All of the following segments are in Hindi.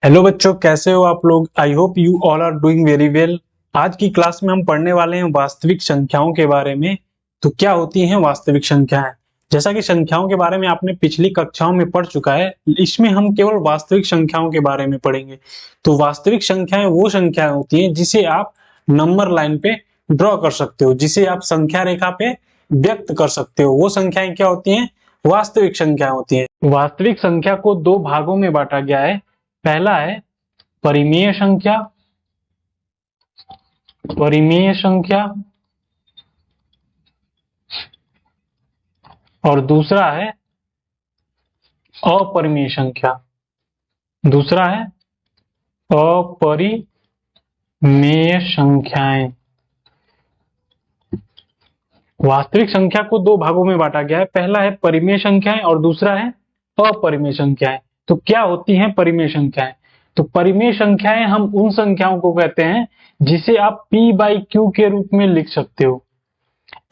हेलो बच्चों, कैसे हो आप लोग। I hope you all are doing very well. आज की क्लास में हम पढ़ने वाले हैं वास्तविक संख्याओं के बारे में। तो क्या होती हैं वास्तविक संख्याएं। जैसा कि संख्याओं के बारे में आपने पिछली कक्षाओं में पढ़ चुका है, इसमें हम केवल वास्तविक संख्याओं के बारे में पढ़ेंगे। तो वास्तविक संख्याएं वो संख्याएं होती हैं जिसे आप नंबर लाइन पे ड्रॉ कर सकते हो, जिसे आप संख्या रेखा पे व्यक्त कर सकते हो। वो संख्याएं क्या होती हैं? वास्तविक संख्या होती हैं। वास्तविक संख्या को दो भागों में बांटा गया है। पहला है परिमेय संख्या, परिमेय संख्या, और दूसरा है अपरिमेय संख्या। दूसरा है अपरिमेय संख्याएं। वास्तविक संख्या को दो भागों में बांटा गया है। पहला है परिमेय संख्याएं और दूसरा है अपरिमेय संख्याएं। तो क्या होती हैं परिमेय संख्याएं? तो परिमेय संख्याएं हम उन संख्याओं को कहते हैं जिसे आप p बाई क्यू के रूप में लिख सकते हो।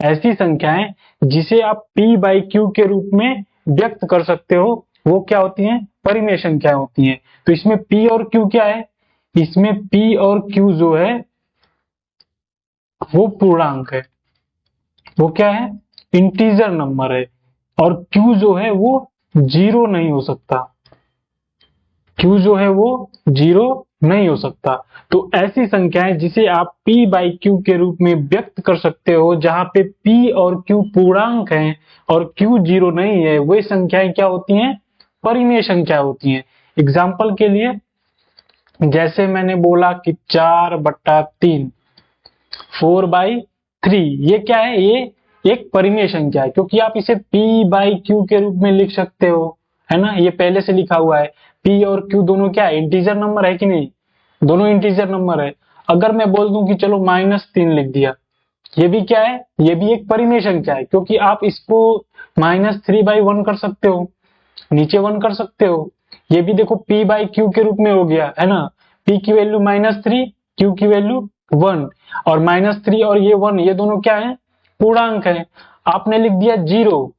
ऐसी संख्याएं जिसे आप p बाई क्यू के रूप में व्यक्त कर सकते हो, वो क्या होती हैं? परिमेय संख्याएं होती हैं। तो इसमें p और q क्या है? इसमें p और q जो है वो पूर्णांक है। वो क्या है? इंटीजर नंबर है। और q जो है वो जीरो नहीं हो सकता। q जो है वो जीरो नहीं हो सकता। तो ऐसी संख्याएं जिसे आप p बाई q के रूप में व्यक्त कर सकते हो, जहां पे p और q पूर्णांक हैं और q जीरो नहीं है, वे संख्याएं क्या होती हैं? परिमेय संख्या होती हैं। एग्जाम्पल के लिए जैसे मैंने बोला कि 4/3, 4/3, ये क्या है? ये एक परिमेय संख्या है, क्योंकि आप इसे p बाई q के रूप में लिख सकते हो, है ना। ये पहले से लिखा हुआ है। p और q दोनों क्या है? इंटीजर नंबर है कि नहीं? दोनों इंटीजर नंबर है। अगर मैं बोल दूं कि चलो -3 लिख दिया, ये भी क्या है? ये भी एक परिमेय संख्या है, क्योंकि आप इसको -3/1 कर सकते हो, नीचे 1 कर सकते हो। ये भी देखो p बाई q के रूप में हो गया, है ना। p की वैल्यू -3, q की वैल्यू 1, और -3 और ये 1, ये दोनों क्या है? पूर्णांक है। आपने लिख दिया जीरो,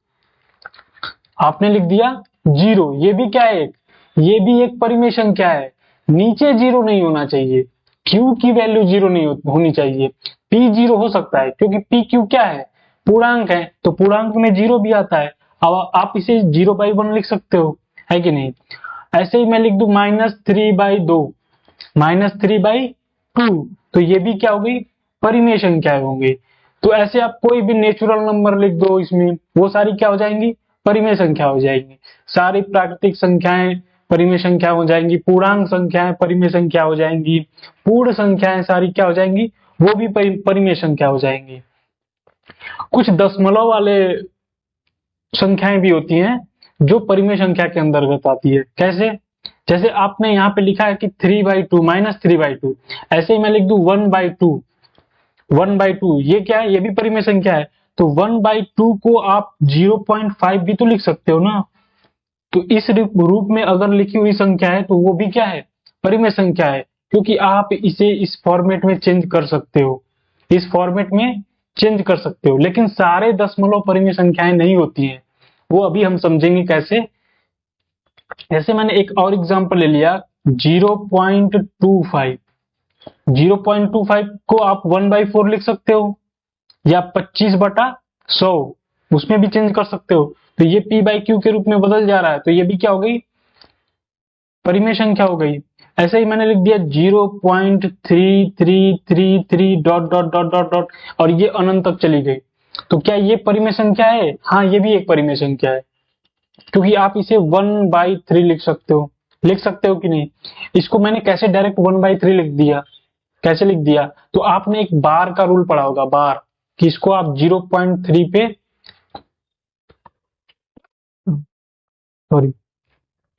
आपने लिख दिया जीरो, ये भी क्या है? ये भी एक परिमेय संख्या है। नीचे जीरो नहीं होना चाहिए, q की वैल्यू जीरो नहीं होनी चाहिए। p जीरो हो सकता है, क्योंकि p q क्या है? पूर्णांक है, तो पूर्णांक में जीरो भी आता है। अब आप इसे 0/1 लिख सकते हो, है कि नहीं। ऐसे ही मैं लिख दूं -3/2, -3/2, तो ये भी क्या हो गई? परिमेय संख्याएं होंगी। तो ऐसे आप कोई भी नेचुरल नंबर लिख दो इसमें, वो सारी क्या हो जाएंगी? परिमेय संख्या हो जाएंगी। सारी प्राकृतिक संख्याएं परिमेय संख्या हो जाएंगी, पूर्णांक संख्याएं परिमेय संख्या हो जाएंगी, पूर्ण संख्याएं सारी क्या हो जाएंगी? वो भी परिमेय संख्या हो जाएंगी। कुछ दशमलव वाले संख्याएं भी होती हैं जो परिमेय संख्या के अंतर्गत आती है। कैसे? जैसे आपने यहाँ पे लिखा है कि 3/2, -3/2, ऐसे ही मैं लिख दूं 1/2, 1/2, ये क्या है? ये भी परिमेय संख्या है। तो 1/2 को आप 0.5 भी तो लिख सकते हो ना। तो इस रूप में अगर लिखी हुई संख्या है तो वो भी क्या है? परिमेय संख्या है, क्योंकि आप इसे इस फॉर्मेट में चेंज कर सकते हो, इस फॉर्मेट में चेंज कर सकते हो। लेकिन सारे दशमलव परिमेय संख्याएं नहीं होती हैं, वो अभी हम समझेंगे कैसे। जैसे मैंने एक और एग्जांपल ले लिया 0.25, 0.25 को आप 1/4 लिख सकते हो, या 25/100, उसमें भी चेंज कर सकते हो। तो ये p बाई क्यू के रूप में बदल जा रहा है, तो ये भी क्या हो गई? परिमेय संख्या हो गई। ऐसे ही मैंने लिख दिया 0.3333 dot dot dot dot dot, और ये अनंत तक चली गई। तो क्या ये परिमेय संख्या है? हाँ, ये भी एक परिमेय संख्या है, क्योंकि आप इसे 1/3 लिख सकते हो। लिख सकते हो कि नहीं? इसको मैंने कैसे डायरेक्ट 1/3 लिख दिया? कैसे लिख दिया? तो आपने एक बार का रूल पढ़ा होगा, बार, कि इसको आप 0.3 पे, सॉरी,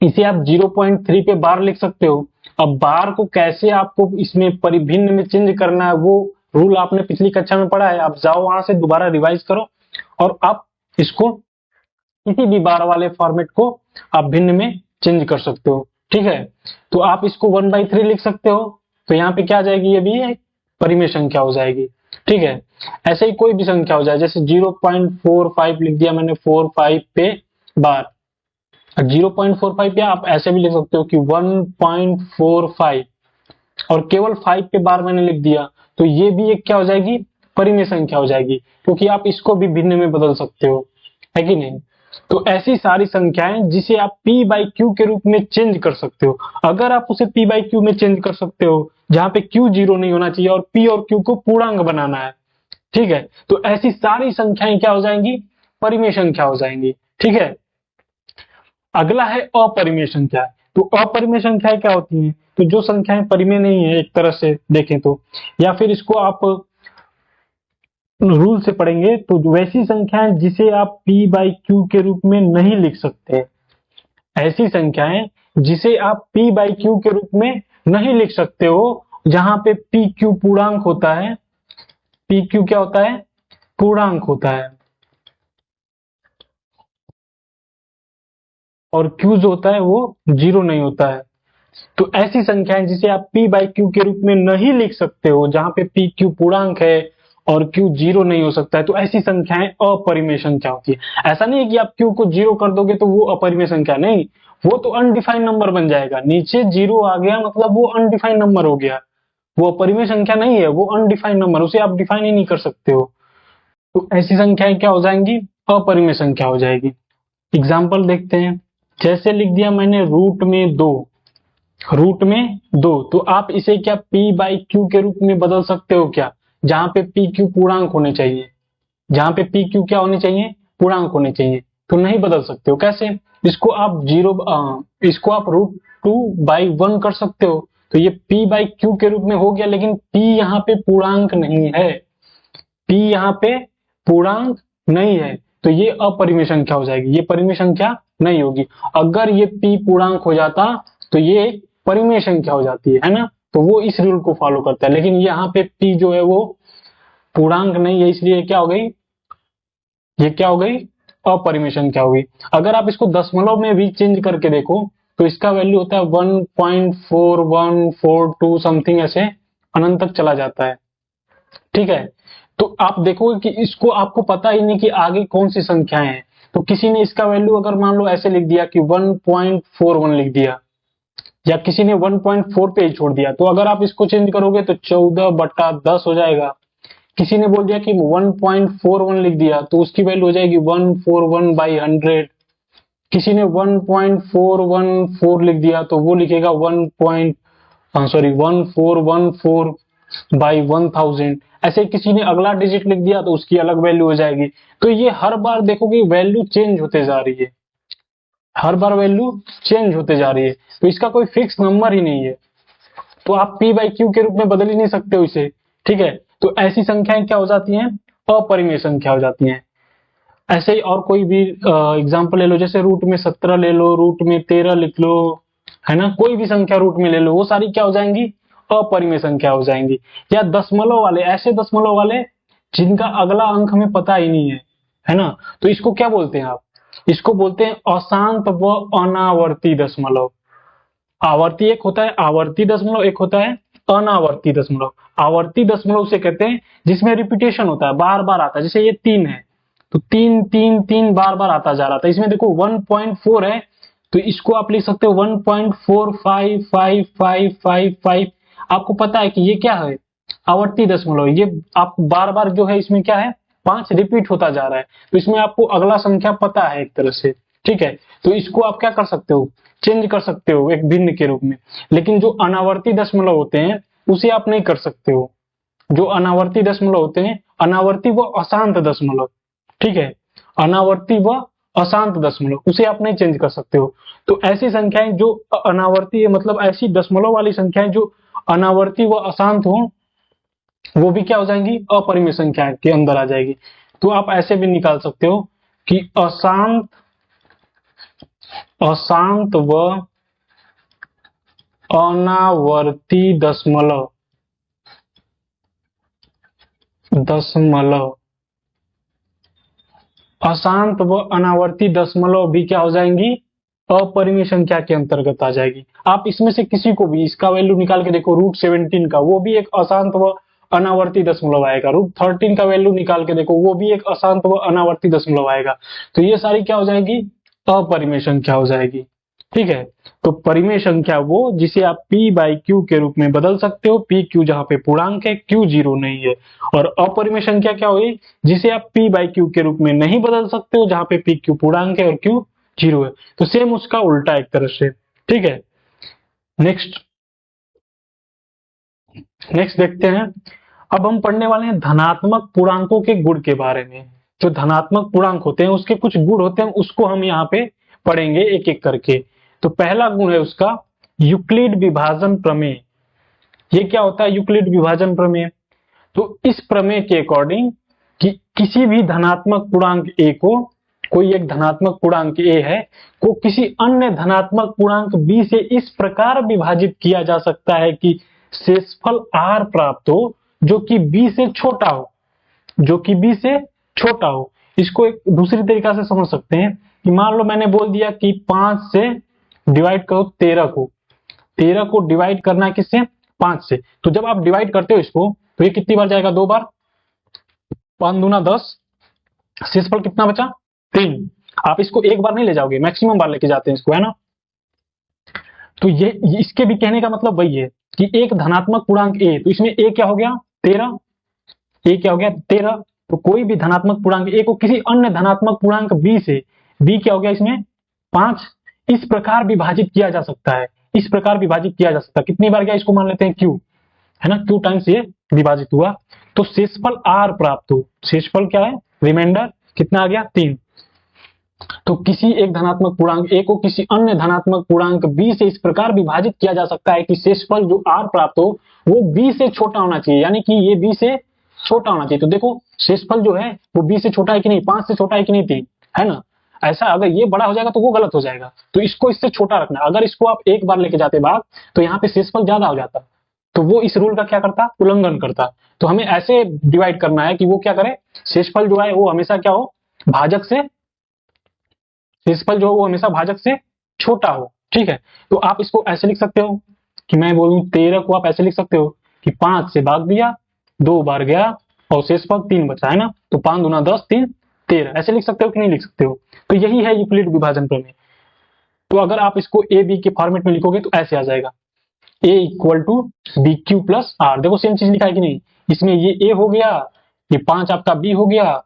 इसे आप 0.3 पे बार लिख सकते हो। अब बार को कैसे आपको इसमें परिभिन्न में चेंज करना है, वो रूल आपने पिछली कक्षा में पढ़ा है। आप जाओ वहां से दोबारा रिवाइज करो, और आप इसको किसी भी बार वाले फॉर्मेट को आप भिन्न में चेंज कर सकते हो। ठीक है, तो आप इसको 1/3 लिख सकते हो। तो यहाँ पे क्या आ जाएगी? ये भी एक परिमेय संख्या हो जाएगी। ठीक है, ऐसे ही कोई भी संख्या हो जाए, जैसे 0.45 लिख दिया मैंने 45 पे बार, 0.45 या आप ऐसे भी लिख सकते हो कि 1.45 और केवल 5 के बार मैंने लिख दिया, तो ये भी एक क्या हो जाएगी, परिमेय संख्या हो जाएगी, क्योंकि आप इसको भी भिन्न में बदल सकते हो, है कि नहीं। तो ऐसी सारी संख्याएं जिसे आप p बाई क्यू के रूप में चेंज कर सकते हो। अगर आप उसे p बाई क्यू में चेंज कर सकते हो जहां पे q 0 नहीं होना चाहिए और p और q को पूर्णांक बनाना है, ठीक है, तो ऐसी सारी संख्याएं क्या हो जाएंगी, परिमेय संख्या हो जाएंगी, ठीक है। अगला है अपरिमेय संख्या। तो अपरिमेय संख्याएं क्या होती हैं, तो जो संख्याएं परिमेय नहीं है एक तरह से देखें तो, या फिर इसको आप रूल से पढ़ेंगे तो वैसी संख्याएं जिसे आप p बाई क्यू के रूप में नहीं लिख सकते, ऐसी संख्याएं जिसे आप p बाई क्यू के रूप में नहीं लिख सकते हो, जहां पे p q पूर्णांक होता है, p q क्या होता है, पूर्णांक होता है, और q जो होता है वो 0 नहीं होता है। तो ऐसी संख्याएं जिसे आप p बाई क्यू के रूप में नहीं लिख सकते हो, जहां पे p q पूर्णांक है और q 0 नहीं हो सकता है, तो ऐसी संख्याएं अपरिमेय संख्या होती है। ऐसा नहीं है कि आप q को 0 कर दोगे तो वो अपरिमेय संख्या, नहीं, वो तो अनडिफाइंड नंबर बन जाएगा, नीचे 0 आ गया मतलब वो अनडिफाइंड नंबर हो गया, वो अपरिमेय संख्या नहीं है, वो अनडिफाइंड नंबर, उसे आप डिफाइन ही नहीं कर सकते हो। तो ऐसी संख्याएं क्या हो जाएंगी, अपरिमेय संख्या हो जाएगी। एग्जाम्पल देखते हैं, जैसे लिख दिया मैंने रूट में 2, रूट में 2, तो आप इसे क्या p बाई क्यू के रूप में बदल सकते हो क्या, जहां पे p q पूर्णांक होने चाहिए, जहां पे p q क्या होने चाहिए, पूर्णांक होने चाहिए, तो नहीं बदल सकते हो। कैसे, इसको आप इसको आप √2/1 कर सकते हो, तो ये p बाई क्यू के रूप में हो गया, लेकिन p यहाँ पे पूर्णांक नहीं है, p यहाँ पे पूर्णांक नहीं है, तो ये अपरिमेय संख्या हो जाएगी, ये परिमेय संख्या नहीं होगी। अगर ये p पूर्णांक हो जाता तो ये परिमेय संख्या हो जाती है ना, तो वो इस रूल को फॉलो करता है, लेकिन यहाँ पे p जो है वो पूर्णांक नहीं है, इसलिए क्या हो गई, ये क्या हो गई, अपरिमेय संख्या हो गई। अगर आप इसको दशमलव में भी चेंज करके देखो तो इसका वैल्यू होता है 1.4142 समथिंग, ऐसे अनंत तक चला जाता है, ठीक है। तो आप देखोगे कि इसको आपको पता ही नहीं कि आगे कौन सी संख्याएं हैं, तो किसी ने इसका वैल्यू अगर मान लो ऐसे लिख दिया कि 1.41 लिख दिया, या किसी ने 1.4 पे ही छोड़ दिया, तो अगर आप इसको चेंज करोगे तो 14/10 हो जाएगा। किसी ने बोल दिया कि 1.41 लिख दिया, तो उसकी वैल्यू हो जाएगी 141/100। किसी ने 1.414 लिख दिया, तो वो लिखेगा 1414/1000। ऐसे किसी ने अगला डिजिट लिख दिया तो उसकी अलग वैल्यू हो जाएगी। तो ये हर बार देखोगे वैल्यू चेंज होते जा रही है, हर बार वैल्यू चेंज होते जा रही है, तो इसका कोई फिक्स नंबर ही नहीं है, तो आप p बाई क्यू के रूप में बदल ही नहीं सकते हो इसे, ठीक है। तो ऐसी संख्याएं क्या हो जाती हैं, अपरिमेय संख्या हो जाती हैं। ऐसे ही और कोई भी एग्जांपल ले लो, जैसे रूट में 17 ले लो, रूट में 13 लिख लो, है ना, कोई भी संख्या रूट में ले लो, वो सारी क्या हो जाएंगी, अपरिमेय संख्या हो जाएंगी। या दशमलव वाले, ऐसे दशमलव वाले जिनका अगला अंक हमें पता ही नहीं है ना, तो इसको क्या बोलते हैं आप, इसको बोलते हैं अशांत व अनावर्ती दशमलव। आवर्ती एक होता है आवर्ती दशमलव, एक होता है अनावर्ती दशमलव। आवर्ती दशमलव से कहते हैं जिसमें रिपीटेशन होता है, बार बार आता है, जैसे ये 3 है तो 3 3 3 बार बार आता जा रहा था। इसमें देखो 1.4 है, तो इसको आप लिख सकते हो 1.45555। आपको पता है कि ये क्या है, आवर्ती दशमलव, ये आप बार बार जो है इसमें क्या है, 5 रिपीट होता जा रहा है, तो इसमें आपको अगला संख्या पता है एक तरह से, ठीक है। तो इसको आप क्या कर सकते हो, चेंज कर सकते हो एक भिन्न के रूप में। लेकिन जो अनावर्ती दशमलव होते हैं उसे आप नहीं कर सकते हो। जो अनावर्ती दशमलव होते हैं, अनावर्ती व अशांत दशमलव, ठीक है, अनावर्ती व अशांत दशमलव, उसे आप नहीं चेंज कर सकते हो। तो ऐसी संख्याएं जो अनावर्ती है, मतलब ऐसी दशमलव वाली संख्याएं जो अनावर्ती व अशांत हो, वो भी क्या हो जाएंगी, अपरिमेय संख्या के अंदर आ जाएगी। तो आप ऐसे भी निकाल सकते हो कि अशांत अशांत व अनावर्ती दशमलव दशमलव अशांत व अनावर्ती दशमलव भी क्या हो जाएंगी, अपरिमेय संख्या के अंतर्गत आ जाएगी। आप इसमें से किसी को भी इसका वैल्यू निकाल के देखो, √17 का, वो भी एक अशांत व अनावर्ती दशमलव आएगा। √13 का वैल्यू निकाल के देखो, वो भी एक अशांत व अनावर्ती दशमलव आएगा। तो ये सारी क्या हो जाएगी, अपरिमेय संख्या हो जाएगी। ठीक है, तो परिमेय संख्या वो जिसे आप p बाई क्यू के रूप में बदल सकते हो, p q जहां पे पूर्णांक है, q जीरो नहीं है। और अपरिमेय संख्या क्या हुई, जिसे आप p बाई क्यू के रूप में नहीं बदल सकते हो, जहां पे p q पूर्णांक है और q जीरो है। तो सेम उसका उल्टा एक तरह से। ठीक है, नेक्स्ट नेक्स्ट देखते हैं। अब हम पढ़ने वाले हैं धनात्मक पूर्णांकों के गुण के बारे में। जो धनात्मक पूर्णांक होते हैं उसके कुछ गुण होते हैं, उसको हम यहाँ पे पढ़ेंगे एक एक करके। तो पहला गुण है उसका यूक्लिड विभाजन प्रमेय। ये क्या होता है यूक्लिड विभाजन प्रमेय? तो इस प्रमेय के अकॉर्डिंग कि किसी भी धनात्मक पूर्णांक ए को, कोई एक धनात्मक पूर्णांक ए है, को किसी अन्य धनात्मक पूर्णांक बी से इस प्रकार विभाजित किया जा सकता है कि शेषफल आर प्राप्त हो जो कि बी से छोटा हो, जो कि बी से छोटा हो। इसको एक दूसरी तरीका से समझ सकते हैं कि मान लो मैंने बोल दिया कि 5 से डिवाइड करो 13 को, 13 को डिवाइड करना है किससे, 5 से। तो जब आप डिवाइड करते हो इसको तो ये कितनी बार जाएगा, 2 बार, 5 दूना 10, शेषफल कितना बचा, 3। आप इसको एक बार नहीं ले जाओगे, मैक्सिमम बार लेके जाते हैं इसको, है ना। तो ये इसके भी कहने का मतलब वही है कि एक धनात्मक पूर्णांक ए, तो इसमें ए क्या हो गया, 13, ए क्या हो गया 13। तो कोई भी धनात्मक पूर्णांक ए को किसी अन्य धनात्मक पूर्णांक बी से, बी क्या हो गया इसमें 5, इस प्रकार विभाजित किया जा सकता है, इस प्रकार विभाजित किया जा सकता है। कितनी बार गया इसको मान लेते हैं क्यू, है ना, क्यू टाइम्स ये विभाजित हुआ। तो शेषफल आर प्राप्त हो, शेषफल क्या है, रिमाइंडर कितना आ गया 3। तो किसी एक धनात्मक पूर्णांक ए को किसी अन्य धनात्मक पूर्णांक बी से इस प्रकार विभाजित किया जा सकता है कि शेषफल जो आर प्राप्त हो वो बी से छोटा होना चाहिए, यानी कि ये बी से छोटा होना चाहिए। तो देखो शेषफल जो है वो बी से छोटा है कि नहीं, 5 से छोटा है कि नहीं 3, है ना। ऐसा अगर ये बड़ा हो जाएगा तो वो गलत हो जाएगा, तो इसको इससे छोटा रखना। अगर इसको आप एक बार लेके जाते भाग तो यहाँ पे शेषफल ज्यादा हो जाता, तो वो इस रूल का क्या करता, उल्लंघन करता। तो हमें ऐसे डिवाइड करना है कि वो क्या करे, शेषफल जो है वो हमेशा क्या हो, भाजक से, शेषफल जो वो हमेशा भाजक से छोटा हो। ठीक है, तो आप इसको ऐसे लिख सकते हो कि मैं बोलूं 13 को आप ऐसे लिख सकते हो कि 5 से भाग दिया, 2 बार गया और शेषफल 3 बचा, है ना। तो 5 दूना 10, 3 13, ऐसे लिख सकते हो कि नहीं लिख सकते हो। तो यही है यूक्लिड विभाजन प्रमेय। तो अगर आप इसको ए बी के फॉर्मेट में लिखोगे तो ऐसे आ जाएगा, A equal to B Q plus R. देखो सेम चीज लिखा है कि नहीं, इसमें ये ए हो गया, ये 5 आपका बी हो गया,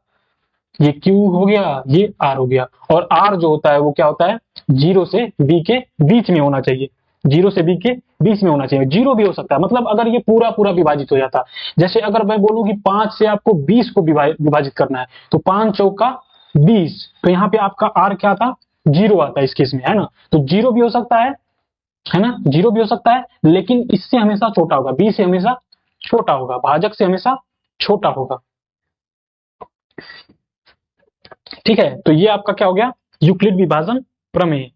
ये Q हो गया, ये R हो गया। और R जो होता है वो क्या होता है, 0 से B के बीच में होना चाहिए, 0 से B के बीच में होना चाहिए। 0 भी हो सकता है, मतलब अगर ये पूरा पूरा विभाजित हो जाता। जैसे अगर मैं बोलूं कि 5 से आपको 20 को विभाजित करना है, तो 5 चौका 20, तो यहाँ पे आपका R क्या आता, 0 आता है इस केस में, है ना। तो 0 भी हो सकता है ना, 0 भी हो सकता है, लेकिन इससे हमेशा छोटा होगा, B से हमेशा छोटा होगा, भाजक से हमेशा छोटा होगा। ठीक है, तो ये आपका क्या हो गया, यूक्लिड विभाजन प्रमेय।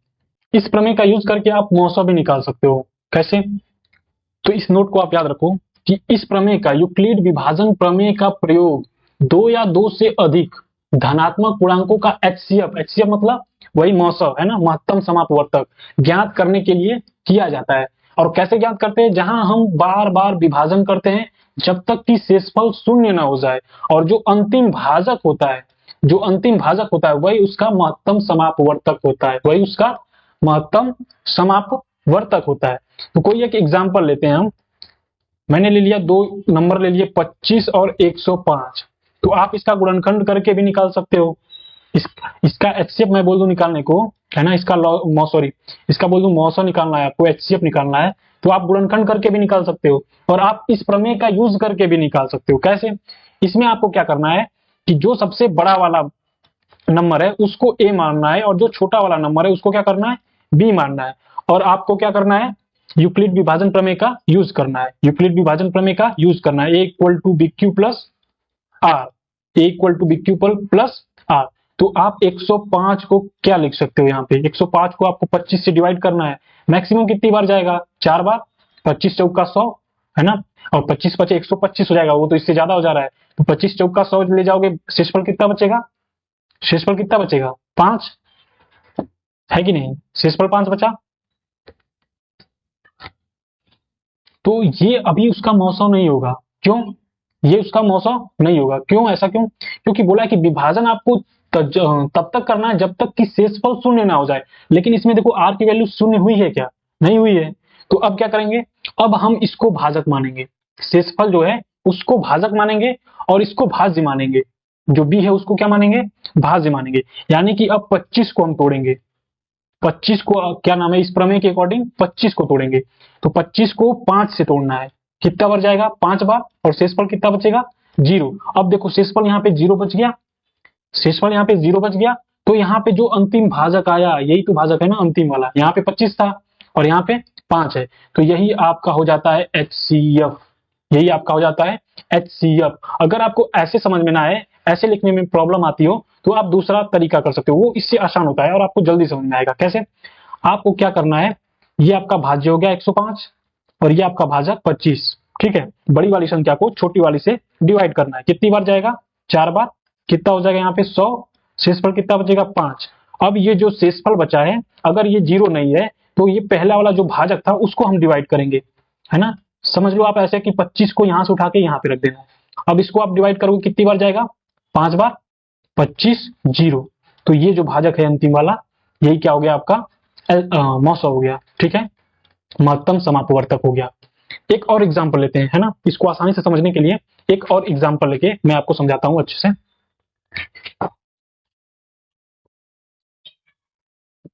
इस प्रमेय का यूज करके आप मौसा भी निकाल सकते हो। कैसे, तो इस नोट को आप याद रखो कि इस प्रमेय का, यूक्लिड विभाजन प्रमेय का प्रयोग 2 या 2 से अधिक धनात्मक पूर्णांकों का एचसीएफ, एचसीएफ मतलब वही मौसव, है ना, महत्तम समापवर्तक, ज्ञात करने के लिए किया जाता है। और कैसे ज्ञात करते हैं, जहां हम बार बार विभाजन करते हैं जब तक कि शेषफल शून्य ना हो जाए, और जो अंतिम भाजक होता है, जो अंतिम भाजक होता है वही उसका महत्तम समापवर्तक होता है, वही उसका महत्तम समापवर्तक होता है। तो कोई एक एग्जांपल लेते हैं हम, मैंने ले लिया 2 नंबर ले लिए 25 और 105। तो आप इसका गुणनखंड करके भी निकाल सकते हो। इसका एचसीएफ मैं बोल दूं निकालने को, है ना, इसका सॉरी, इसका बोल दूं मौसा निकालना है आपको, एचसीएफ निकालना है, तो आप गुणनखंड करके भी निकाल सकते हो। और आप इस प्रमेय का यूज करके भी निकाल सकते हो। कैसे, इसमें आपको क्या करना है कि जो सबसे बड़ा वाला नंबर है उसको ए मानना है, और जो छोटा वाला नंबर है उसको क्या करना है, बी मानना है। और आपको क्या करना है, यूक्लिड विभाजन प्रमेय का यूज करना है, यूक्लिड विभाजन प्रमेय का यूज करना है। A equal to B Q plus R, A equal to B Q plus R. तो आप 105 को क्या लिख सकते हो, यहाँ पे 105 को आपको 25 से डिवाइड करना है। मैक्सिमम कितनी बार जाएगा, 4 बार, 25 चौका 100, है ना, और 25 बचे 125 हो जाएगा, वो तो इससे ज्यादा हो जा रहा है। तो 25 चौका 100 ले जाओगे, शेषफल कितना बचेगा, शेषफल कितना बचेगा 5, है कि नहीं, शेषफल 5 बचा। तो ये अभी उसका मौसम नहीं होगा, क्यों, ये उसका मौसम नहीं होगा, क्यों, ऐसा क्यों, क्योंकि बोला कि विभाजन आपको तब तक करना है जब तक कि शेषफल शून्य ना हो जाए। लेकिन इसमें देखो r की वैल्यू शून्य हुई है क्या? नहीं हुई है। तो अब क्या करेंगे, अब हम इसको भाजक मानेंगे, शेषफल जो है उसको भाजक मानेंगे और इसको भाज्य मानेंगे। जो b है उसको क्या मानेंगे? भाज्य मानेंगे। यानी कि अब 25 को हम तोड़ेंगे, 25 को क्या नाम है, इस प्रमेय के अकॉर्डिंग 25 को तोड़ेंगे। तो 25 को 5 से तोड़ना है, कितना बार जाएगा? 5 बार। और शेषफल कितना बचेगा? 0। अब देखो शेषफल यहाँ पे 0 बच गया, शेषफल यहाँ पे 0 बच गया। तो यहाँ पे जो अंतिम भाजक आया, यही तो भाजक है ना अंतिम वाला, यहाँ पे 25 था और यहाँ पे 5 है। तो यही आपका हो जाता है HCF, यही आपका हो जाता है HCF। अगर आपको ऐसे समझ में ना आए, ऐसे लिखने में प्रॉब्लम आती हो, तो आप दूसरा तरीका कर सकते हो, वो इससे आसान होता है और आपको जल्दी समझ में आएगा। कैसे? आपको क्या करना है, ये आपका भाज्य हो गया 105 और ये आपका भाजक 25। ठीक है, बड़ी वाली संख्या को छोटी वाली से डिवाइड करना है। कितनी बार जाएगा? 4 बार। कितना हो जाएगा यहाँ पे? 100। शेषफल कितना बचेगा? 5। अब ये जो शेषफल बचा है, अगर ये 0 नहीं है तो ये पहला वाला जो भाजक था उसको हम डिवाइड करेंगे, है ना। समझ लो आप ऐसे कि 25 को यहां से उठा के यहाँ पे रख देना। अब इसको आप डिवाइड करोगे कितनी बार जाएगा? 5 बार। 25 0। तो ये जो भाजक है अंतिम वाला, यही क्या हो गया आपका? मौसा हो गया। ठीक है, महत्तम समापवर्तक हो गया। एक और एग्जाम्पल लेते हैं, है ना, इसको आसानी से समझने के लिए एक और एग्जाम्पल लेके मैं आपको समझाता हूं अच्छे से।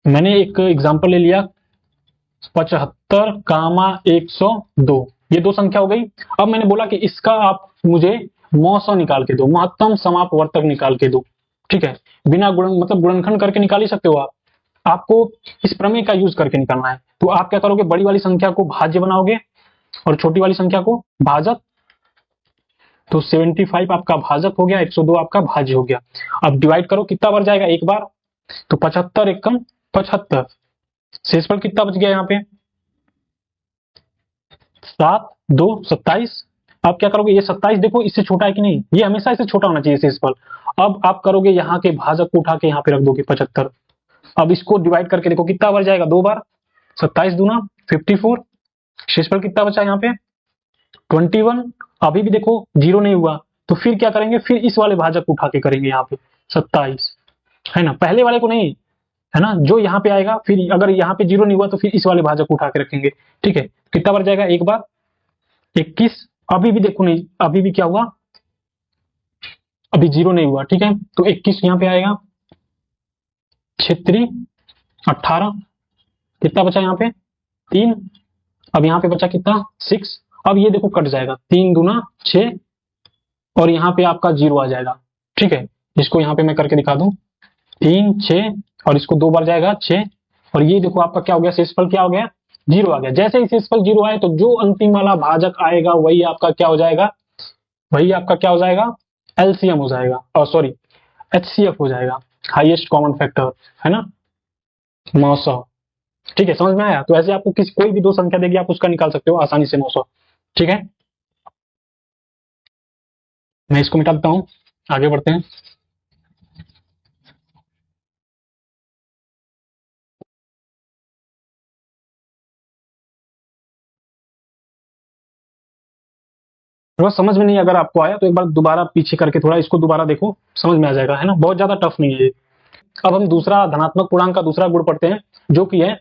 मैंने एक एग्जाम्पल ले लिया 75 कामा 102, ये दो संख्या हो गई। अब मैंने बोला कि इसका आप मुझे मौसा निकाल के दो, महत्तम समापवर्तक निकाल के दो। ठीक है, बिना गुणन मतलब गुणनखंड करके निकाल ही सकते हो आप, आपको इस प्रमेय का यूज करके निकालना है। तो आप क्या करोगे, बड़ी वाली संख्या को भाज्य बनाओगे और छोटी वाली संख्या को भाजक। तो 75 आपका भाजक हो गया, 102 आपका भाज्य हो गया। अब डिवाइड करो, कितना बार जाएगा? एक बार। तो 75 एकम 75, शेषफल कितना बच गया यहाँ पे? 7 2 27। अब क्या करोगे, ये 27 देखो इससे छोटा है कि नहीं, ये हमेशा इससे छोटा होना चाहिए शेषफल। अब आप करोगे यहाँ के भाजक को उठा के यहाँ पे रख दोगे 75। अब इसको डिवाइड करके देखो कितना बार जाएगा? 2 बार। 27 दूना 54। शेषफल कितना बचा यहाँ पे? 21। अभी भी देखो 0 नहीं हुआ, तो फिर क्या करेंगे, फिर इस वाले भाजक को उठा के करेंगे यहाँ पे 27, है ना, पहले वाले को नहीं, है ना, जो यहाँ पे आएगा। फिर अगर यहाँ पे 0 नहीं हुआ तो फिर इस वाले भाजक को उठा के रखेंगे। ठीक है, कितना बार जाएगा? एक बार। 21। अभी भी देखो नहीं, अभी भी क्या हुआ? अभी 0 नहीं हुआ। ठीक है, तो 21 यहाँ पे आएगा। 6 18। कितना बचा यहाँ पे? 3। अब यहाँ पे बचा कितना? 6। अब ये देखो कट जाएगा, 3 दूना 6 और यहाँ पे आपका 0 आ जाएगा। ठीक है, इसको यहाँ पे मैं करके दिखा दूं, 3 6 और इसको 2 बार जाएगा 6 और ये देखो आपका क्या हो गया? शेषफल क्या हो गया? 0 आ गया। जैसे ही शेषफल 0 आए तो जो अंतिम वाला भाजक आएगा वही आपका क्या हो जाएगा? वही आपका क्या हो जाएगा? LCM हो जाएगा, और सॉरी HCF हो जाएगा, हाईएस्ट कॉमन फैक्टर, है ना, 900। ठीक है, समझ में आया? तो ऐसे आपको किसी कोई भी दो संख्या देगी आप उसका निकाल सकते हो आसानी से 900। ठीक है, मैं इसको मिटा देता हूं, आगे बढ़ते हैं। थोड़ा समझ में नहीं अगर आपको आया तो एक बार दोबारा पीछे करके थोड़ा इसको दोबारा देखो, समझ में आ जाएगा, है ना, बहुत ज्यादा टफ नहीं है ये। अब हम दूसरा धनात्मक पूर्णांक का दूसरा गुण पढ़ते हैं, जो कि है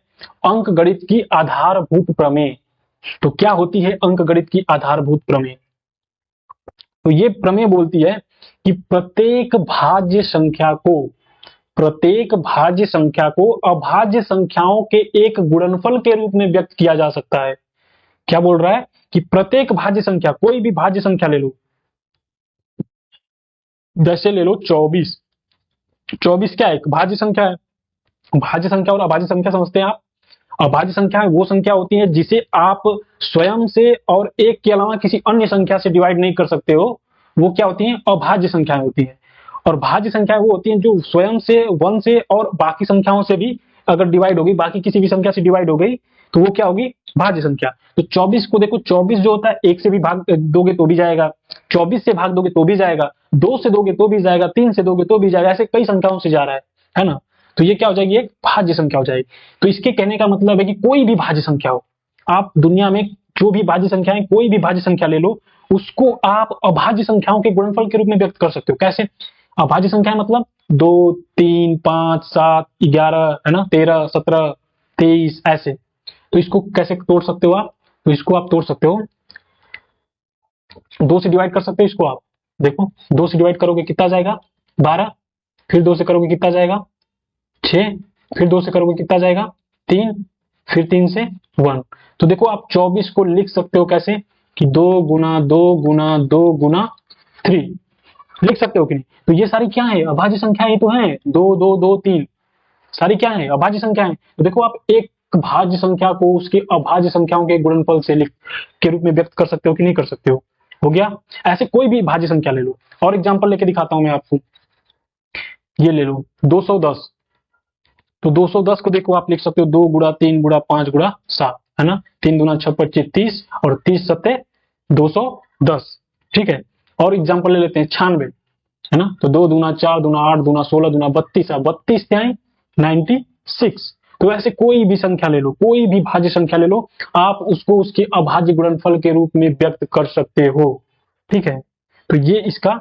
अंक गणित की आधारभूत प्रमेय। तो क्या होती है अंक गणित की आधारभूत प्रमेय? तो ये प्रमेय बोलती है कि प्रत्येक भाज्य संख्या को अभाज्य संख्याओं के एक गुणनफल के रूप में व्यक्त किया जा सकता है। क्या बोल रहा है कि प्रत्येक भाज्य संख्या, कोई भी भाज्य संख्या ले लो, जैसे ले लो 24। 24 क्या है? एक भाज्य संख्या है। भाज्य संख्या और अभाज्य संख्या समझते हैं आप? अभाज्य संख्या वो संख्या होती है जिसे आप स्वयं से और एक के अलावा किसी अन्य संख्या से डिवाइड नहीं कर सकते हो, वो क्या होती है? अभाज्य संख्याएं होती है। और भाज्य संख्याएं वो होती हैं जो स्वयं से, 1 से और बाकी संख्याओं से भी अगर डिवाइड होगी, बाकी किसी भी संख्या से डिवाइड हो गई तो वो क्या होगी? भाज्य संख्या। तो 24 को देखो, 24 जो होता है 1 से भी भाग दोगे तो भी जाएगा, 24 से भाग दोगे तो भी जाएगा, 2 से दोगे तो भी जाएगा, 3 से दोगे तो भी जाएगा, ऐसे कई संख्याओं से जा रहा है ना। तो ये क्या हो जाएगी? एक भाज्य संख्या हो जाएगी। तो इसके कहने का मतलब है कि कोई भी भाज्य संख्या हो, आप दुनिया में जो भी भाज्य संख्या है, कोई भी भाज्य संख्या ले लो, उसको आप अभाज्य संख्याओं के गुणनफल के रूप में व्यक्त कर सकते हो। कैसे? अभाज्य संख्या मतलब 2, 3, 5, 7, 11 है ना, 13, 17, 23 ऐसे। तो इसको कैसे तोड़ सकते हो आप? तो इसको आप तोड़ सकते हो, 2 से डिवाइड कर सकते हो इसको आप। देखो 2 से डिवाइड करोगे कितना जाएगा? 12। फिर 2 से करोगे कितना जाएगा? 6। फिर 2 से करोगे कितना जाएगा? 3। फिर 3 से 1। तो देखो आप 24 को लिख सकते हो कैसे कि 2 गुना 2 गुना 2 गुना 3 लिख सकते हो कि नहीं? तो ये सारी क्या है? अभाज्य संख्याएं तो हैं, 2 2 2 3 सारी क्या है? अभाज्य संख्याएं। तो देखो आप एक भाज्य संख्या को उसके अभाज्य संख्याओं के गुणनफल से लिख के रूप में व्यक्त कर सकते हो कि नहीं कर सकते हो गया। ऐसे कोई भी भाज्य संख्या ले लो, और एग्जांपल लेके दिखाता हूं मैं आपको। ये ले लो 210। तो 210 को देखो आप लिख सकते हो 2 गुणा 3 गुणा 5 गुणा 7, है ना। 3 दूना 6 25 30 और 30 सत्ते 210। ठीक है। और एग्जांपल ले लेते हैं 96, है ना। तो 2 दूना 4 दूना 8 दूना 16 दूना 32, 32 क्या है? 96। तो ऐसे कोई भी संख्या ले लो, कोई भी भाज्य संख्या ले लो, आप उसको उसके अभाज्य गुणनफल के रूप में व्यक्त कर सकते हो। ठीक है। तो ये इसका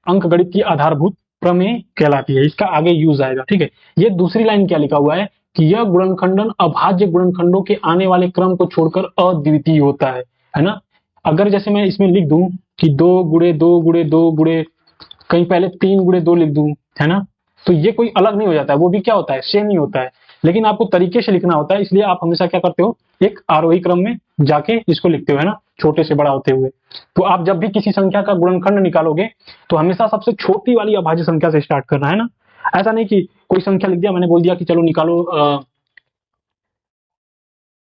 अंकगणित की आधारभूत प्रमेय कहलाती है, इसका आगे यूज आएगा। ठीक है। ये दूसरी लाइन क्या लिखा हुआ है कि यह गुणनखंडन अभाज्य गुणनखंडों के आने वाले क्रम को छोड़कर अद्वितीय होता है ना। अगर जैसे मैं इसमें लिख दूं कि 2 गुणे 2 गुणे 2 गुणे, कहीं पहले 3 गुणे 2 लिख दूं, है ना, तो ये कोई अलग नहीं हो जाता है, वो भी क्या होता है? सेम ही होता है। लेकिन आपको तरीके से लिखना होता है, इसलिए आप हमेशा क्या करते हो? एक आरोही क्रम में जाके इसको लिखते हो, है ना, छोटे से बड़ा होते हुए। तो आप जब भी किसी संख्या का गुणनखंड निकालोगे तो हमेशा सबसे छोटी वाली अभाज्य संख्या से स्टार्ट करना है ना। ऐसा नहीं कि कोई संख्या लिख दिया, मैंने बोल दिया कि चलो निकालो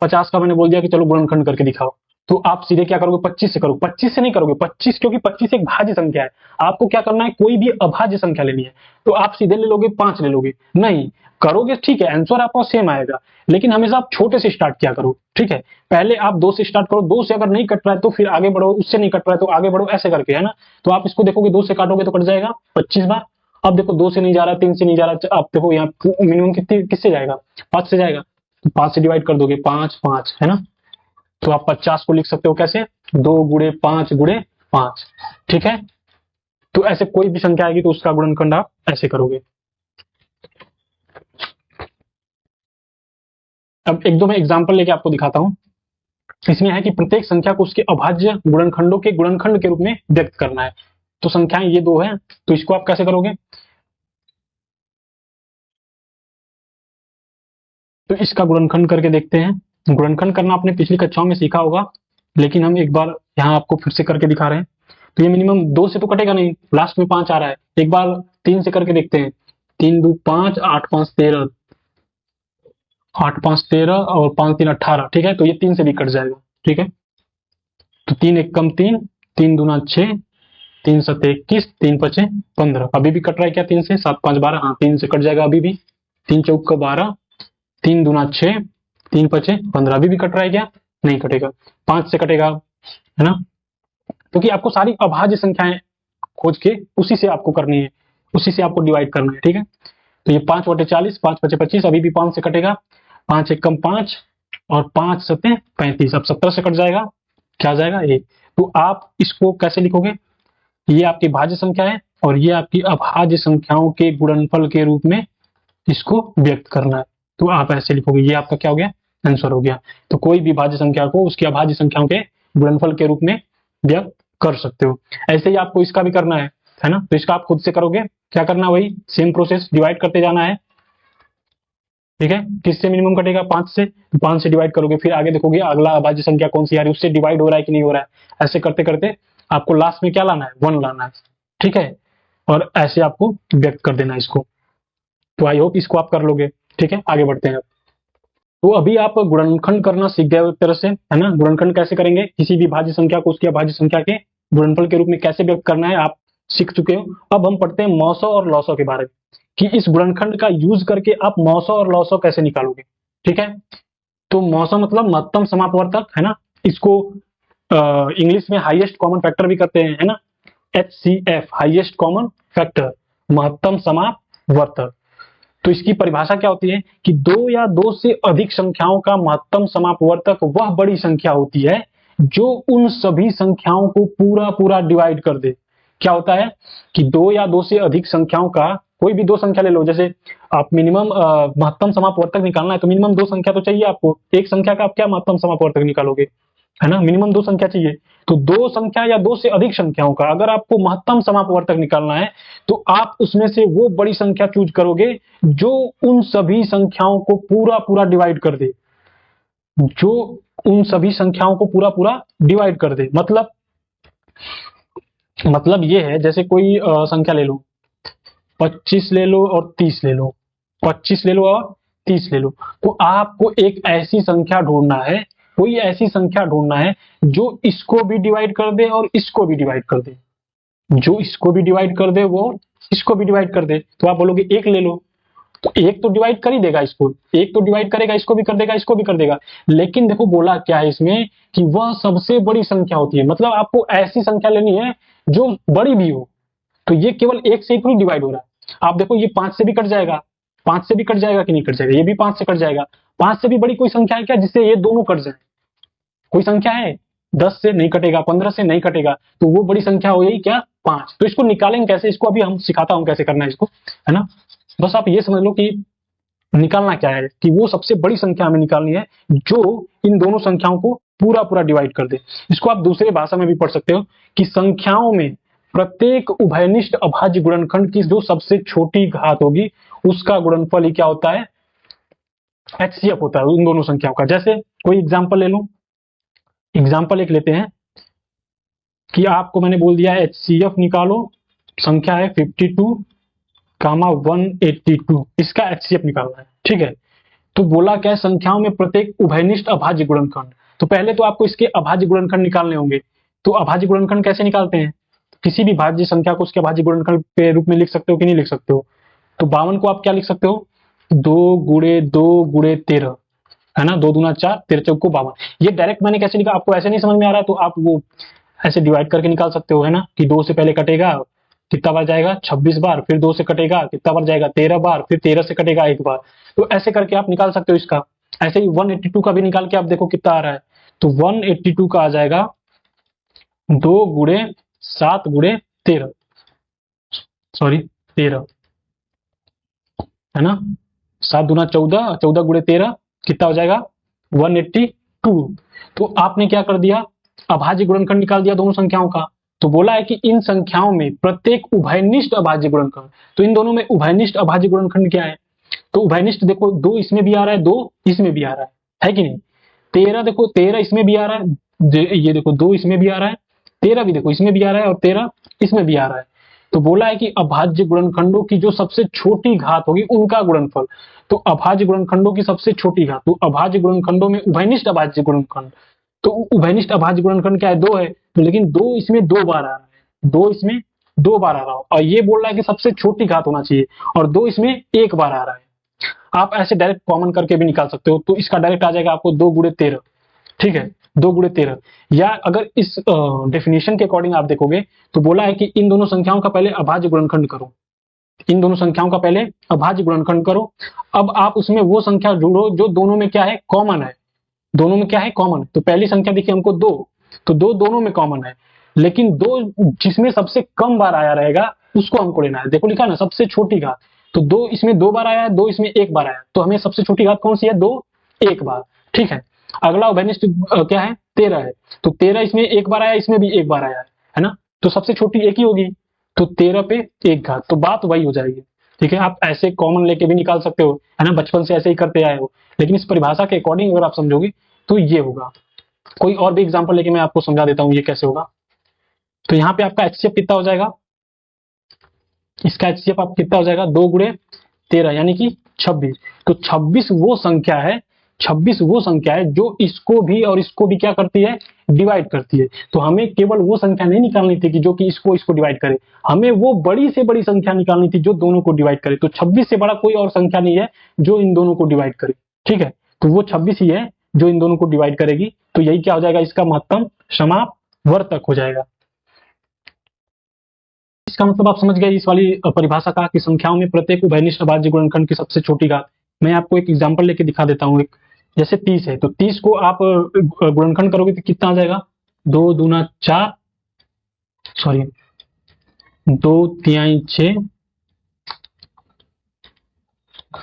50 का मैंने बोल दिया कि चलो गुणनखंड करके दिखाओ। तो आप सीधे क्या करोगे? 25 से करोगे। 25 से नहीं करोगे, 25 क्योंकि 25 एक भाज्य संख्या है। आपको क्या करना है? कोई भी अभाज्य संख्या लेनी है। तो आप सीधे ले लोगे 5 ले लोगे? नहीं करोगे, ठीक है, आंसर आपका सेम आएगा, लेकिन हमेशा आप छोटे से स्टार्ट किया करो। ठीक है। पहले आप 2 से स्टार्ट करो, 2 से अगर नहीं कट रहा है तो फिर आगे बढ़ो, उससे नहीं कट रहा है तो आगे बढ़ो, ऐसे करके, है ना। तो आप इसको देखोगे 2 से काटोगे तो कट जाएगा 25 बार। अब देखो 2 से नहीं जा रहा, 3 से नहीं जा रहा, आप देखो यहाँ मिनिमम कितने किससे जाएगा? 5 से जाएगा। तो 5 से डिवाइड कर दोगे, 5 5, है ना। तो आप 50 को लिख सकते हो कैसे? 2 गुणे 5 गुणे 5। ठीक है। तो ऐसे कोई भी संख्या आएगी तो उसका गुणनखंड आप ऐसे करोगे। अब एक दो मैं एग्जांपल लेके आपको दिखाता हूं। इसमें है कि प्रत्येक संख्या को उसके अभाज्य गुणनखंडों के गुणनखंड के रूप में व्यक्त करना है। तो संख्याएं ये 2 हैं, तो इसको आप कैसे करोगे? तो इसका गुणनखंड करके देखते हैं। गुणनखंड करना आपने पिछली कक्षाओं में सीखा होगा, लेकिन हम एक बार यहाँ आपको फिर से करके दिखा रहे हैं। तो ये मिनिमम 2 से तो कटेगा नहीं, लास्ट में 5 आ रहा है। एक बार 3 से करके देखते हैं। 3 2 5, 8 5 13, 8 5 13 और 5 3 18। ठीक है। तो ये 3 से भी कट जाएगा। ठीक है। तो 3 1 कम 3, 3 दूना 6, 3 7 21, 3 5 15। अभी भी कट रहा है क्या? 3 से 7 5 12, हाँ 3 से कट जाएगा अभी भी। 3 चौक 12, 3 दूना 6, 3 5 15। अभी भी कट रहा है क्या? नहीं कटेगा। 5 से कटेगा, है ना, क्योंकि आपको सारी अभाज्य संख्याएं खोज के उसी से आपको करनी है, उसी से आपको डिवाइड करना है। ठीक है। तो ये 5 बटे 40, 5 5 25, अभी भी 5 से कटेगा। 5 1 कम 5 और 5 7 35। अब 70 से कट जाएगा, क्या जाएगा? 1। तो आप इसको कैसे लिखोगे? ये आपकी भाज्य संख्या है और ये आपकी अभाज्य संख्याओं के गुणनफल के रूप में इसको व्यक्त करना है। तो आप ऐसे लिखोगे, ये आपका क्या हो गया? आंसर हो गया। तो कोई भी भाज्य संख्या को उसकी अभाज्य संख्याओं के गुणनफल के रूप में व्यक्त कर सकते हो। ऐसे ही आपको इसका भी करना है ना। तो इसका आप खुद से करोगे, क्या करना? वही सेम प्रोसेस, डिवाइड करते जाना है। ठीक है। किससे मिनिमम कटेगा? 5 से। 5 से डिवाइड करोगे, फिर आगे देखोगे अगला अभाज्य संख्या कौन सी आ रही है, उससे डिवाइड हो रहा है कि नहीं हो रहा है। ऐसे करते करते आपको लास्ट में क्या लाना है? 1 लाना है। ठीक है। और ऐसे आपको व्यक्त कर देना इसको। तो आई होप इसको आप कर लोगे। ठीक है। आगे बढ़ते हैं। तो अभी आप गुणनखंड करना सीख गए हो एक तरह से, है ना। गुणनखंड कैसे करेंगे? किसी भी भाज्य संख्या को उसकी अभाज्य संख्या के गुणनफल के रूप में कैसे व्यक्त करना है आप सीख चुके हो। अब हम पढ़ते हैं मौसों और लॉसों के बारे में, कि इस गुणनखंड का यूज करके आप मौसों और लॉसों कैसे निकालोगे। ठीक है। तो मौसों मतलब महत्तम समापवर्तक, है ना। इसको इंग्लिश में हाईएस्ट कॉमन फैक्टर भी कहते हैं, है ना। HCF, हाईएस्ट कॉमन फैक्टर, महत्तम समापवर्तक। तो इसकी परिभाषा क्या होती है कि 2 या 2 से अधिक संख्याओं का महत्तम समापवर्तक वह बड़ी संख्या होती है जो उन सभी संख्याओं को पूरा पूरा डिवाइड कर दे। क्या होता है कि दो या दो से अधिक संख्याओं का, कोई भी दो संख्या ले लो, जैसे आप मिनिमम महत्तम समापवर्तक निकालना है तो मिनिमम दो संख्या तो चाहिए आपको, एक संख्या का आप क्या महत्तम समापवर्तक निकालोगे, है ना, मिनिमम दो संख्या चाहिए। तो दो संख्या या दो से अधिक संख्याओं का अगर आपको महत्तम समापवर्तक निकालना है तो आप उसमें से वो बड़ी संख्या चूज करोगे जो उन सभी संख्याओं को पूरा पूरा डिवाइड कर दे, जो उन सभी संख्याओं को पूरा पूरा डिवाइड कर दे। मतलब ये है, जैसे कोई संख्या ले लो, 25 ले लो और 30 ले लो, 25 ले लो और 30 ले लो, तो आपको एक ऐसी संख्या ढूंढना है, कोई ऐसी संख्या ढूंढना है जो इसको भी डिवाइड कर दे और इसको भी डिवाइड कर दे, जो इसको भी डिवाइड कर दे वो इसको भी डिवाइड कर दे। तो आप बोलोगे एक ले लो, तो एक तो डिवाइड कर ही देगा इसको, एक तो डिवाइड करेगा, इसको भी कर देगा, इसको भी कर देगा। लेकिन देखो बोला क्या है इसमें कि वह सबसे बड़ी संख्या होती है, मतलब आपको ऐसी संख्या लेनी है जो बड़ी भी हो। तो ये केवल एक से ही थोड़ी डिवाइड हो रहा है। आप देखो ये 5 से भी कट जाएगा, 5 से भी कट जाएगा कि नहीं कट जाएगा, ये भी 5 से कट जाएगा। 5 से भी बड़ी कोई संख्या है क्या जिससे ये दोनों कट जाए? कोई संख्या है? 10 से नहीं कटेगा, 15 से नहीं कटेगा, तो वो बड़ी संख्या हो गई क्या? 5। तो इसको निकालेंगे कैसे, इसको अभी हम सिखाता हूं कैसे करना है इसको, है ना। बस आप ये समझ लो कि निकालना क्या है, कि वो सबसे बड़ी संख्या हमें निकालनी है जो इन दोनों संख्याओं को पूरा पूरा डिवाइड कर दे। इसको आप दूसरे भाषा में भी पढ़ सकते हो कि संख्याओं में प्रत्येक उभयनिष्ठ अभाज्य गुणनखंड की जो सबसे छोटी घात होगी उसका गुणनफल ही क्या होता है? एचसीएफ होता है उन दोनों संख्याओं का। जैसे कोई एग्जांपल ले लो, एग्जांपल एक लेते हैं कि आपको मैंने बोल दिया एचसीएफ निकालो, संख्या है 52 कामा 182, इसका एचसीएफ निकालना है, ठीक है। तो बोला क्या है, संख्याओं में प्रत्येक उभयनिष्ठ अभाज्य गुणनखंड। तो पहले तो आपको इसके अभाज्य गुणनखंड निकालने होंगे। तो अभाज्य गुणनखंड कैसे निकालते हैं? किसी भी भाज्य संख्या को उसके अभाज्य गुणनखंड के रूप में लिख सकते हो कि नहीं लिख सकते हो? तो 52 को आप क्या लिख सकते हो? 2 गुणे 2 गुणे 13, है ना, 2 दूना 4, 13 चौक को 52। ये डायरेक्ट मैंने कैसे लिखा, आपको ऐसे नहीं समझ में आ रहा है तो आप वो ऐसे डिवाइड करके निकाल सकते हो, है ना, कि 2 से पहले कटेगा कितना बार जाएगा? 26 बार, फिर 2 से कटेगा कितना बार जाएगा? 13 बार, फिर 13 से कटेगा एक बार। तो ऐसे करके आप निकाल सकते हो इसका। ऐसे ही 182 का भी निकाल के आप देखो कितना आ रहा है। तो 182 का आ जाएगा 2 गुणे 7 गुणे 13, सॉरी 13, है ना, 7 दूना 14, 14 गुणे 13 कितना हो जाएगा? 182। तो आपने क्या कर दिया, अभाज्य गुणनखंड निकाल दिया दोनों संख्याओं का। तो बोला है कि इन संख्याओं में प्रत्येक उभयनिष्ठ अभाज्य गुणनखंड, तो इन दोनों में उभयनिष्ठ अभाज्य गुणनखंड क्या है? तो उभयनिष्ठ देखो, 2 इसमें भी आ रहा है, 2 इसमें भी आ रहा है कि नहीं? 13 देखो, 13 इसमें भी आ रहा है, ये देखो 2 इसमें भी आ रहा है, 13 भी देखो इसमें भी आ रहा है और 13 इसमें भी आ रहा है। तो बोला है कि अभाज्य गुणनखंडों की जो सबसे छोटी घात होगी उनका गुणनफल। तो अभाज्य गुणनखंडों की सबसे छोटी घात, तो अभाज्य गुणनखंडों में उभयनिष्ठ अभाज्य गुणनखंड, तो उभयनिष्ठ अभाज्य गुणनखंड क्या है? 2 है, तो लेकिन 2 इसमें 2 बार आ रहा है, 2 इसमें 2 बार आ रहा हो, और ये बोल रहा है कि सबसे छोटी घात होना चाहिए, और 2 इसमें 1 बार आ रहा है। आप ऐसे डायरेक्ट कॉमन करके भी निकाल सकते हो, तो इसका डायरेक्ट आ जाएगा आपको 2 गुणे 13, ठीक है, 2 गुणे 13। या अगर इस डेफिनेशन के अकॉर्डिंग आप देखोगे तो बोला है कि इन दोनों संख्याओं का पहले अभाज्य गुणनखंड करो, इन दोनों संख्याओं का पहले अभाज्य गुणनखंड करो। अब आप उसमें वो संख्या जोड़ो जो दोनों में क्या है? कॉमन है। दोनों में क्या है? कॉमन। तो पहली संख्या देखिए हमको 2, तो 2 दोनों में कॉमन है, लेकिन 2 जिसमें सबसे कम बार आया रहेगा उसको हमको लेना है। देखो लिखा ना सबसे छोटी घात, तो 2 इसमें 2 बार आया है, 2 इसमें 1 बार आया, तो हमें सबसे छोटी घात कौन सी है? 2 1 बार, ठीक है। अगला उभयनिष्ठ क्या है? 13 है, तो 13 इसमें 1 बार आया, इसमें भी 1 बार आया है ना, तो सबसे छोटी एक ही होगी, तो 13 पे 1 घात, तो बात वही हो जाएगी, ठीक है। आप ऐसे कॉमन लेके भी निकाल सकते हो, है ना, बचपन से ऐसे ही करते आए हो, लेकिन इस परिभाषा के अकॉर्डिंग अगर आप समझोगे तो ये होगा। कोई और भी एग्जांपल लेके मैं आपको समझा देता हूं ये कैसे होगा। तो यहाँ पे आपका एचसीएफ कितना हो जाएगा? इसका एचसीएफ आप कितना हो जाएगा? 2 गुणे 13 यानी कि 26। तो 26 वो संख्या है, 26 वो संख्या है जो इसको भी और इसको भी क्या करती है? डिवाइड करती है। तो हमें केवल वो संख्या नहीं निकालनी थी कि जो कि इसको डिवाइड करे, हमें वो बड़ी से बड़ी संख्या निकालनी थी जो दोनों को डिवाइड करे। तो 26 से बड़ा कोई और संख्या नहीं है जो इन दोनों को डिवाइड करे, ठीक है। तो वो 26 ही है जो इन दोनों को डिवाइड करेगी। तो यही क्या हो जाएगा? इसका महत्तम समापवर्तक हो जाएगा। इसका मतलब आप समझ गए इस वाली परिभाषा का कि संख्याओं में प्रत्येक उभयनिष्ठ अभाज्य गुणनखंड की सबसे छोटी घात। मैं आपको एक एग्जांपल लेके दिखा देता हूँ। एक जैसे 30 है, तो 30 को आप गुणनखंड करोगे तो कितना आ जाएगा? 2 दूना 4, सॉरी 2 तिहाई 6,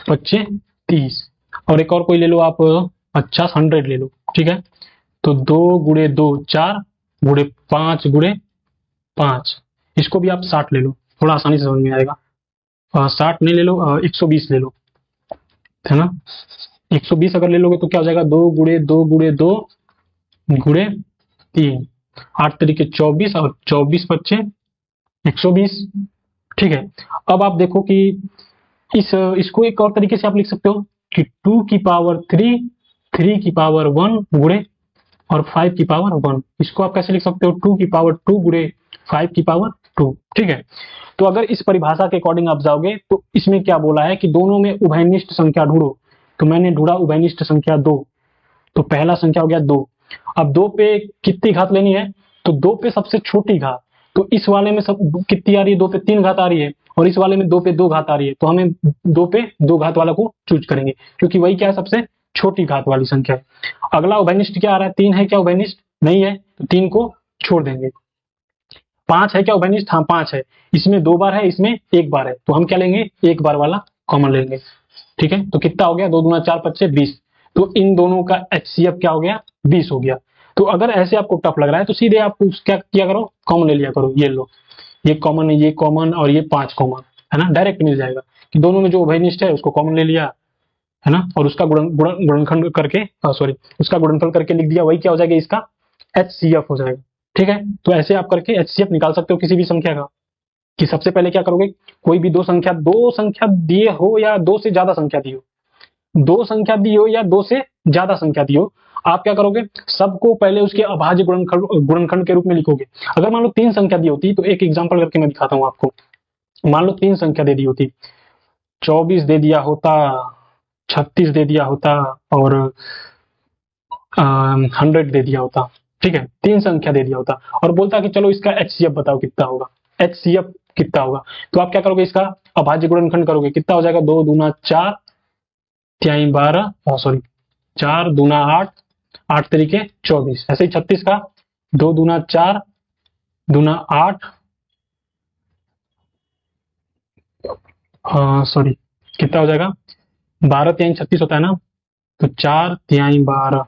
25 30, और एक और कोई ले लो आप 50 100 ले लो, ठीक है। तो 2 गुणे 2 4 गुणे 5 गुणे 5, इसको भी आप 60 ले लो, थोड़ा आसानी से समझ में आएगा। 60 नहीं ले लो, 120 ले लो, है ना। 120 अगर ले लोगे तो क्या हो जाएगा, 2 गुणे 2 गुणे 2 गुणे 3, 8 तरीके 24 और 24 बच्चे 120, ठीक है। अब आप देखो कि इसको एक और तरीके से आप लिख सकते हो कि 2 की पावर 3, 3 की पावर 1 गुणे और 5 की पावर 1, इसको आप कैसे लिख सकते हो, 2 की पावर 2 गुणे 5 की पावर 2, ठीक है। तो अगर इस परिभाषा के अकॉर्डिंग आप जाओगे तो इसमें क्या बोला है कि दोनों में उभयनिष्ठ संख्या ढूंढो, तो मैंने ढूंढा उभयनिष्ठ संख्या 2, तो पहला संख्या हो गया 2। अब 2 पे कितनी घात लेनी है, तो 2 पे सबसे छोटी घात, तो इस वाले में सब कितनी आ रही है, 2 पे 3 घात आ रही है, और इस वाले में 2 पे 2 घात आ रही है, तो हमें 2 पे 2 घात वाला को चूज करेंगे, क्योंकि वही क्या है, सबसे छोटी घात वाली संख्या है। अगला उभयनिष्ठ क्या आ रहा है, 3 है क्या उभयनिष्ठ, नहीं है, तो 3 को छोड़ देंगे। 5 है क्या उभयनिष्ठ, हाँ 5 है, इसमें 2 बार है, इसमें 1 बार है, तो हम क्या लेंगे, 1 बार वाला कॉमन लेंगे, ठीक है। तो कितना हो गया, 2 दूना 4 25 20, तो इन दोनों का HCF क्या हो गया, 20 हो गया। तो अगर ऐसे आपको टफ लग रहा है तो सीधे आप क्या किया करो, कॉमन ले लिया करो, ये लो, ये कॉमन है, ये कॉमन और ये 5 कॉमन, है ना, डायरेक्ट मिल जाएगा कि दोनों में जो उभयनिष्ठ है उसको कॉमन ले लिया, है ना, और उसका गुणनखंड करके सॉरी उसका गुणनफल करके लिख दिया, वही क्या हो जाएगा, इसका HCF हो जाएगा, ठीक है। तो ऐसे आप करके HCF निकाल सकते हो किसी भी संख्या का, कि सबसे पहले क्या करोगे, कोई भी दो संख्या दिए हो या दो से ज्यादा संख्या दी हो, दो संख्या दी हो या दो से ज्यादा संख्या दी हो, आप क्या करोगे, सबको पहले उसके अभाज्य गुणनखंड के रूप में लिखोगे। अगर मान लो 3 संख्या दी होती, तो एक एग्जांपल करके मैं दिखाता हूं आपको। मान लो 3 संख्या दे दी होती, 24 दे दिया होता, 36 दे दिया होता और 100 दे दिया होता, ठीक है, 3 संख्या दे दिया होता, और बोलता कि चलो इसका HCF बताओ कितना होगा, HCF कितना होगा, तो आप क्या करोगे, इसका अभाज्य गुणनखंड करोगे, कितना हो जाएगा, 2 दूना 4 तिहाई 12, सॉरी 4 दूना 8, 8 तरीके 24, ऐसे ही 36 का 2 दूना 4 दूना 8, सॉरी कितना हो जाएगा, 12 तिहाई 36 होता है ना, तो 4 तिहाई 12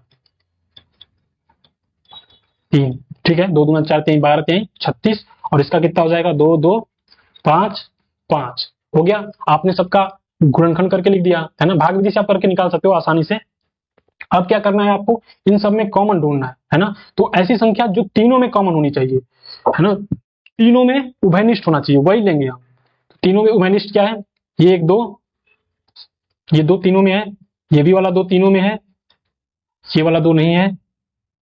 3, ठीक है, 2 दूना 4 तिहाई 12 तिहाई 36, और इसका कितना हो जाएगा, 2 2 5 5 हो गया। आपने सबका गुणनखंड करके लिख दिया, है ना, भाग विधि से आप करके निकाल सकते हो आसानी से। अब क्या करना है आपको, इन सब में कॉमन ढूंढना है ना, तो ऐसी संख्या जो तीनों में कॉमन होनी चाहिए, है ना, तीनों में उभयनिष्ठ होना चाहिए, वही लेंगे हम। तीनों में उभयनिष्ठ क्या है, ये 1 2, ये 2 तीनों में है, ये भी वाला 2 तीनों में है, ये वाला 2 नहीं है,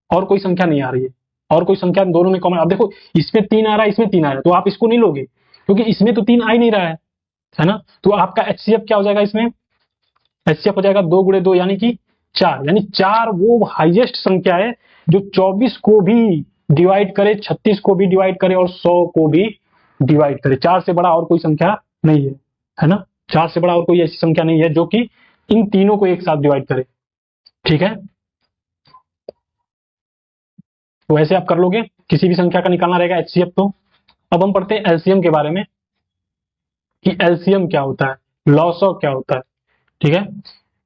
और कोई संख्या नहीं आ रही है, और कोई संख्या दोनों में कॉमन। अब देखो इसमें 3 आ रहा है, इसमें 3 आ रहा है, तो आप इसको नहीं लोगे क्योंकि इसमें तो 3 आ ही नहीं रहा है ना, तो आपका HCF क्या हो जाएगा, इसमें HCF हो जाएगा 2 गुणे 2 यानी कि 4, यानी 4 वो हाईएस्ट संख्या है जो 24 को भी डिवाइड करे, 36 को भी डिवाइड करे और 100 को भी डिवाइड करे। 4 से बड़ा और कोई संख्या नहीं है ना, 4 से बड़ा और कोई ऐसी संख्या नहीं है जो कि इन तीनों को एक साथ डिवाइड करे, ठीक है। तो ऐसे आप कर लोगे, किसी भी संख्या का निकालना रहेगा HCF। तो अब हम पढ़ते हैं LCM के बारे में कि LCM क्या होता है, लॉसॉ क्या होता है, ठीक है।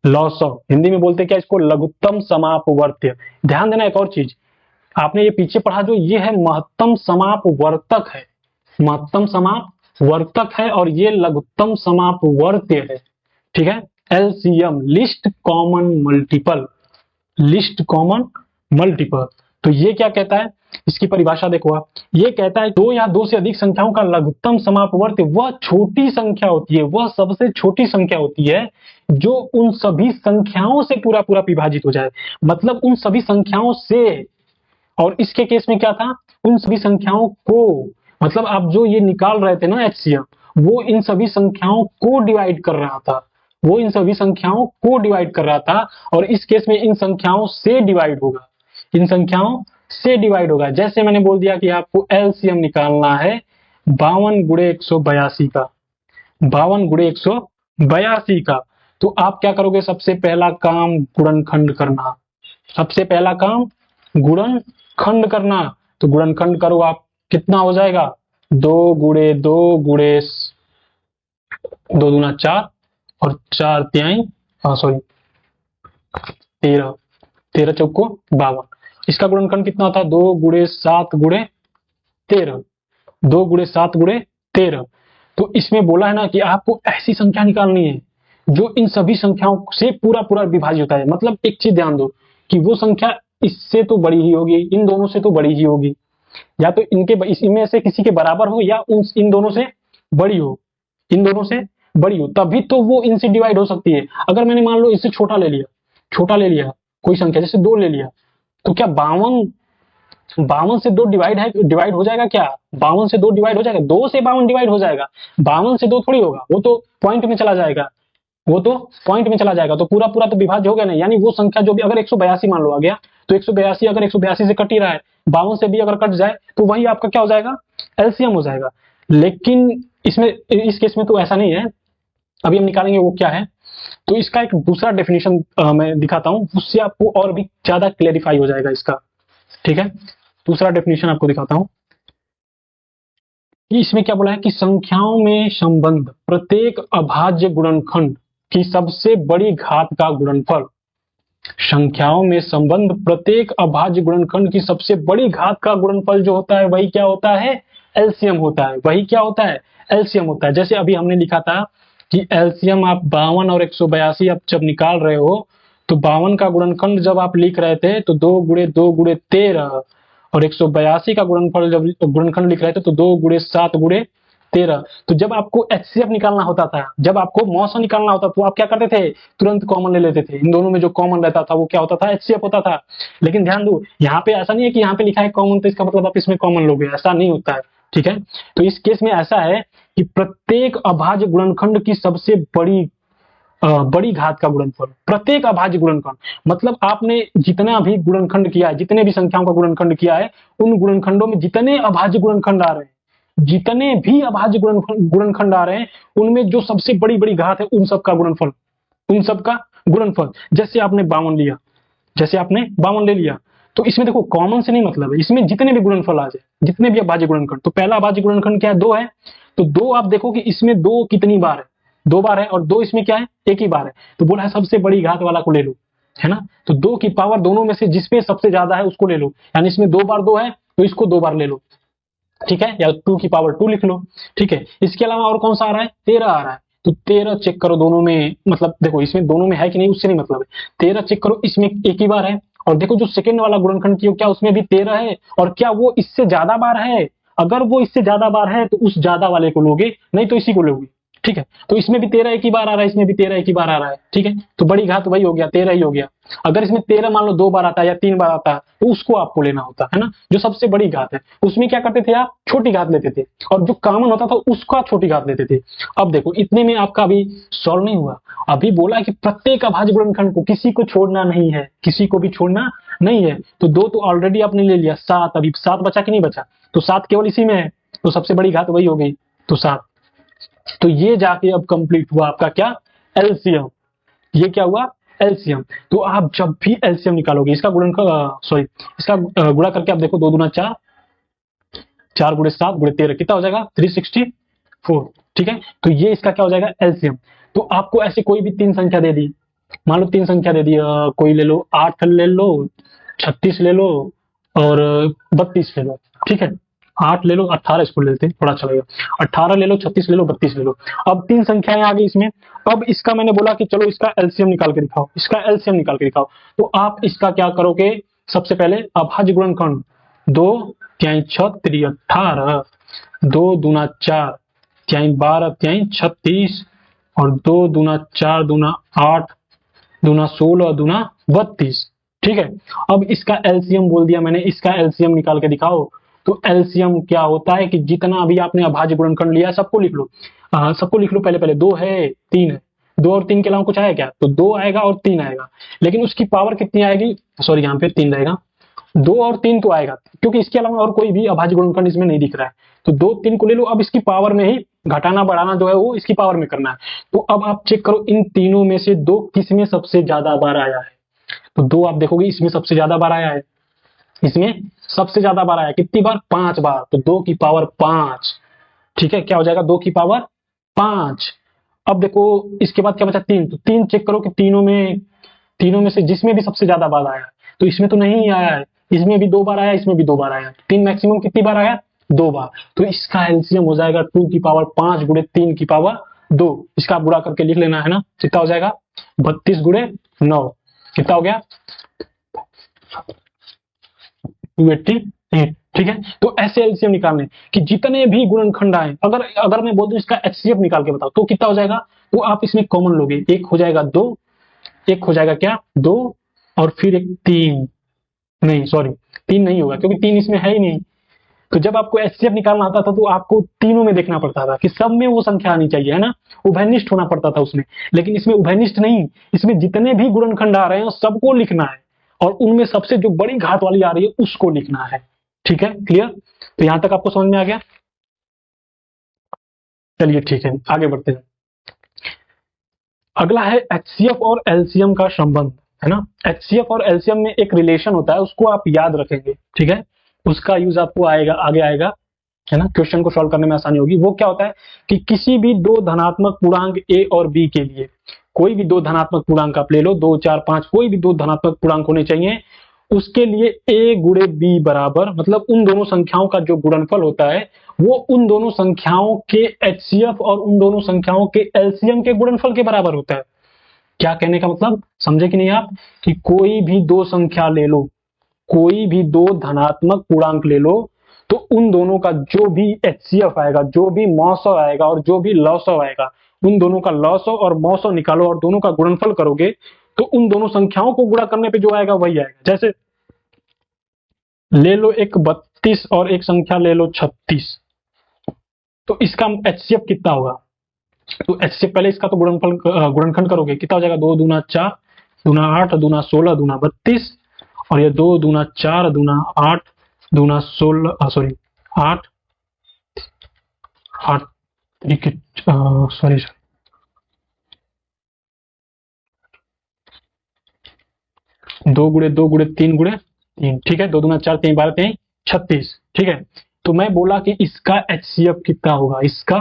लॉसॉ हिंदी में बोलते क्या, इसको लघुत्तम समापवर्त्य। ध्यान देना एक और चीज, आपने ये पीछे पढ़ा जो ये है महत्तम समापवर्तक है, महत्तम समापवर्तक है, और ये लघुत्तम समापवर्त्य है, ठीक है। LCM list common multiple, list common multiple. तो ये क्या कहता है, इसकी परिभाषा देखो आप, ये कहता है 2 या 2 से अधिक संख्याओं का लघुत्तम समापवर्त्य वह छोटी संख्या होती है, वह सबसे छोटी संख्या होती है जो उन सभी संख्याओं से पूरा पूरा विभाजित हो जाए, मतलब उन सभी संख्याओं से, और इसके केस में क्या था, उन सभी संख्याओं को, मतलब आप जो ये निकाल रहे थे ना HCF, वो इन सभी संख्याओं को डिवाइड कर रहा था, वो इन सभी संख्याओं को डिवाइड कर रहा था, और इस केस में इन संख्याओं से डिवाइड होगा, इन संख्याओं से डिवाइड होगा। जैसे मैंने बोल दिया कि आपको LCM निकालना है 52 गुणे 182 का, 52 गुणे 182 का, तो आप क्या करोगे, सबसे पहला काम गुणनखंड करना, सबसे पहला काम गुणनखंड करना, तो गुणनखंड करो आप, कितना हो जाएगा दो दूना 4 और 4 तिहाई, सॉरी 13, 13 चौको 52। इसका गुणनखंड कितना होता है? 2 गुणे 7 गुणे 13, 2 गुणे 7 गुणे 13। तो इसमें बोला है ना कि आपको ऐसी संख्या निकालनी है जो इन सभी संख्याओं से पूरा पूरा विभाज्य होता है। मतलब एक चीज ध्यान दो कि वो संख्या इससे तो बड़ी ही होगी, इन दोनों से तो बड़ी ही होगी, या तो इनमें से किसी के बराबर हो, या इन दोनों से बड़ी हो, इन दोनों से बड़ी हो, तभी तो वो इनसे डिवाइड हो सकती है। अगर मैंने मान लो इससे छोटा ले लिया कोई संख्या, जैसे 2 ले लिया, तो क्या 52 से 2 डिवाइड हो जाएगा क्या? 52 से 2 डिवाइड हो जाएगा? 2 से 52 डिवाइड हो जाएगा, 52 से 2 थोड़ी होगा, वो तो पॉइंट में चला जाएगा, तो पूरा पूरा तो विभाज्य हो गया नहीं। यानी वो संख्या जो भी, अगर 182 मान लो आ गया, तो 182 अगर 182 से कट ही रहा है, 52 से भी अगर कट जाए, तो वही आपका क्या हो जाएगा? एलसीएम हो जाएगा। लेकिन इस केस में तो ऐसा नहीं है। अभी हम निकालेंगे वो क्या है। तो इसका एक दूसरा डेफिनेशन मैं दिखाता हूं, उससे आपको और भी ज्यादा क्लेरिफाई हो जाएगा इसका। ठीक है, दूसरा डेफिनेशन आपको दिखाता हूं कि इसमें क्या बोला है कि संख्याओं में संबंध प्रत्येक अभाज्य गुणनखंड की सबसे बड़ी घात का गुणनफल। संख्याओं में संबंध प्रत्येक अभाज्य गुणनखंड की सबसे बड़ी घात का गुणनफल जो होता है, वही क्या होता है? एलसीएम होता है। वही क्या होता है? एलसीएम होता है। जैसे अभी हमने लिखा था कि एलसीएम आप 52 और 182 आप जब निकाल रहे हो, तो 52 का गुणनखंड जब आप लिख रहे थे तो 2 गुणे 13, और 182 का गुणनफल जब गुणनखंड लिख रहे थे तो 2 गुणे 7 गुणे 13। तो जब आपको एचसीएफ निकालना होता था, जब आपको मौसा निकालना होता, तो आप क्या करते थे? तुरंत कॉमन ले लेते थे। इन दोनों में जो कॉमन रहता था वो क्या होता था? एचसीएफ होता था। लेकिन ध्यान दो, यहाँ पे ऐसा नहीं है कि यहाँ पे लिखा है कॉमन तो इसका मतलब आप इसमें कॉमन लोगे, ऐसा नहीं होता है। ठीक है, तो इस केस में ऐसा है कि प्रत्येक अभाज्य गुणनखंड की सबसे बड़ी घात का गुणनफल, प्रत्येक अभाज्य गुणनखंड, मतलब आपने जितना भी गुणनखंड किया है, जितने भी संख्याओं का गुणनखंड किया है, उन गुणनखंडों में जितने अभाज्य गुणनखंड आ रहे हैं, जितने भी अभाज्य गुणनखंड आ रहे हैं, उनमें जो सबसे बड़ी बड़ी घात है, उन सब का गुणनफल। जैसे आपने 52 लिया, जैसे आपने 52 ले लिया, तो इसमें देखो कॉमन से नहीं मतलब है, इसमें जितने भी गुणनफल आ जाए, जितने भी अभाज्य गुणनखंड, तो पहला अभाज्य गुणनखंड क्या है? 2 है। तो 2 आप देखो कि इसमें 2 कितनी बार है? 2 बार है, और 2 इसमें क्या है? एक ही बार है। तो बोला है सबसे बड़ी घात वाला को ले लो, है ना? तो 2 की पावर दोनों में से जिसपे सबसे ज्यादा है उसको ले लो, यानी इसमें 2 बार 2 है तो इसको 2 बार ले लो। ठीक है, या 2 की पावर 2 लिख लो। ठीक है, इसके अलावा और कौन सा आ रहा है? 13 आ रहा है। तो 13 चेक करो दोनों में, मतलब देखो इसमें दोनों में है कि नहीं उससे नहीं मतलब है। 13 चेक करो, इसमें एक ही बार है, और देखो जो सेकंड वाला गुणनखंड की क्या उसमें भी 13 है, और क्या वो इससे ज्यादा बार है? अगर वो इससे ज्यादा बार है तो उस ज्यादा वाले को लोगे, नहीं तो इसी को लोगे। ठीक है, तो इसमें भी 13 एक ही बार आ रहा है, इसमें भी 13 एक ही बार आ रहा है। ठीक है, तो बड़ी घात वही हो गया, 13 ही हो गया। अगर इसमें 13 मान लो 2 बार आता है या 3 बार आता है, तो उसको आपको लेना होता है ना, जो सबसे बड़ी घात है। उसमें क्या करते थे आप? छोटी घात लेते थे, और जो कॉमन होता था उसका छोटी घात लेते थे। अब देखो इतने में आपका अभी सॉल्व नहीं हुआ। अभी बोला कि प्रत्येक अभाज्य गुणनखंड को किसी को छोड़ना नहीं है, किसी को भी छोड़ना नहीं है। तो 2 तो ऑलरेडी आपने ले लिया, 7, अभी 7 बचा कि नहीं बचा? तो 7 केवल इसी में है, तो सबसे बड़ी घात वही हो गई, तो 7। तो ये जाके अब कंप्लीट हुआ आपका क्या? एलसीएम। ये क्या हुआ? एलसीएम। तो आप जब भी एलसीएम निकालोगे, इसका गुणा करके आप देखो, 2 दूना 4, 4 गुणे 7 गुणे 13 कितना हो जाएगा? 364। ठीक है, तो ये इसका क्या हो जाएगा? एलसीएम। तो आपको ऐसे कोई भी 3 संख्या दे दी, मान लो 3 संख्या दे दी, कोई ले लो, 8 ले लो, 36 ले लो, और 32 ले लो। ठीक है, 8 ले लो, 18 इसको ले लेते हैं, थोड़ा अच्छा लगेगा। 18 ले लो, 36 ले लो, 32 ले लो। अब 3 संख्याएं आ गई इसमें। अब इसका मैंने बोला कि चलो इसका एलसीएम निकाल के दिखाओ, इसका एलसीएम निकाल के दिखाओ। तो आप इसका क्या करोगे? सबसे पहले अभाज्य गुणनखंड, 2 तिहाई 6 3 18, 2 दूना 4 तिहाई 12 तिहाई 36, और 2 दूना 4 दूना 8 दूना 16 दूना 32। ठीक है, अब इसका एलसीएम बोल दिया मैंने, इसका एलसीएम निकाल के दिखाओ। तो एलसीएम क्या होता है कि जितना भी आपने अभाज्य गुणनखंड लिया सबको लिख लो, सबको लिख लो। पहले पहले 2 है 3 है, 2 और 3 के अलावा कुछ आया क्या? तो 2 आएगा और 3 आएगा, लेकिन उसकी पावर कितनी आएगी? सॉरी, यहाँ पे 3 रहेगा, 2 और 3 तो आएगा, क्योंकि इसके अलावा और कोई भी अभाज्य गुणनखंड इसमें नहीं दिख रहा है। तो 2 3 को ले लो। अब इसकी पावर में ही घटाना बढ़ाना जो है वो इसकी पावर में करना है। तो अब आप चेक करो इन तीनों में से 2 किस में सबसे ज्यादा बार आया है। तो 2 आप देखोगे इसमें सबसे ज्यादा बार आया है, इसमें सबसे ज्यादा बार आया, कितनी बार? 5 बार, तो 2 की पावर 5। ठीक है, क्या हो जाएगा? 2 की पावर 5। अब देखो इसके बाद क्या बचा? 3, तो 3 चेक करो कि तीनों में से जिसमें भी सबसे ज्यादा बार आया, तो इसमें तो नहीं आया है, इसमें भी 2 बार आया, इसमें भी 2 बार आया, 3 मैक्सिमम कितनी बार आया? 2 बार। तो इसका एलसीएम हो जाएगा 2 की पावर 5 गुणे 3 की पावर 2। इसका आप गुणा करके लिख लेना है ना, कितना हो जाएगा? 32 गुणे 9, कितना हो गया? 288। ठीक है, तो ऐसे एलसीएम निकालने कि जितने भी गुणनखंड आए, अगर मैं बोल दूं इसका एचसीएफ निकाल के बताओ, तो कितना हो जाएगा? तो आप इसमें कॉमन लोगे, एक हो जाएगा 2, एक हो जाएगा क्या? 2, और फिर एक 3, नहीं सॉरी 3 नहीं होगा क्योंकि 3 इसमें है ही नहीं। तो जब आपको एचसीएफ निकालना आता था तो आपको तीनों में देखना पड़ता था कि सब में वो संख्या आनी चाहिए, है ना, उभयनिष्ठ होना पड़ता था उसमें। लेकिन इसमें उभयनिष्ठ नहीं, इसमें जितने भी गुणनखंड आ रहे हैं सबको लिखना है, और उनमें सबसे जो बड़ी घात वाली आ रही है उसको लिखना है। ठीक है, क्लियर? तो यहां तक आपको समझ में आ गया? चलिए ठीक है, आगे बढ़ते हैं। अगला है एचसीएफ और एलसीएम का संबंध, है ना। एचसीएफ और एलसीएम में एक रिलेशन होता है, उसको आप याद रखेंगे। ठीक है, उसका यूज आपको आएगा, आगे आएगा, है ना, क्वेश्चन को सॉल्व करने में आसानी होगी। वो क्या होता है कि किसी भी दो धनात्मक पूर्णांक ए और बी के लिए, कोई भी दो धनात्मक पूर्णांक आप ले लो, 2, 4, 5, कोई भी दो धनात्मक पूर्णांक होने चाहिए, उसके लिए ए गुणे बी बराबर, मतलब उन दोनों संख्याओं का जो गुणनफल होता है वो उन दोनों संख्याओं के एचसीएफ और उन दोनों संख्याओं के एलसीएम के गुणनफल के बराबर होता है। क्या कहने का मतलब, समझे कि नहीं आप? कि कोई भी दो संख्या ले लो, कोई भी दो धनात्मक पूर्णांक ले लो, तो उन दोनों का जो भी एचसीएफ आएगा, जो भी मौसौ आएगा और जो भी लौसौ आएगा, उन दोनों का लौसौ और मौसौ निकालो और दोनों का गुणनफल करोगे, तो उन दोनों संख्याओं को गुणा करने पे जो आएगा वही आएगा। जैसे ले लो एक 32 और एक संख्या ले लो 36, तो इसका एचसीएफ कितना होगा? तो एचसीएफ पहले इसका तो गुणनखंड करोगे, कितना हो जाएगा? 2 दूना 4 दूना 8 दूना 16 दूना 32, और ये 2 दूना 4 दूना 8 दूना 16, सॉरी 8 8 सॉरी 2 गुणे 2 गुणे 3 गुणे 3। ठीक है, 2 दूना 4 3 12 3 36। ठीक है, तो मैं बोला कि इसका एचसीएफ कितना होगा, इसका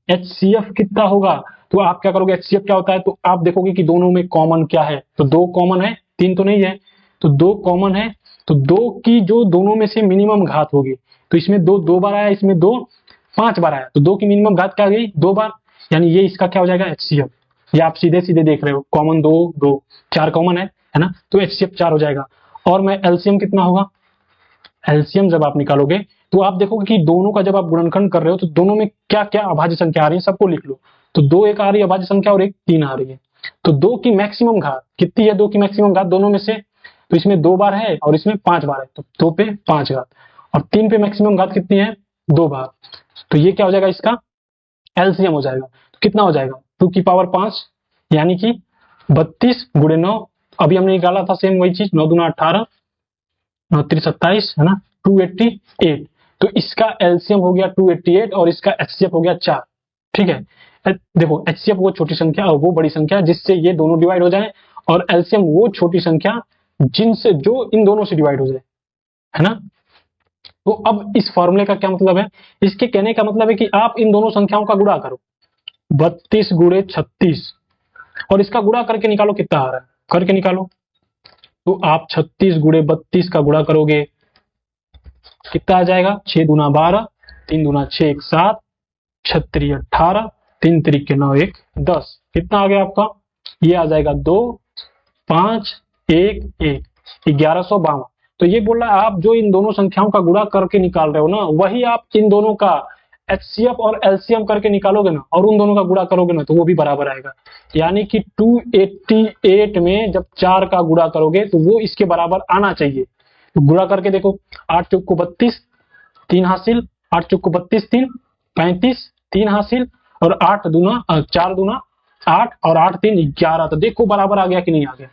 एचसीएफ कितना होगा? तो आप क्या करोगे, एचसीएफ क्या होता है, तो आप देखोगे कि दोनों में कॉमन क्या है, तो 2 कॉमन है, 3 तो नहीं है, तो 2 कॉमन है, तो 2 की जो दोनों में से मिनिमम घात होगी, तो इसमें 2 2 बार आया, इसमें 2 5 बार आया, तो 2 की मिनिमम घात क्या आ गई? 2 बार, यानी ये इसका क्या हो जाएगा? एचसीएफ। ये आप सीधे सीधे देख रहे हो, कॉमन 2 2 4 कॉमन है ना, तो एचसीएफ 4 हो जाएगा। और मैं एलसीएम कितना होगा? एलसीएम जब आप निकालोगे तो आप देखोगे कि दोनों का जब आप गुणनखंड कर रहे हो तो दोनों में क्या क्या अभाज्य संख्या आ रही है, सबको लिख लो। तो 2 एक आ रही है अभाज्य संख्या और एक 3 आ रही है, तो 2 की मैक्सिमम घात कितनी है? 2 की मैक्सिमम घात दोनों में से, तो इसमें 2 बार है और इसमें 5 बार है, तो 2 पे 5 घात, और 3 पे मैक्सिमम घात कितनी है? 2 बार। तो ये क्या हो जाएगा? इसका एलसीएम हो जाएगा। तो कितना हो जाएगा? 2 की पावर 5, यानी कि 32 गुणे 9, अभी हमने निकाला था सेम वही चीज, 9 दूना 18 9 3 27, है ना, 288। तो इसका एलसीएम हो गया 288 और इसका एचसीएफ हो गया 4। ठीक है, देखो एचसीएफ वो छोटी संख्या और वो बड़ी संख्या जिससे ये दोनों डिवाइड हो जाए, और एलसीएम वो छोटी संख्या जिनसे जो इन दोनों से डिवाइड हो जाए, है ना। तो अब इस फॉर्मूले का क्या मतलब है? इसके कहने का मतलब है कि आप इन दोनों संख्याओं का गुणा करो, 32 गुणे 36, और इसका गुणा करके निकालो कितना आ रहा है, करके निकालो। तो आप 36 गुणे 32 का गुणा करोगे, कितना आ जाएगा? 6 दूना 12 3 दूना 6 1 7 36 18 3 त्रिक 9 1 10, कितना आ गया आपका? ये आ जाएगा 2 5 1 1 1152। तो ये बोल रहा है आप जो इन दोनों संख्याओं का गुणा करके निकाल रहे हो ना, वही आप इन दोनों का एचसीएफ और एलसीएम करके निकालोगे ना, और उन दोनों का गुणा करोगे ना, तो वो भी बराबर आएगा। यानी कि 288 में जब 4 का गुणा करोगे तो वो इसके बराबर आना चाहिए। तो गुणा करके देखो, 8 चौक को 32 3 हासिल, 8 चौक को 32 3 35 3 हासिल, और 8 दूना 4 दूना 8 और 8 3 11। तो देखो बराबर आ गया कि नहीं आ गया?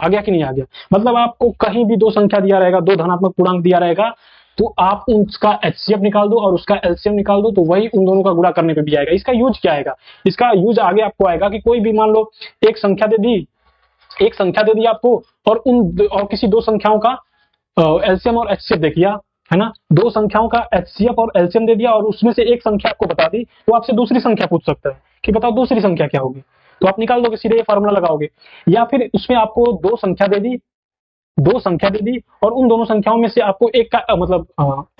आ गया कि नहीं आ गया? मतलब आपको कहीं भी दो संख्या दिया रहेगा, दो धनात्मक पूर्णांक दिया रहेगा, तो आप उसका एचसीएफ निकाल दो और उसका एलसीएम निकाल दो, तो वही उन दोनों का गुणा करने पे भी आएगा। इसका यूज क्या आएगा? इसका यूज आगे आपको आएगा कि कोई भी मान लो एक संख्या दे दी आपको, और किसी दो संख्याओं का एलसीएम और एचसीएफ दे दिया, है ना, दो संख्याओं का एचसीएफ और एलसीएम दे दिया और उसमें से एक संख्या आपको बता दी, तो आपसे दूसरी संख्या पूछ सकता है कि बताओ दूसरी संख्या क्या होगी, तो आप निकाल दोगे, सीधे ये फार्मूला लगाओगे। या फिर उसमें आपको दो संख्या दे दी और उन दोनों संख्याओं में से आपको एक का मतलब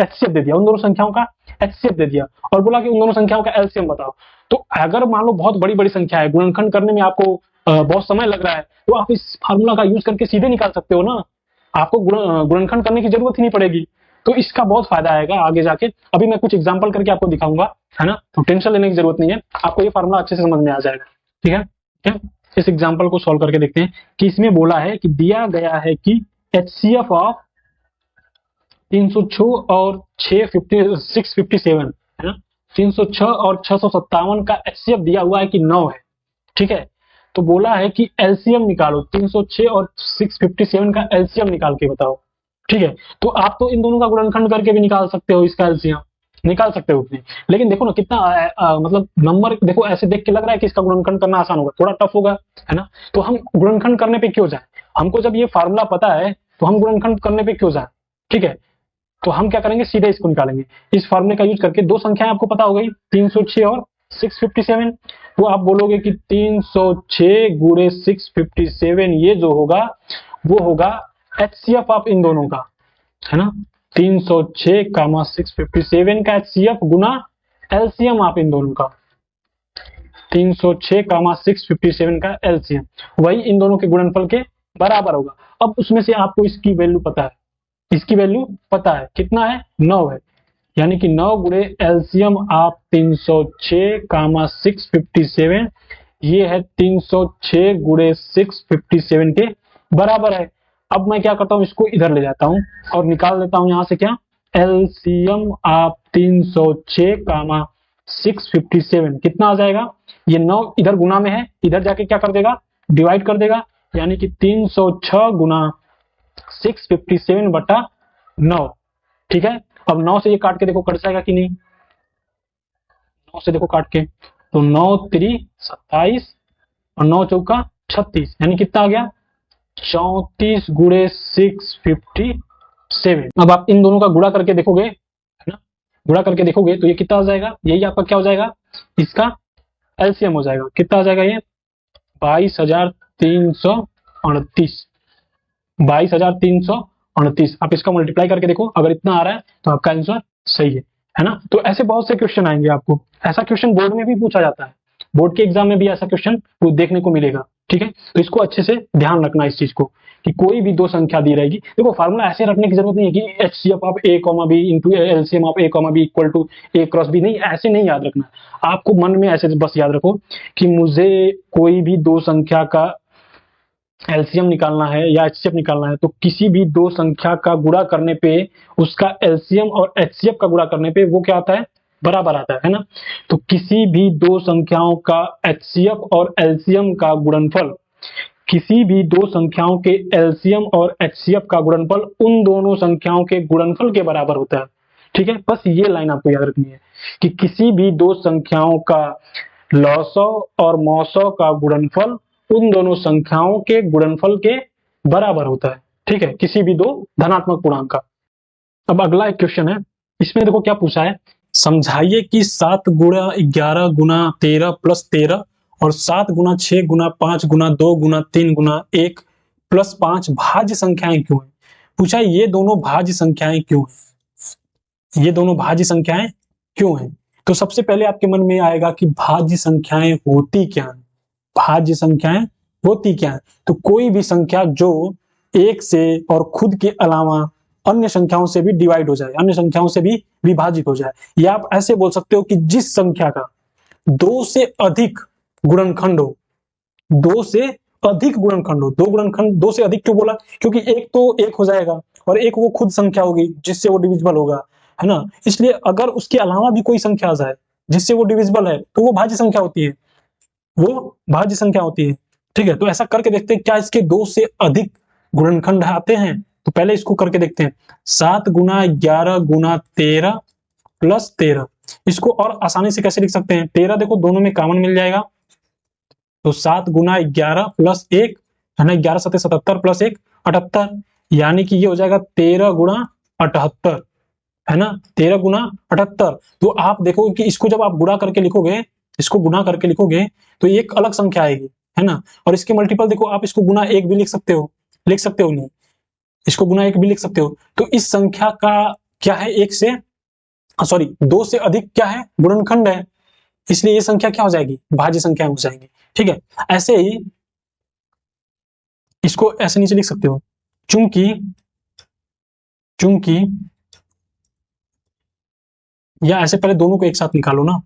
एचसीएफ दे दिया, उन दोनों संख्याओं का एचसीएफ दे दिया और बोला कि उन दोनों संख्याओं का एलसीएम बताओ। तो अगर मान लो बहुत बड़ी बड़ी संख्या है, गुणनखंड करने में आपको बहुत समय लग रहा है, तो आप इस फार्मूला का यूज करके सीधे निकाल सकते हो ना, आपको गुणनखंड करने की जरूरत ही नहीं पड़ेगी। तो इसका बहुत फायदा आएगा आगे जाके। अभी मैं कुछ एग्जाम्पल करके आपको दिखाऊंगा, है ना, तो टेंशन लेने की जरूरत नहीं है, आपको ये फार्मूला अच्छे से समझ में आ जाएगा। ठीक है, ठीक है? इस एग्जाम्पल को सॉल्व करके देखते हैं कि इसमें बोला है कि दिया गया है कि एचसीएफ ऑफ 306 और 657, है ना, 306 और 657 का एचसीएफ दिया हुआ है कि 9 है। ठीक है, तो बोला है कि एलसीएम निकालो, 306 और 657 का एलसीएम निकाल के बताओ। ठीक है, तो आप तो इन दोनों का गुणनखंड करके भी निकाल सकते हो, इसका एलसीएम निकाल सकते हो उतनी, लेकिन देखो ना कितना मतलब नंबर देखो, ऐसे देख के लग रहा है कि इसका गुणनखंड करना आसान होगा, थोड़ा टफ होगा, है ना, तो हम गुणनखंड करने पे क्यों जाए, हमको जब ये फार्मूला पता है तो हम गुणनखंड करने पे क्यों जाए। ठीक है, तो हम क्या करेंगे, सीधे इसको निकालेंगे, इस फार्मूले का यूज करके। दो संख्याएं आपको पता हो गई, 306 और 657, तो आप बोलोगे कि 306 गुणे 657 ये जो होगा वो होगा एचसीएफ ऑफ इन दोनों का, है ना, 306 कामा 657 का एचसीएफ गुना एलसीएम ऑफ इन दोनों का, 306 कामा 657 का एलसीएम, वही इन दोनों के गुणनफल के बराबर होगा। अब उसमें से आपको इसकी वैल्यू पता है, इसकी वैल्यू पता है कितना है, 9 है, यानी कि 9 गुणे एलसीएम ऑफ 306 कामा 657, ये है 306 गुणे 657 के बराबर है। अब मैं क्या करता हूं, इसको इधर ले जाता हूं और निकाल देता हूं यहां से क्या, एलसीएम ऑफ 306 कामा 657 कितना आ जाएगा, ये 9 इधर गुना में है, इधर जाके क्या कर देगा, डिवाइड कर देगा, यानी कि 306 गुना 657 बटा 9। ठीक है, अब 9 से ये काट के देखो कट जाएगा कि नहीं, 9 से देखो काट के, तो 9 3 27 और 9 चौका 36, यानी कितना आ गया, 34 गुणे 657। अब आप इन दोनों का गुणा करके देखोगे, है ना, गुणा करके देखोगे तो ये कितना आ जाएगा, यही आपका क्या हो जाएगा, इसका एलसीएम हो जाएगा, कितना आ जाएगा ये 22,338, 22,338। आप इसका मल्टीप्लाई करके देखो, अगर इतना आ रहा है तो आपका आंसर सही है ना। तो ऐसे बहुत से क्वेश्चन आएंगे आपको, ऐसा क्वेश्चन बोर्ड में भी पूछा जाता है, बोर्ड के एग्जाम में भी ऐसा क्वेश्चन देखने को मिलेगा। ठीक है, तो इसको अच्छे से ध्यान रखना इस चीज को, कि कोई भी दो संख्या दी रहेगी, देखो फार्मूला ऐसे रखने की जरूरत नहीं है कि HCF of A comma B into LCM of A comma B equal to A cross B, नहीं, ऐसे नहीं याद रखना। आपको मन में ऐसे बस याद रखो कि मुझे कोई भी दो संख्या का एलसीएम निकालना है या एचसीएफ निकालना है, तो किसी भी दो संख्या का गुणा करने पे उसका एलसीएम और एचसीएफ का गुणा करने पे वो क्या आता है, बराबर आता है ना। तो किसी भी दो संख्याओं का एचसीएफ और एलसीएम का गुणनफल, किसी भी दो संख्याओं के एलसीएम और एचसीएफ का गुणनफल उन दोनों संख्याओं के गुणनफल के बराबर होता है। ठीक है, बस ये लाइन आपको याद रखनी है कि किसी भी दो संख्याओं का लॉसो और मौसो का गुणनफल उन दोनों संख्याओं के गुणनफल के बराबर होता है। ठीक है, किसी भी दो धनात्मक पूर्णांक का। अब अगला एक क्वेश्चन है, इसमें देखो क्या पूछा है, समझाइए कि 7 गुणा 11 गुना 13 प्लस 13 और 7 गुना 6 गुना 5 गुना 2 गुना 3 गुना 1 प्लस 5 भाज्य संख्याएं क्यों है। पूछा है ये दोनों भाज्य संख्याएं क्यों है, ये दोनों भाज्य संख्याएं क्यों है। तो सबसे पहले आपके मन में आएगा कि भाज्य संख्याएं होती क्या है, भाज्य संख्याएं होती क्या है। तो कोई भी संख्या जो एक से और खुद के अलावा अन्य संख्याओं से भी डिवाइड हो जाए, अन्य संख्याओं से भी विभाजित हो जाए, या आप ऐसे बोल सकते हो कि जिस संख्या का दो से अधिक गुणनखंड हो, दो से अधिक गुणनखंड हो, दो गुणनखंड, दो से अधिक क्यों बोला, क्योंकि एक तो एक हो जाएगा और एक वो खुद संख्या होगी जिससे वो डिविजिबल होगा, है ना। इसलिए अगर उसके अलावा भी कोई संख्या आ जाए जिससे वो डिविजिबल है तो वो भाज्य संख्या होती है, वो भाज्य संख्या होती है। ठीक है, तो ऐसा करके देखते हैं क्या इसके दो से अधिक गुणनखंड आते हैं। तो पहले इसको करके देखते हैं, 7 गुना 11 गुना 13 प्लस 13, इसको और आसानी से कैसे लिख सकते हैं, 13 देखो दोनों में कॉमन मिल जाएगा, तो 7 गुना 11 प्लस 1, है ना, 11 7 77 प्लस 1 78, यानी कि ये हो जाएगा 13 गुणा 78, है ना, 13 गुना 78। तो आप देखोगे कि इसको जब आप गुणा करके लिखोगे, इसको गुणा करके लिखोगे तो एक अलग संख्या आएगी, है ना। और इसके मल्टीपल देखो, आप इसको गुना 1 भी लिख सकते हो, लिख सकते हो नहीं, इसको गुना 1 भी लिख सकते हो। तो इस संख्या का क्या है, 1 से सॉरी 2 से अधिक क्या है, गुणनखंड है, इसलिए ये संख्या क्या हो जाएगी, भाज्य संख्या हो जाएगी। ठीक है, ऐसे ही इसको ऐसे नीचे लिख सकते हो, चूंकि चूंकि या ऐसे पहले दोनों को एक साथ निकालो ना।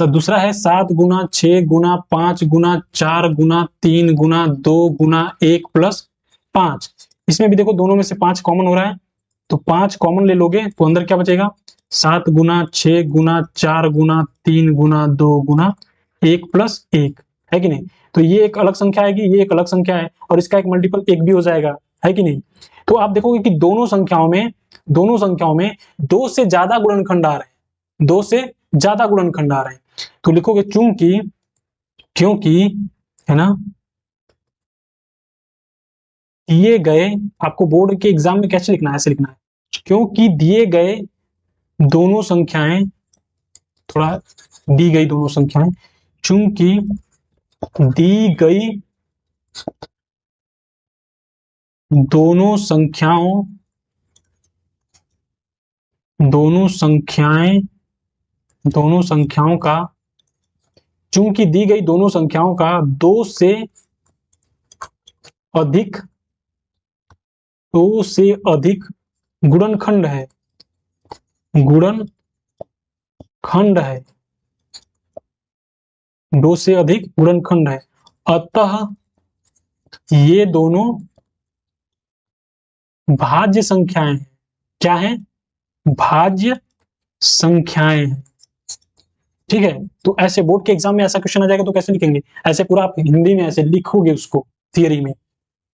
दूसरा है 7 गुना 6 गुना 5 गुना 4 गुना 3 गुना 2 गुना 1 प्लस 5। इसमें भी देखो दोनों में से 5 कॉमन हो रहा है, तो 5 कॉमन ले लोगे तो अंदर क्या बचेगा, 7 गुना 6 गुना 4 गुना 3 गुना 2 गुना 1 प्लस 1, है कि नहीं। तो ये एक अलग संख्या आएगी, ये एक अलग संख्या है, और इसका एक मल्टीपल 1 भी हो जाएगा, है कि नहीं। तो आप देखोगे कि दोनों संख्याओं में 2 से ज्यादा गुणनखंड आ रहे हैं, 2 से ज्यादा गुणनखंड आ रहे हैं। तो लिखोगे चूंकि, क्योंकि, है ना, दिए गए, आपको बोर्ड के एग्जाम में कैसे लिखना है, ऐसे लिखना है, क्योंकि दिए गए दोनों संख्याएं, थोड़ा दी गई दोनों संख्याएं, चूंकि दी गई दोनों संख्याओं का, चूंकि दी गई दोनों संख्याओं का 2 से अधिक गुणनखंड है, गुणनखंड है, 2 से अधिक गुणनखंड है, अतः ये दोनों भाज्य संख्याएं हैं। क्या है, भाज्य संख्याएं हैं। ठीक है, तो ऐसे बोर्ड के एग्जाम में ऐसा क्वेश्चन आ जाएगा तो कैसे लिखेंगे, ऐसे पूरा आप हिंदी में ऐसे लिखोगे उसको, थियरी में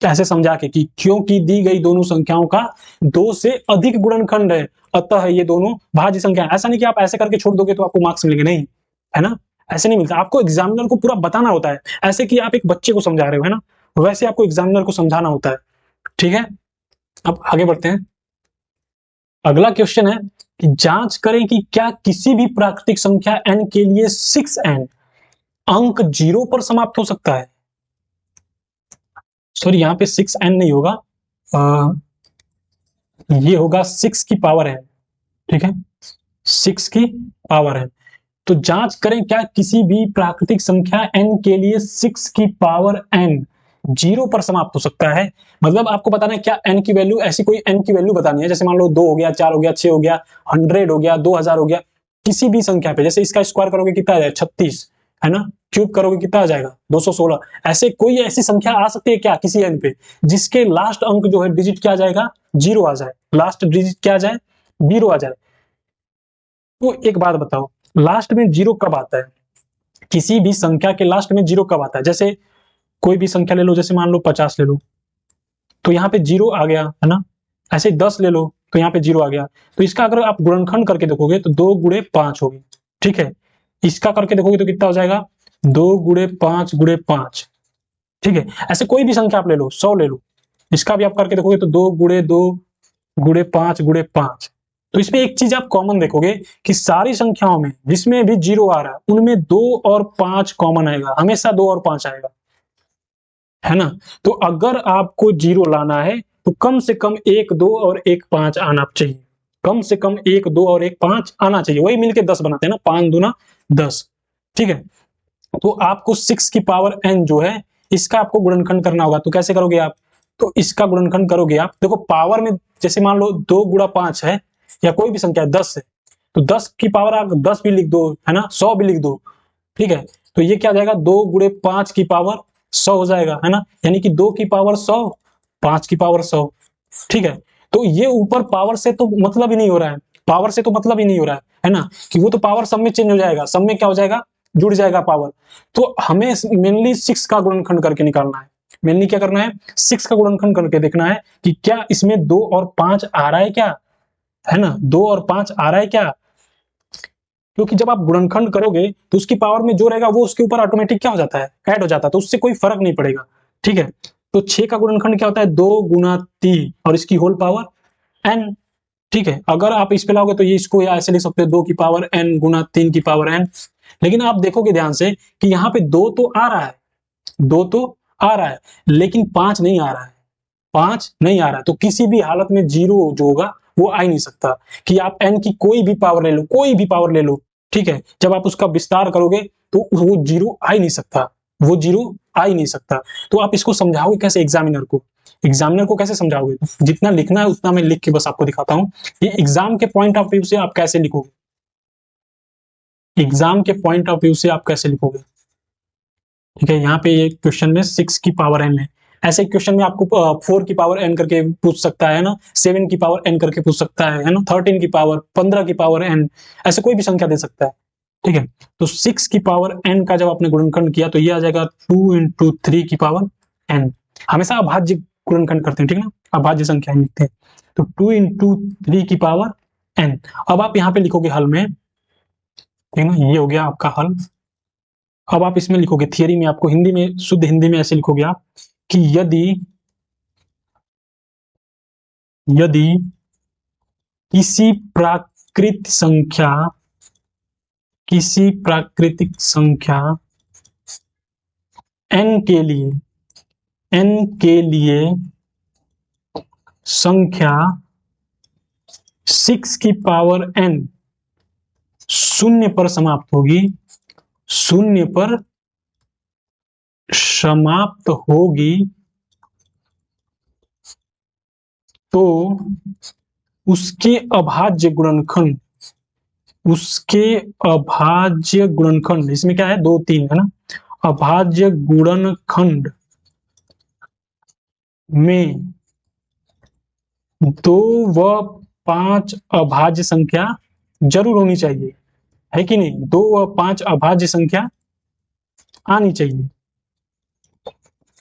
ऐसे समझा के कि क्योंकि दी गई दोनों संख्याओं का 2 से अधिक गुणनखंड है, अतः ये दोनों भाज्य संख्या। ऐसा नहीं कि आप ऐसे करके छोड़ दोगे तो आपको मार्क्स मिलेंगे, नहीं, है ना, ऐसे नहीं मिलता। आपको एग्जामिनर को पूरा बताना होता है, ऐसे कि आप एक बच्चे को समझा रहे हो, है ना, वैसे आपको एग्जामिनर को समझाना होता है। ठीक है, अब आगे बढ़ते हैं। अगला क्वेश्चन है कि जांच करें कि क्या किसी भी प्राकृतिक संख्या n के लिए 6n अंक 0 पर समाप्त हो सकता है। सॉरी, यहां पे 6n नहीं होगा, ये होगा 6 की पावर n। ठीक है, 6 की पावर n। तो जांच करें क्या किसी भी प्राकृतिक संख्या n के लिए 6 की पावर n 0 पर समाप्त हो सकता है। मतलब आपको बताना है क्या n की वैल्यू, ऐसी कोई n की वैल्यू बतानी है, जैसे मान लो 2 हो गया, 4 हो गया, 6 हो गया, 100 हो गया, 2000 हो गया, किसी भी संख्या पे, जैसे इसका स्क्वायर करोगे कितना आ जाएगा, 36, है ना, क्यूब करोगे कितना आ जाएगा, 216। ऐसे कोई ऐसी संख्या आ सकती है क्या किसी n पे, जिसके लास्ट अंक जो है डिजिट क्या आ जाएगा, 0 आ जाए, लास्ट डिजिट क्या आ जाए, 0 आ जाए। तो एक बात बताओ, लास्ट में 0 कब आता है, किसी भी संख्या के लास्ट में 0 कब आता है। जैसे कोई भी संख्या ले लो, जैसे मान लो 50 ले लो, तो यहाँ पे 0 आ गया, है ना। ऐसे 10 ले लो तो यहाँ पे 0 आ गया। तो इसका अगर आप गुणनखंड करके देखोगे तो 2 गुणे 5 होगी। ठीक है, इसका करके देखोगे तो कितना हो जाएगा, 2 गुणे 5 गुणे 5। ठीक है, ऐसे कोई भी संख्या आप ले लो, 100 ले लो, इसका भी आप करके देखोगे तो 2 गुणे 2 गुणे 5 गुणे 5। तो इसमें एक चीज आप कॉमन देखोगे कि सारी संख्याओं में जिसमें भी 0 आ रहा है उनमें 2 और 5 कॉमन आएगा, हमेशा 2 और 5 आएगा, है ना। तो अगर आपको 0 लाना है तो कम से कम 1 2 और 1 5 आना चाहिए, कम से कम 1 2 और 1 5 आना चाहिए, वही मिलके 10 बनाते हैं ना, 5 दूना 10। ठीक है, तो आपको 6 की पावर n जो है इसका आपको गुणनखंड करना होगा। तो कैसे करोगे आप, तो इसका गुणनखंड करोगे आप, देखो पावर में जैसे मान लो 2 गुणा 5 है, या कोई भी संख्या 10 है, तो 10 की पावर आप 10 भी लिख दो, है ना, 100 भी लिख दो। ठीक है, तो ये क्या हो जाएगा, 2 गुणे 5 की पावर 100 हो जाएगा, है ना, यानी कि 2 की पावर 100, 5 की पावर 100। ठीक है, तो ये ऊपर पावर से तो मतलब ही नहीं हो रहा है, पावर से तो मतलब ही नहीं हो रहा है ना, कि वो तो पावर सब में चेंज हो जाएगा, सब में क्या हो जाएगा, जुड़ जाएगा पावर। तो हमें मेनली 6 का गुणनखंड करके निकालना है, मेनली क्या करना है, 6 का गुणनखंड करके देखना है कि क्या इसमें 2 और 5 आ रहा है क्या, है ना, 2 और 5 आ रहा है क्या। क्योंकि जब आप गुणनखंड करोगे तो उसकी पावर में जो रहेगा वो उसके ऊपर ऑटोमेटिक क्या हो जाता है, ऐड हो जाता है, तो उससे कोई फर्क नहीं पड़ेगा। ठीक है, तो 6 का गुणनखंड क्या होता है 2 गुना 3 और इसकी होल पावर n। ठीक है, अगर आप इस पे लाओगे तो ये इसको या ऐसे लिख सकते हो 2 की पावर n गुना 3 की पावर n। लेकिन आप देखोगे ध्यान से कि यहाँ पे 2 तो आ रहा है, 2 तो आ रहा है, लेकिन 5 नहीं आ रहा है, 5 नहीं आ रहा है। तो किसी भी हालत में 0 जो होगा वो आ ही नहीं सकता। कि आप n की कोई भी पावर ले लो, कोई भी पावर ले लो, ठीक है, जब आप उसका विस्तार करोगे तो वो 0 आ ही नहीं सकता, वो 0 आ ही नहीं सकता। तो आप इसको समझाओगे कैसे एग्जामिनर को? एग्जामिनर को कैसे समझाओगे? जितना लिखना है उतना मैं लिख के बस आपको दिखाता हूं। ये एग्जाम के पॉइंट ऑफ व्यू से आप कैसे लिखोगे, एग्जाम के पॉइंट ऑफ व्यू से आप कैसे लिखोगे। ठीक है, यहाँ पे ये क्वेश्चन में 6 की पावर n है। ऐसे क्वेश्चन में आपको 4 की पावर n करके पूछ सकता है ना, 7 की पावर n करके पूछ सकता है ना, 13 की पावर, 15 की पावर n, ऐसे कोई भी संख्या दे सकता है। ठीक है, तो 6 की पावर n का जब आपने गुणनखंड किया तो ये आ जाएगा 2 इंटू 3 की पावर n। हमेशा अभाज्य गुणनखंड करते हैं, ठीक है ना, अभाज्य संख्या लिखते हैं। तो 2 इंटू 3 की पावर n। अब आप यहाँ पे लिखोगे हल में, ठीक है ना, ये हो गया आपका हल। अब आप इसमें लिखोगे थियरी में, आपको हिंदी में, शुद्ध हिंदी में ऐसे लिखोगे आप कि यदि किसी प्राकृत संख्या, किसी प्राकृतिक संख्या n के लिए संख्या 6 की पावर n शून्य पर समाप्त होगी, शून्य पर समाप्त होगी, तो उसके अभाज्य गुणनखंड, उसके अभाज्य गुणनखंड, इसमें क्या है 2 3 है ना, अभाज्य गुणनखंड में 2 व 5 अभाज्य संख्या जरूर होनी चाहिए, है कि नहीं? 2 व 5 अभाज्य संख्या आनी चाहिए।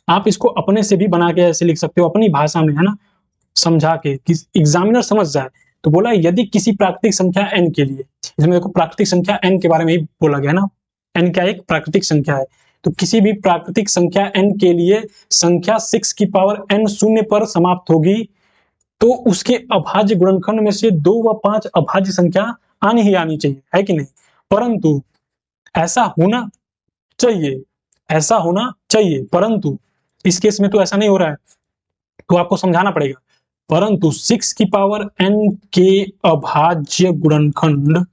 आप इसको अपने से भी बना के ऐसे लिख सकते हो अपनी भाषा में, है ना, समझा के कि एग्जामिनर समझ जाए। तो बोला यदि किसी प्राकृतिक संख्या n के लिए, इसमें देखो प्राकृतिक संख्या n के बारे में ही बोला गया ना, n क्या एक प्राकृतिक संख्या है। तो किसी भी प्राकृतिक संख्या n के लिए संख्या 6 की पावर n शून्य पर समाप्त होगी, तो उसके अभाज्य गुणनखंड में से 2 व 5 अभाज्य संख्या आनी ही आनी चाहिए, है कि नहीं? परंतु ऐसा होना चाहिए, ऐसा होना चाहिए, परंतु इस केस में तो ऐसा नहीं हो रहा है, तो आपको समझाना पड़ेगा। परंतु 6 की पावर n के अभाज्य गुणनखंड,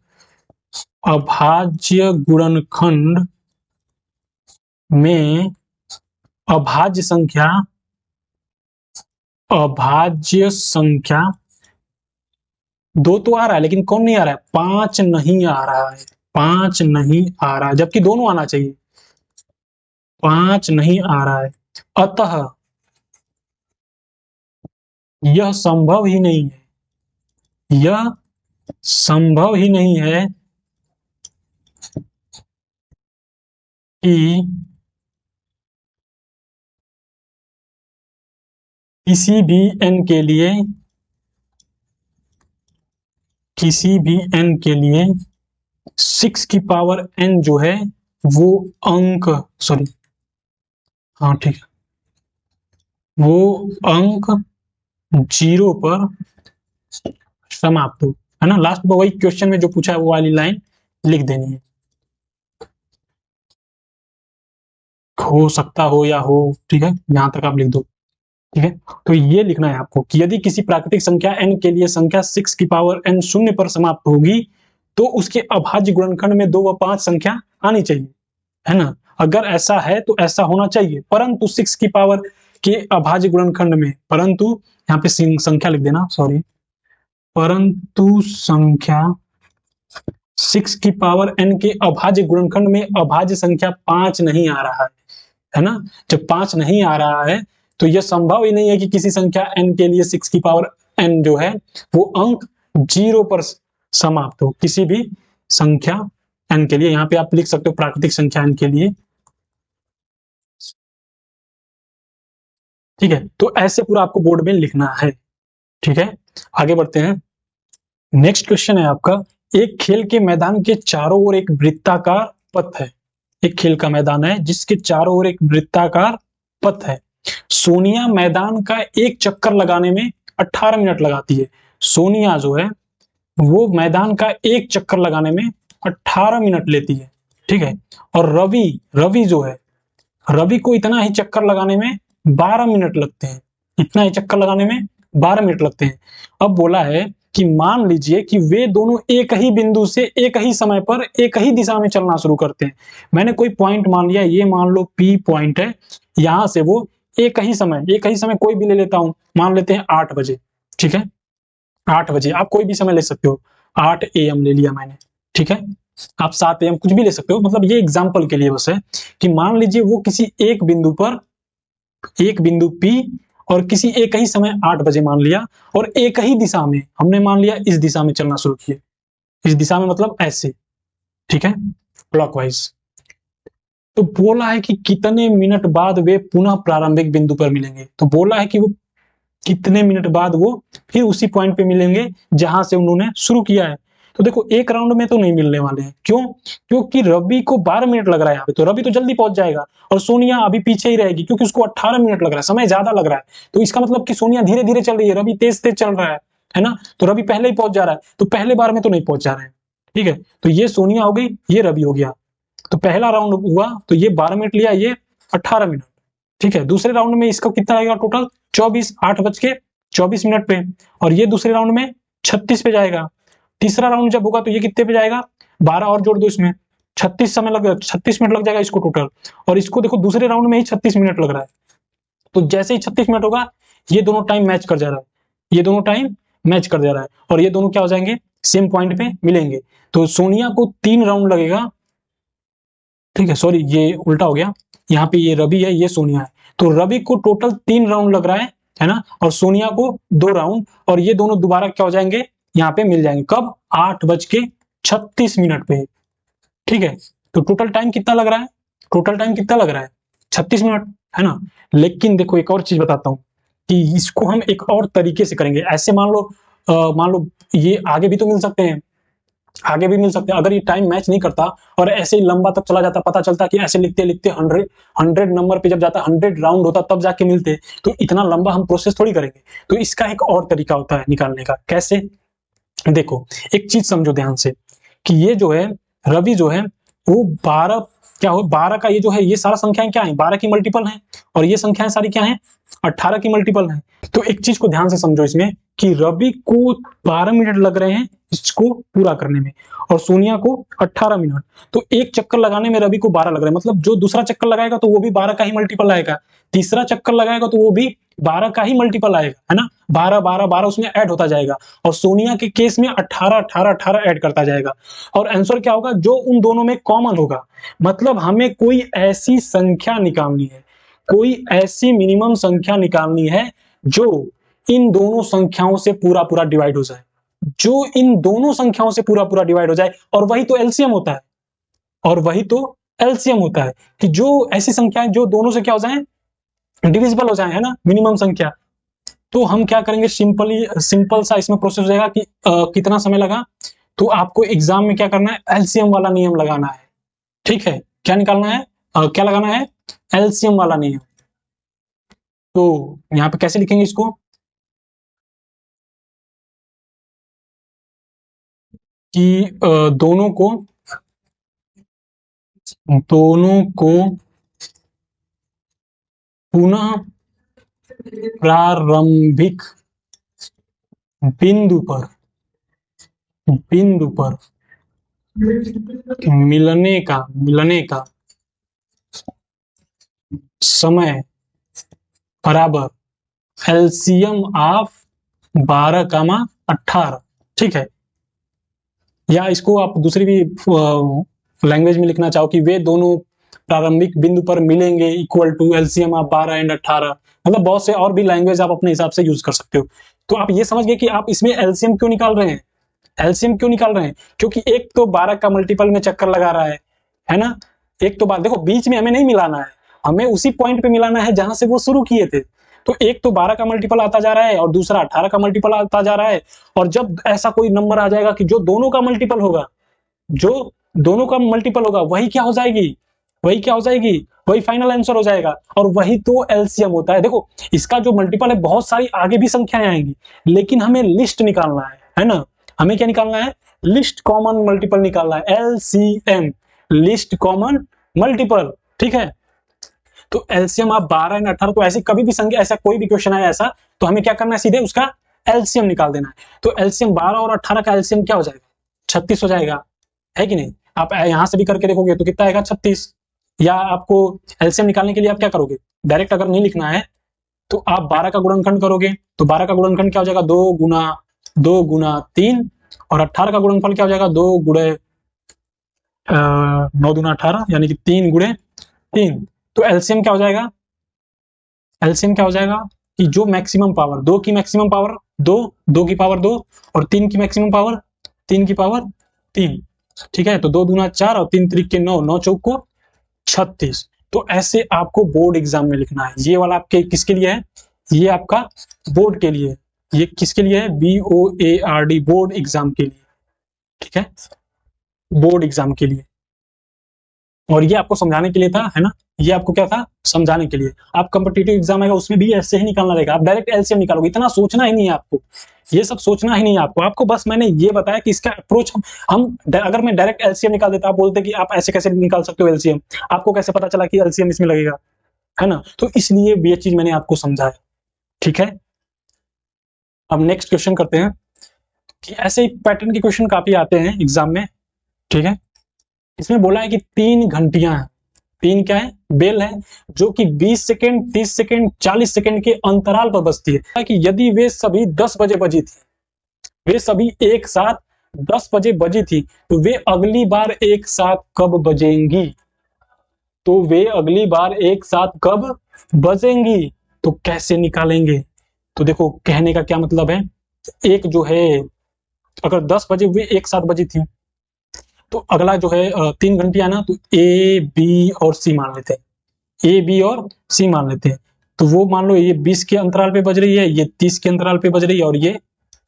अभाज्य गुणनखंड में अभाज्य संख्या, अभाज्य संख्या 2 तो आ रहा है, लेकिन कौन नहीं आ रहा है? 5 नहीं आ रहा है, 5 नहीं आ रहा है, जबकि दोनों आना चाहिए, 5 नहीं आ रहा है। अतः यह संभव ही नहीं है, यह संभव ही नहीं है कि किसी भी n के लिए, किसी भी n के लिए 6 की पावर n जो है वो अंक, सॉरी, हाँ ठीक है, वो अंक 0 पर समाप्त हो, है ना। लास्ट में वही क्वेश्चन में जो पूछा है वो वाली लाइन लिख देनी है, हो सकता हो या हो, ठीक है, यहां तक आप लिख दो, ठीक है। तो ये लिखना है आपको कि यदि किसी प्राकृतिक संख्या n के लिए संख्या 6 की पावर n शून्य पर समाप्त होगी, तो उसके अभाज्य गुणनखंड में 2 व 5 संख्या आनी चाहिए, है ना। अगर ऐसा है तो ऐसा होना चाहिए, परंतु 6 की पावर के अभाज्य गुणनखंड में, परंतु यहाँ पे संख्या लिख देना, सॉरी, परंतु संख्या 6 की पावर n के अभाज्य गुणनखंड में अभाज्य संख्या 5 नहीं आ रहा है ना। जब 5 नहीं आ रहा है तो यह संभव ही नहीं है कि किसी संख्या n के लिए 6 की पावर n जो है वो अंक 0 पर समाप्त हो, किसी भी संख्या n के लिए। यहाँ पे आप लिख सकते हो प्राकृतिक संख्या n के लिए, ठीक है। तो ऐसे पूरा आपको बोर्ड में लिखना है, ठीक है। आगे बढ़ते हैं, नेक्स्ट क्वेश्चन है आपका, एक खेल के मैदान के चारों ओर एक वृत्ताकार पथ है, एक खेल का मैदान है जिसके चारों ओर एक वृत्ताकार पथ है, सोनिया मैदान का एक चक्कर लगाने में 18 मिनट लगाती है। सोनिया जो है वो मैदान का एक चक्कर लगाने में 18 मिनट लेती है, ठीक है। और रवि रवि जो है, रवि को इतना ही चक्कर लगाने में 12 मिनट लगते हैं, इतना ही चक्कर लगाने में 12 मिनट लगते हैं। अब बोला है कि मान लीजिए कि वे दोनों एक ही बिंदु से एक ही समय पर एक ही दिशा में चलना शुरू करते हैं। मैंने कोई पॉइंट मान लिया, ये मान लो P पॉइंट है, यहां से वो एक ही समय कोई भी ले लेता हूं, मान लेते हैं 8 बजे, ठीक है। 8 बजे, आप कोई भी समय ले सकते हो, 8 AM ले लिया मैंने, ठीक है। आप 7 AM कुछ भी ले सकते हो, मतलब ये एग्जाम्पल के लिए बस है कि मान लीजिए वो किसी एक बिंदु P और किसी एक ही समय 8 बजे मान लिया, और एक ही दिशा में, हमने मान लिया इस दिशा में चलना शुरू किए, इस दिशा में मतलब ऐसे, ठीक है, क्लॉकवाइज। तो बोला है कि कितने मिनट बाद वे पुनः प्रारंभिक बिंदु पर मिलेंगे। तो बोला है कि वो कितने मिनट बाद वो फिर उसी पॉइंट पे मिलेंगे जहां से उन्होंने शुरू किया है। तो देखो एक राउंड में तो नहीं मिलने वाले हैं, क्यों? क्योंकि रवि को 12 मिनट लग रहा है यहाँ पे, तो रवि तो जल्दी पहुंच जाएगा और सोनिया अभी पीछे ही रहेगी क्योंकि उसको 18 मिनट लग रहा है, समय ज्यादा लग रहा है। तो इसका मतलब कि सोनिया धीरे धीरे चल रही है, रवि तेज तेज चल रहा है ना। तो रवि पहले ही पहुंच जा रहा है, तो पहले बार में तो नहीं पहुंच जा रहे हैं, ठीक है। तो ये सोनिया हो गई, ये रवि हो गया। तो पहला राउंड हुआ तो ये 12 मिनट लिया, ये 18 मिनट, ठीक है। दूसरे राउंड में इसका कितना लगेगा टोटल? 24, 8:24 पे, और ये दूसरे राउंड में 36 पे जाएगा। तीसरा राउंड जब होगा तो ये कितने पे जाएगा? 12 और जोड़ दो इसमें, 36 मिनट लग जाएगा इसको टोटल। और इसको देखो दूसरे राउंड में ही 36 मिनट लग रहा है। तो जैसे ही 36 मिनट होगा ये दोनों टाइम मैच कर जा रहा है, ये दोनों टाइम मैच कर जा रहा है, और ये दोनों क्या हो जाएंगे? सेम पॉइंट पे मिलेंगे। तो सोनिया को 3 राउंड लगेगा, ठीक है, सॉरी ये उल्टा हो गया, यहाँ पे ये रवि है, ये सोनिया है। तो रवि को टोटल 3 राउंड लग रहा है ना, और सोनिया को 2 राउंड, और ये दोनों दोबारा क्या हो जाएंगे? यहाँ पे मिल जाएंगे। कब? 8:36 पे, ठीक है। तो टोटल टाइम कितना लग रहा है? टोटल टाइम कितना लग रहा है? 36 मिनट, है ना। लेकिन देखो एक और चीज बताता हूँ कि इसको हम एक और तरीके से करेंगे। ऐसे मान लो ये आगे भी तो मिल सकते हैं, आगे भी मिल सकते हैं। अगर ये टाइम मैच नहीं करता और ऐसे ही लंबा तक चला जाता, पता चलता कि ऐसे लिखते लिखते 100 नंबर पे जब जाता, 100 राउंड होता तब जाके मिलते, तो इतना लंबा हम प्रोसेस थोड़ी करेंगे। तो इसका एक और तरीका होता है निकालने का। कैसे? देखो एक चीज समझो ध्यान से कि ये जो है रवि जो है वो 12 क्या हो, 12 का ये जो है, ये सारा संख्याएं क्या है? 12 की मल्टीपल है, और ये संख्याएं सारी क्या है? 18 की मल्टीपल है। तो एक चीज को ध्यान से समझो इसमें कि रवि को 12 मिनट लग रहे हैं इसको पूरा करने में, और सोनिया को 18 मिनट। तो एक चक्कर लगाने में रवि को 12 लग रहे हैं, मतलब जो दूसरा चक्कर लगाएगा तो वो भी 12 का ही मल्टीपल आएगा, तीसरा चक्कर लगाएगा तो वो भी 12 का ही मल्टीपल आएगा, है ना। 12 12 12 उसमें ऐड होता जाएगा, और सोनिया के केस में 18 18 18 ऐड करता जाएगा। और आंसर क्या होगा? जो उन दोनों में कॉमन होगा। मतलब हमें कोई ऐसी संख्या निकालनी है, कोई ऐसी मिनिमम संख्या निकालनी है जो इन दोनों संख्याओं से पूरा पूरा डिवाइड हो जाए, जो इन दोनों संख्याओं से पूरा पूरा डिवाइड हो जाए। और वही तो एलसीएम होता है, और वही तो एलसीएम होता है कि जो ऐसी संख्याएं जो दोनों से क्या हो जाए? डिविजिबल हो जाए, है ना, मिनिमम संख्या। तो हम क्या करेंगे? सिंपल सा इसमें प्रोसेस हो जाएगा कि कितना समय लगा। तो आपको एग्जाम में क्या करना है? एलसीएम वाला नियम लगाना है, ठीक है। क्या निकालना है? क्या लगाना है? एलसीएम वाला नियम। तो यहाँ पे कैसे लिखेंगे इसको कि दोनों को पुनः प्रारंभिक बिंदु पर मिलने का समय बराबर एलसीएम ऑफ 12, 18, ठीक है। या इसको आप दूसरी भी लैंग्वेज में लिखना चाहो कि वे दोनों प्रारंभिक बिंदु पर मिलेंगे equal to LCM of 12 and 18। मतलब बहुत से और भी लैंग्वेज आप अपने हिसाब से यूज कर सकते हो। तो आप ये समझ गए कि आप इसमें एलसीएम क्यों निकाल रहे हैं। एलसीएम क्यों निकाल रहे हैं? क्योंकि एक तो 12 का मल्टीपल में चक्कर लगा रहा है ना। एक तो बात देखो, बीच में हमें नहीं मिलाना है, हमें उसी पॉइंट पे मिलाना है जहां से वो शुरू किए थे। तो एक तो 12 का मल्टीपल आता जा रहा है और दूसरा 18 का मल्टीपल आता जा रहा है। और जब ऐसा कोई नंबर आ जाएगा कि जो दोनों का मल्टीपल होगा, जो दोनों का मल्टीपल होगा, वही क्या हो जाएगी? वही क्या हो जाएगी, वही फाइनल आंसर हो जाएगा। और वही तो एलसीएम होता है। देखो इसका जो मल्टीपल है, बहुत सारी आगे भी संख्याएं आएंगी, लेकिन हमें लिस्ट निकालना है ना। हमें क्या निकालना है, लिस्ट कॉमन मल्टीपल निकालना है, एलसीएम, लिस्ट कॉमन मल्टीपल। ठीक है, तो एलसीएम आप 12 एंड 18, तो ऐसे कभी भी संख्या, ऐसा कोई भी क्वेश्चन आया ऐसा, तो हमें क्या करना है, सीधे उसका एलसीएम निकाल देना है। तो एलसीएम 12 और 18 का एलसीएम क्या हो जाएगा, 36 हो जाएगा, है कि नहीं। आप यहां से भी करके देखोगे तो कितना आएगा, 36। या आपको एलसीएम निकालने के लिए आप क्या करोगे, डायरेक्ट अगर नहीं लिखना है तो आप 12 का गुणनखंड करोगे, तो 12 का गुणनखंड क्या हो जाएगा, 2 गुना 3, और 18 का गुणनफल क्या हो जाएगा, 2 गुणे 9 दूना 18, यानी कि 3 गुणे 3। तो एलसीएम क्या हो जाएगा, एलसीएम क्या हो जाएगा कि जो मैक्सिमम पावर, 2 की मैक्सिमम पावर 2, 2 की पावर 2, और 3 की मैक्सिमम पावर 3 की पावर 3। ठीक है, तो 2 दूना 4 और 3 त्रिक के 9, 9 चौक को 36। तो ऐसे आपको बोर्ड एग्जाम में लिखना है। ये वाला आपके किसके लिए है, ये आपका बोर्ड के लिए, ये किसके लिए है, BOARD, बोर्ड एग्जाम के लिए। ठीक है, बोर्ड एग्जाम के लिए। और ये आपको समझाने के लिए था, है ना, ये आपको क्या था, समझाने के लिए। आप कॉम्पिटिटिव एग्जाम आएगा उसमें भी ऐसे ही निकालना रहेगा, आप डायरेक्ट एलसीएम निकालोगे, इतना सोचना ही नहीं है आपको, ये सब सोचना ही नहीं है आपको। आपको बस मैंने ये बताया कि इसका अप्रोच हम अगर मैं डायरेक्ट एलसीएम निकाल देता, आप बोलते कि आप ऐसे कैसे निकाल सकते हो एलसीएम, आपको कैसे पता चला कि एलसीएम इसमें लगेगा, है ना। तो इसलिए ये चीज मैंने आपको समझाया। ठीक है, अब नेक्स्ट क्वेश्चन करते हैं कि ऐसे ही पैटर्न के क्वेश्चन काफी आते हैं एग्जाम में। ठीक है, इसमें बोला है कि 3 घंटियां हैं, 3 क्या है, बेल है, जो कि 20 सेकेंड, 30 सेकेंड, 40 सेकेंड के अंतराल पर बजती है। कि यदि वे सभी 10 बजे बजी थी, वे सभी एक साथ 10 बजे बजी थी, तो वे अगली बार एक साथ कब बजेंगी, तो वे अगली बार एक साथ कब बजेंगी, तो कैसे निकालेंगे। तो देखो कहने का क्या मतलब है, एक जो है, अगर 10 बजे वे एक साथ बजी थी, तो अगला जो है 3 घंटियां ना, तो ए बी और सी मान लेते हैं, ए बी और सी मान लेते हैं। तो वो मान लो ये 20 के अंतराल पे बज रही है, ये 30 के अंतराल पे बज रही है, और ये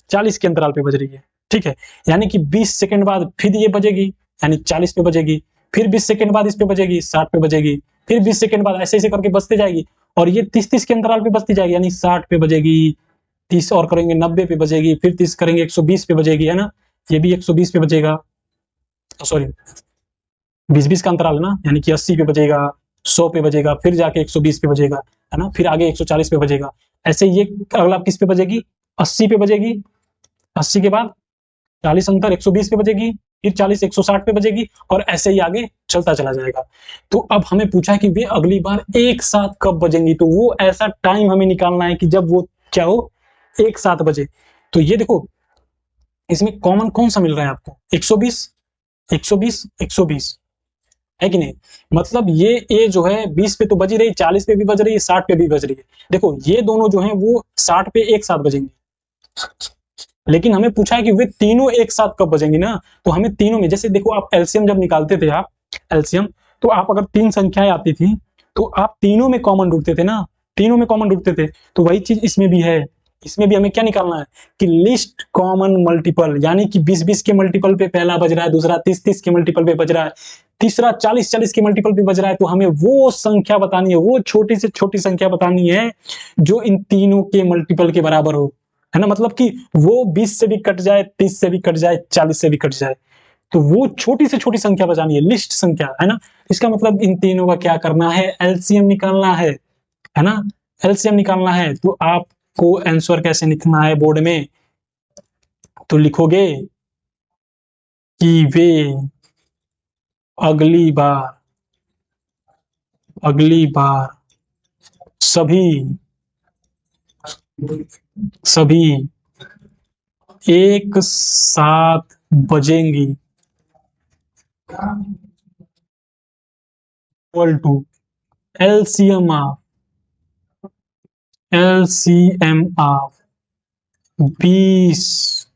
40 के अंतराल पे बज रही है। ठीक है, यानी कि 20 सेकंड बाद फिर ये बजेगी, यानी 40 पे बजेगी, फिर 20 सेकंड बाद इस पे बजेगी, 60 पे बजेगी, फिर 20 सेकंड बाद ऐसे ऐसे करके बजते जाएगी, और ये 30-30 के अंतराल पे बजती जाएगी, यानी 60 पे बजेगी, 30 और करेंगे 90 पे बजेगी, फिर 30 करेंगे 120 पे बजेगी, है ना, ये भी 120 पे बजेगा, सॉरी 20-20 का अंतराल है ना, यानी कि 80 पे बजेगा, 100 पे बजेगा, फिर जाके 120 पे बजेगा, है ना, फिर आगे 140 पे बजेगा। ऐसे ये अगला किस पे बजेगी, 80 पे बजेगी, 80 के बाद 40 अंतर 120 पे बजेगी, फिर 40 160 पे बजेगी, और ऐसे ही आगे चलता चला जाएगा। तो अब हमें पूछा है कि वे अगली बार एक साथ कब बजेंगी, तो वो ऐसा टाइम हमें निकालना है कि जब वो क्या हो, एक साथ बजे। तो ये देखो इसमें कॉमन कौन सा मिल रहा है आपको, 120, 120, 120, है कि नहीं। मतलब ये ए जो है 20 पे तो बज रही, 40 पे भी बज रही है, 60 पे भी बज रही है। देखो ये दोनों जो हैं वो 60 पे एक साथ बजेंगे, लेकिन हमें पूछा है कि वे तीनों एक साथ कब बजेंगे ना। तो हमें तीनों में, जैसे देखो आप एलसीएम जब निकालते थे, आप एलसीएम, तो आप अगर 3 संख्याएं आती थी, तो आप तीनों में कॉमन ढूंढते थे ना, तीनों में कॉमन ढूंढते थे। तो वही चीज इसमें भी है, इसमें भी हमें क्या निकालना है कि लिस्ट कॉमन मल्टीपल, यानी कि 20-20 के मल्टीपल पे पहला बज रहा है, दूसरा 30-30 के मल्टीपल पे बज रहा है, तीसरा 40-40 के मल्टीपल पे बज रहा है। तो हमें वो संख्या बतानी है, वो छोटी से छोटी संख्या बतानी है जो इन तीनों के मल्टीपल के बराबर हो, है ना। मतलब कि वो 20 से भी कट जाए, 30 से भी कट जाए, 40 से भी कट जाए, तो वो छोटी से छोटी संख्या बचानी है, लिस्ट संख्या, है ना। इसका मतलब इन तीनों का क्या करना है, एलसीएम निकालना है ना, एलसीएम निकालना है। तो आपको आंसर कैसे लिखना है बोर्ड में, तो लिखोगे कि वे अगली बार, अगली बार सभी, सभी एक साथ बजेंगी, equal to LCM of, LCM of 20,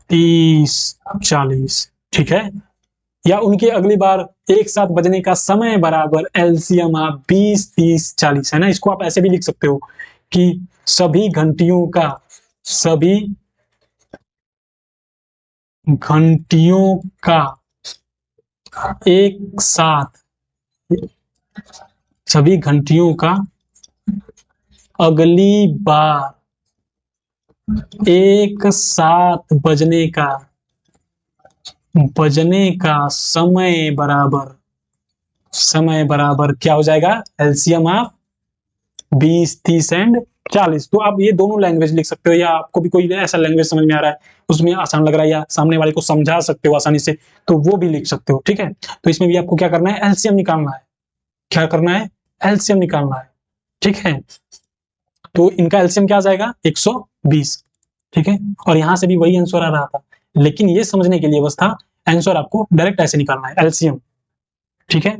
30, 40। ठीक है, या उनके अगली बार एक साथ बजने का समय बराबर एलसीएम ऑफ 20, 30, 40, है ना। इसको आप ऐसे भी लिख सकते हो कि सभी घंटियों का, सभी घंटियों का एक साथ सभी घंटियों का अगली बार एक साथ बजने का समय बराबर क्या हो जाएगा? LCM of 20, 30 and 40। तो आप ये दोनों लैंग्वेज लिख सकते हो, या आपको भी कोई ऐसा लैंग्वेज समझ में आ रहा है उसमें आसान लग रहा है या सामने वाले को समझा सकते हो आसानी से, तो वो भी लिख सकते हो। ठीक है, तो इसमें भी आपको क्या करना है? एलसीएम निकालना है। क्या करना है? एलसीएम निकालना है। ठीक है, तो इनका एलसीएम क्या आ जाएगा? 120। ठीक है, और यहां से भी वही आंसर आ रहा था, लेकिन ये समझने के लिए बस था, आंसर आपको डायरेक्ट ऐसे निकालना है, एलसीएम। ठीक है,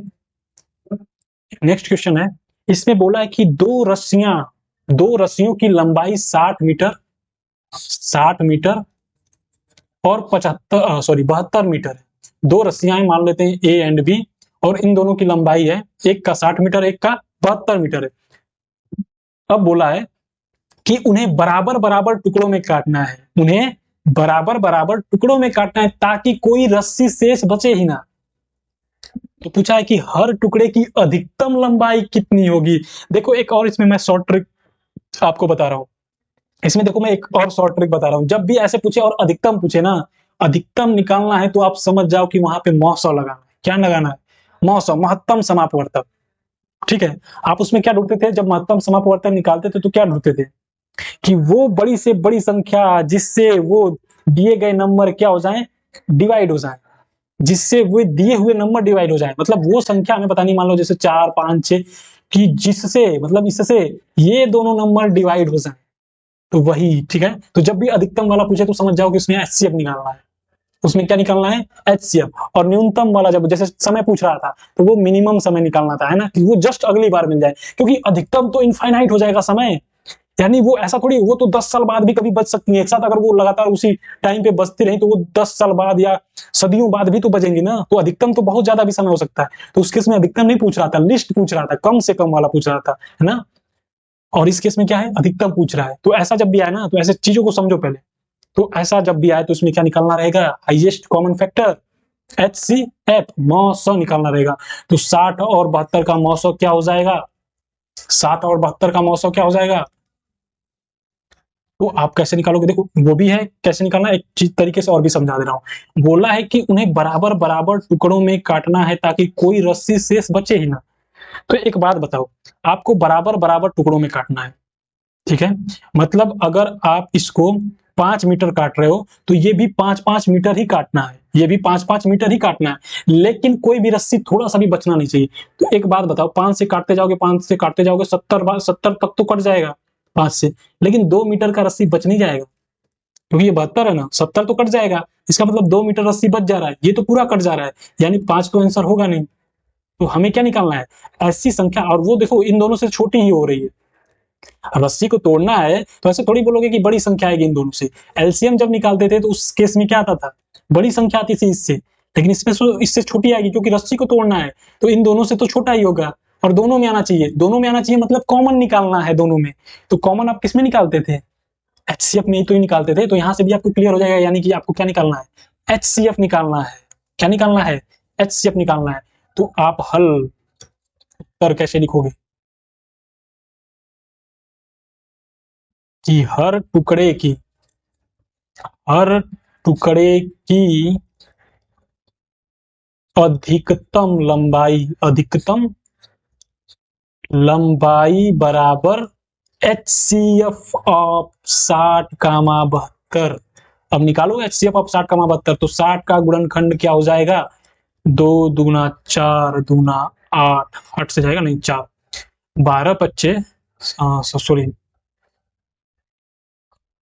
नेक्स्ट क्वेश्चन है, इसमें बोला है कि दो रस्सियों की लंबाई 60 मीटर और 72 मीटर है। दो रस्सियां हैं, मान लेते हैं ए एंड बी, और इन दोनों की लंबाई है, एक का 60 मीटर, एक का 72 मीटर है। अब बोला है कि उन्हें बराबर बराबर टुकड़ों में काटना है, उन्हें बराबर बराबर टुकड़ों में काटना है ताकि कोई रस्सी शेष बचे ही ना। तो पूछा है कि हर टुकड़े की अधिकतम लंबाई कितनी होगी। देखो एक और इसमें मैं शॉर्ट ट्रिक आपको बता रहा हूं, इसमें देखो मैं एक और शॉर्ट ट्रिक बता रहा हूं, जब भी ऐसे पूछे और अधिकतम पूछे ना, अधिकतम निकालना है तो आप समझ जाओ कि वहां पे मौसौ लगाना है। क्या लगाना है? मौसौ, महत्तम समापवर्तक। ठीक है, आप उसमें क्या ढूंढते थे जब महत्तम समापवर्तक निकालते थे? तो क्या ढूंढते थे कि वो बड़ी से बड़ी संख्या जिससे वो दिए गए नंबर क्या हो जाए? डिवाइड हो जाए, जिससे वो दिए हुए नंबर डिवाइड हो जाए, मतलब वो संख्या हमें पता नहीं, मान लो जैसे 4, 5, 6, कि जिससे मतलब इससे ये दोनों नंबर डिवाइड हो जाए, तो वही। ठीक है, तो जब भी अधिकतम वाला पूछे तो समझ जाओ कि उसमें एचसीएफ निकालना है, उसमें क्या निकालना है? एचसीएफ। और न्यूनतम वाला जब जैसे समय पूछ रहा था तो वो मिनिमम समय निकालना था, है ना, कि वो जस्ट अगली बार मिल जाए, क्योंकि अधिकतम तो इनफाइनाइट हो जाएगा समय, यानी वो ऐसा थोड़ी, वो तो 10 साल बाद भी कभी बच सकती है एक साथ, अगर वो लगातार उसी टाइम पे बचती रही तो वो 10 साल बाद या सदियों बाद भी तो बचेंगी ना, तो अधिकतम तो बहुत ज्यादा भी समय हो सकता है। तो उस केस में अधिकतम नहीं पूछ रहा था, लिस्ट पूछ रहा था, कम से कम वाला पूछ रहा था, है ना। और इस केस में क्या है? अधिकतम पूछ रहा है। तो ऐसा जब भी आए ना, तो ऐसे चीजों को समझो पहले। तो ऐसा जब भी आए तो इसमें क्या निकालना रहेगा? हाईएस्ट कॉमन फैक्टर, HCF, मौसौ निकालना रहेगा। तो 60 और 72 का मौसौ क्या हो जाएगा? 60 और 72 का मौसौ क्या हो जाएगा? तो आप कैसे निकालोगे? देखो वो भी है कैसे निकालना, एक चीज तरीके से और भी समझा दे रहा हूं। बोला है कि उन्हें बराबर बराबर टुकड़ों में काटना है ताकि कोई रस्सी शेष बचे ही ना। तो एक बात बताओ, आपको बराबर बराबर टुकड़ों में काटना है, ठीक है, मतलब अगर आप इसको 5 मीटर काट रहे हो तो ये भी 5-5 मीटर ही काटना है, ये भी 5-5 मीटर ही काटना है, लेकिन कोई भी रस्सी थोड़ा सा भी बचना नहीं चाहिए। तो एक बात बताओ, 5 से काटते जाओगे, 5 से काटते जाओगे, 70 तक तो कट जाएगा 5 से, लेकिन 2 मीटर का रस्सी बच नहीं जाएगा, क्योंकि ये 72 है ना, 70 तो कट जाएगा, इसका मतलब 2 मीटर रस्सी बच जा रहा है, ये तो पूरा कट जा रहा है, यानी 5 तो आंसर होगा नहीं। तो हमें क्या निकालना है? ऐसी संख्या, और वो देखो इन दोनों से छोटी ही हो रही है, रस्सी को तोड़ना है तो ऐसे थोड़ी बोलोगे कि बड़ी संख्या आएगी इन दोनों से। एलसीएम जब निकालते थे तो उस केस में क्या आता था? बड़ी संख्या आती थी इससे, लेकिन इसमें इससे छोटी आएगी, क्योंकि रस्सी को तोड़ना है तो इन दोनों से तो छोटा ही होगा, और दोनों में आना चाहिए, दोनों में आना चाहिए, मतलब कॉमन निकालना है दोनों में। तो कॉमन आप किस में निकालते थे? एचसीएफ में ही तो निकालते थे। तो यहां से भी आपको क्लियर हो जाएगा, यानी कि आपको क्या निकालना है? एचसीएफ निकालना है। क्या निकालना है? एचसीएफ निकालना है। तो आप हल कर कैसे लिखोगे कि हर टुकड़े की अधिकतम लंबाई बराबर HCF ऑफ 60, 72। अब निकालो HCF ऑफ 60, 72। तो 60 का गुणनखंड क्या हो जाएगा? 2 दूना 4 दूना 8, 8 से जाएगा नहीं, 4, 12 पच्चे सॉरी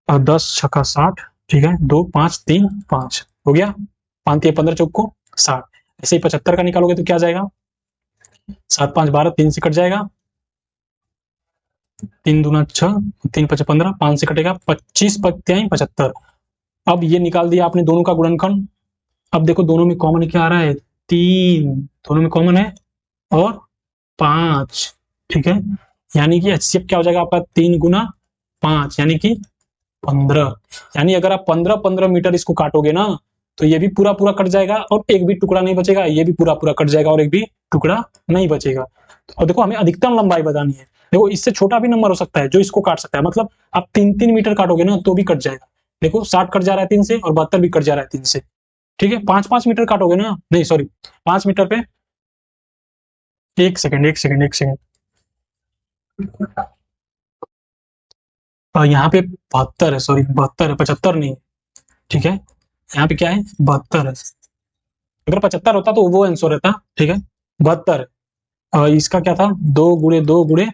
10 छक्का 60, ठीक है, 2 5 3 5 हो गया, 5 3 15 चौको 60। ऐसे ही 75 का निकालोगे तो क्या जाएगा? 7 5 12, 3 से कट जाएगा, 3 दूना 6, 3 5 15, 5 से कटेगा, 25 पत्तियां 75। अब ये निकाल दिया आपने दोनों का गुणनखंड। अब देखो दोनों में कॉमन क्या आ रहा है? 3, दोनों में कॉमन है, और 5, ठीक है, यानी कि HCF क्या हो जाएगा आपका? 3 गुना 5 यानी कि 15। यानी अगर आप 15-15 मीटर इसको काटोगे ना, तो ये भी पूरा पूरा कट जाएगा और एक भी टुकड़ा नहीं बचेगा, ये भी पूरा पूरा कट जाएगा और एक भी टुकड़ा नहीं बचेगा। और देखो हमें अधिकतम लंबाई बतानी है। देखो इससे छोटा भी नंबर हो सकता है जो इसको काट सकता है, मतलब आप 3-3 मीटर काटोगे ना तो भी कट जाएगा। देखो 60 कट जा रहा है 3 से और 72 भी कट जा रहा है 3 से। ठीक है, 5-5 मीटर काटोगे ना, नहीं सॉरी 5 मीटर पे, एक सेकंड एक सेकंड एक सेकंड, यहाँ पे 72 है, सॉरी 72 है, 75 नहीं है। ठीक है, यहाँ पे क्या है 72 है। अगर 75 होता तो वो आंसर रहता। ठीक है, 72 है। इसका क्या था, 2 गुणे 2 गुणे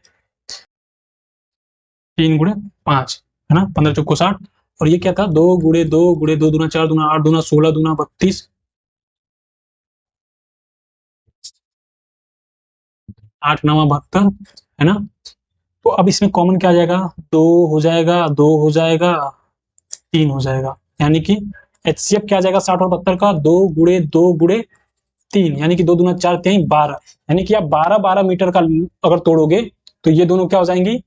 3 गुणे 5 है ना, 15 चौको 60। और ये क्या था, 2 गुणे 2 गुणे 2 दूना 4 दूना 8 दूना 16 दूना 32, 8 9 72 है ना। तो अब इसमें कॉमन क्या आ जाएगा, 2 हो जाएगा, 2 हो जाएगा, 3 हो जाएगा, यानी कि एचसीएफ क्या आ जाएगा 60 और 72 का, 2 गुणे 2 गुणे 3, यानी कि 2 दूना 4 3 12, यानी कि आप 12-12 मीटर का अगर तोड़ोगे तो ये दोनों क्या हो जाएंगी,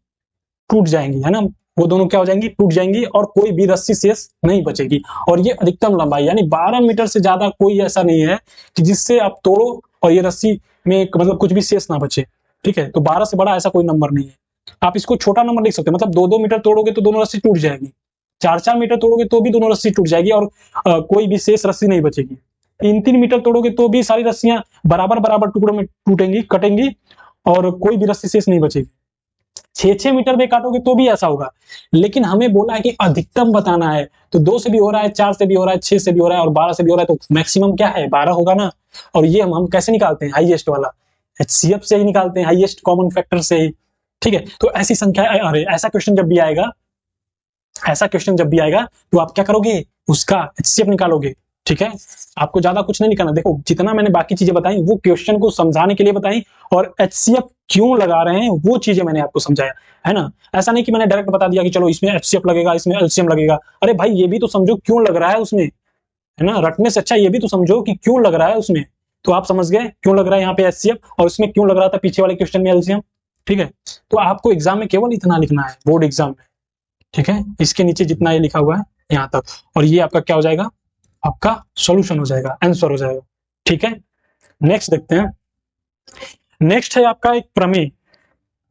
टूट जाएंगी, है ना। वो दोनों क्या हो जाएंगी, टूट जाएंगी और कोई भी रस्सी शेष नहीं बचेगी। और ये अधिकतम लंबाई यानी 12 मीटर से ज्यादा कोई ऐसा नहीं है कि जिससे आप तोड़ो और ये रस्सी में मतलब कुछ भी शेष ना बचे। ठीक है, तो 12 से बड़ा ऐसा कोई नंबर नहीं है। आप इसको छोटा नंबर लिख सकते हैं, मतलब 2-2 मीटर तोड़ोगे तो दोनों रस्सी टूट जाएगी, 4-4 मीटर तोड़ोगे तो भी दोनों रस्सी टूट जाएगी और कोई भी शेष रस्सी नहीं बचेगी। 3-3 मीटर तोड़ोगे तो भी सारी रस्सियां बराबर बराबर टुकड़ों में टूटेंगी, कटेंगी और कोई भी रस्सी शेष नहीं बचेगी। 6-6 मीटर में काटोगे तो भी ऐसा होगा, लेकिन हमें बोला है कि अधिकतम बताना है, तो 2 से भी हो रहा है, 4 से भी हो रहा है, 6 से भी हो रहा है और 12 से भी हो रहा है, तो मैक्सिमम क्या है 12 होगा ना। और ये हम कैसे निकालते हैं, हाईएस्ट वाला एचसीएफ से ही निकालते हैं, हाईएस्ट कॉमन फैक्टर से ही। ठीक है, तो ऐसी संख्या, अरे ऐसा क्वेश्चन जब भी आएगा, ऐसा क्वेश्चन जब भी आएगा तो आप क्या करोगे, उसका एचसीएफ निकालोगे। ठीक है, आपको ज्यादा कुछ नहीं निकालना। देखो जितना मैंने बाकी चीजें बताई वो क्वेश्चन को समझाने के लिए बताई, और एचसीएफ क्यों लगा रहे हैं वो चीजें मैंने आपको समझाया, है ना। ऐसा नहीं कि मैंने डायरेक्ट बता दिया कि चलो इसमें एचसीएफ लगेगा, इसमें एलसीएम लगेगा। अरे भाई ये भी तो समझो क्यों लग रहा है उसमें, है ना। रटने से अच्छा ये भी तो समझो कि क्यों लग रहा है उसमें। तो आप समझ गए क्यों लग रहा है यहाँ पे एचसीएफ और उसमें क्यों लग रहा था पीछे वाले क्वेश्चन में एलसीएम। ठीक है, तो आपको एग्जाम में केवल इतना लिखना है, बोर्ड एग्जाम में। ठीक है, इसके नीचे जितना ये लिखा हुआ है यहाँ तक, और ये आपका क्या हो जाएगा, आपका सॉल्यूशन हो जाएगा, आंसर हो जाएगा। ठीक है, नेक्स्ट देखते हैं। नेक्स्ट है आपका एक प्रमेय,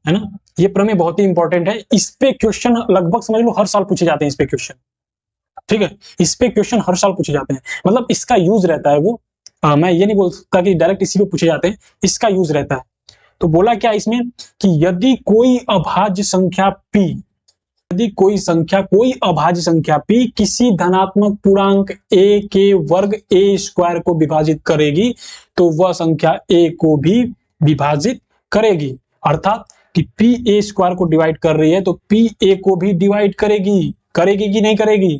है ना। ये प्रमेय बहुत ही इंपॉर्टेंट है, इस पे क्वेश्चन लगभग समझ लो हर साल पूछे जाते हैं इस पे क्वेश्चन। ठीक है, इस पे क्वेश्चन हर साल पूछे जाते हैं, मतलब इसका यूज रहता है वो, मैं ये नहीं बोल सकता कि डायरेक्ट इसी पे पूछे जाते हैं, इसका यूज रहता है। तो बोला क्या इसमें कि यदि कोई अभाज्य संख्या p, यदि कोई अभाज्य संख्या p किसी धनात्मक पूर्णांक a के वर्ग a स्क्वायर को विभाजित करेगी तो वह संख्या a को भी विभाजित करेगी। अर्थात कि p a स्क्वायर को डिवाइड कर रही है तो p a को भी डिवाइड करेगी। करेगी कि नहीं करेगी,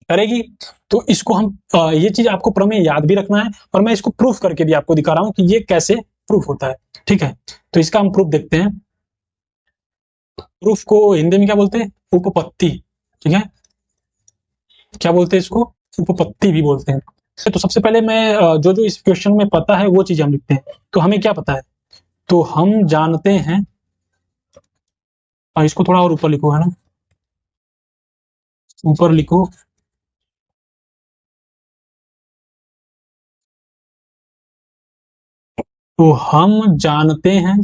करेगी। तो इसको हम ये चीज आपको प्रमेय याद भी रखना है, और मैं इसको प्रूफ करके भी आपको दिखा रहा हूं कि ये कैसे प्रूफ होता है। ठीक है, तो इसका हम प्रूफ देखते हैं। प्रूफ को हिंदी में क्या बोलते हैं, उपपत्ति। ठीक है, क्या बोलते हैं इसको, उपपत्ति भी बोलते हैं। तो सबसे पहले मैं जो जो इस क्वेश्चन में पता है वो चीज हम लिखते हैं। तो हमें क्या पता है, तो हम जानते हैं, इसको थोड़ा और ऊपर लिखो, है ना, ऊपर लिखो। तो हम जानते हैं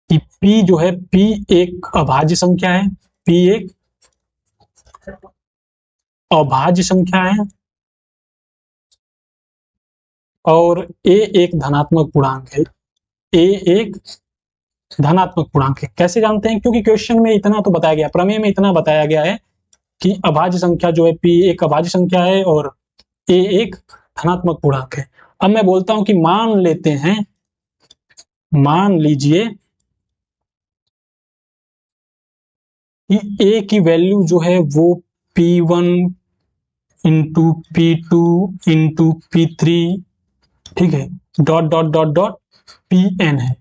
कि P जो है, P एक अभाज्य संख्या है, P एक अभाज्य संख्या है और A एक धनात्मक पूर्णांक है। A एक धनात्मक पूर्णांक है। कैसे जानते हैं, क्योंकि क्वेश्चन में इतना तो बताया गया, प्रमेय में इतना बताया गया है कि अभाज्य संख्या जो है P एक अभाज्य संख्या है और A एक धनात्मक पूर्णांक है। अब मैं बोलता हूं कि मान लेते हैं, मान लीजिए कि A की वैल्यू जो है वो P1 into P2 into P3, ठीक है, dot dot dot dot Pn है।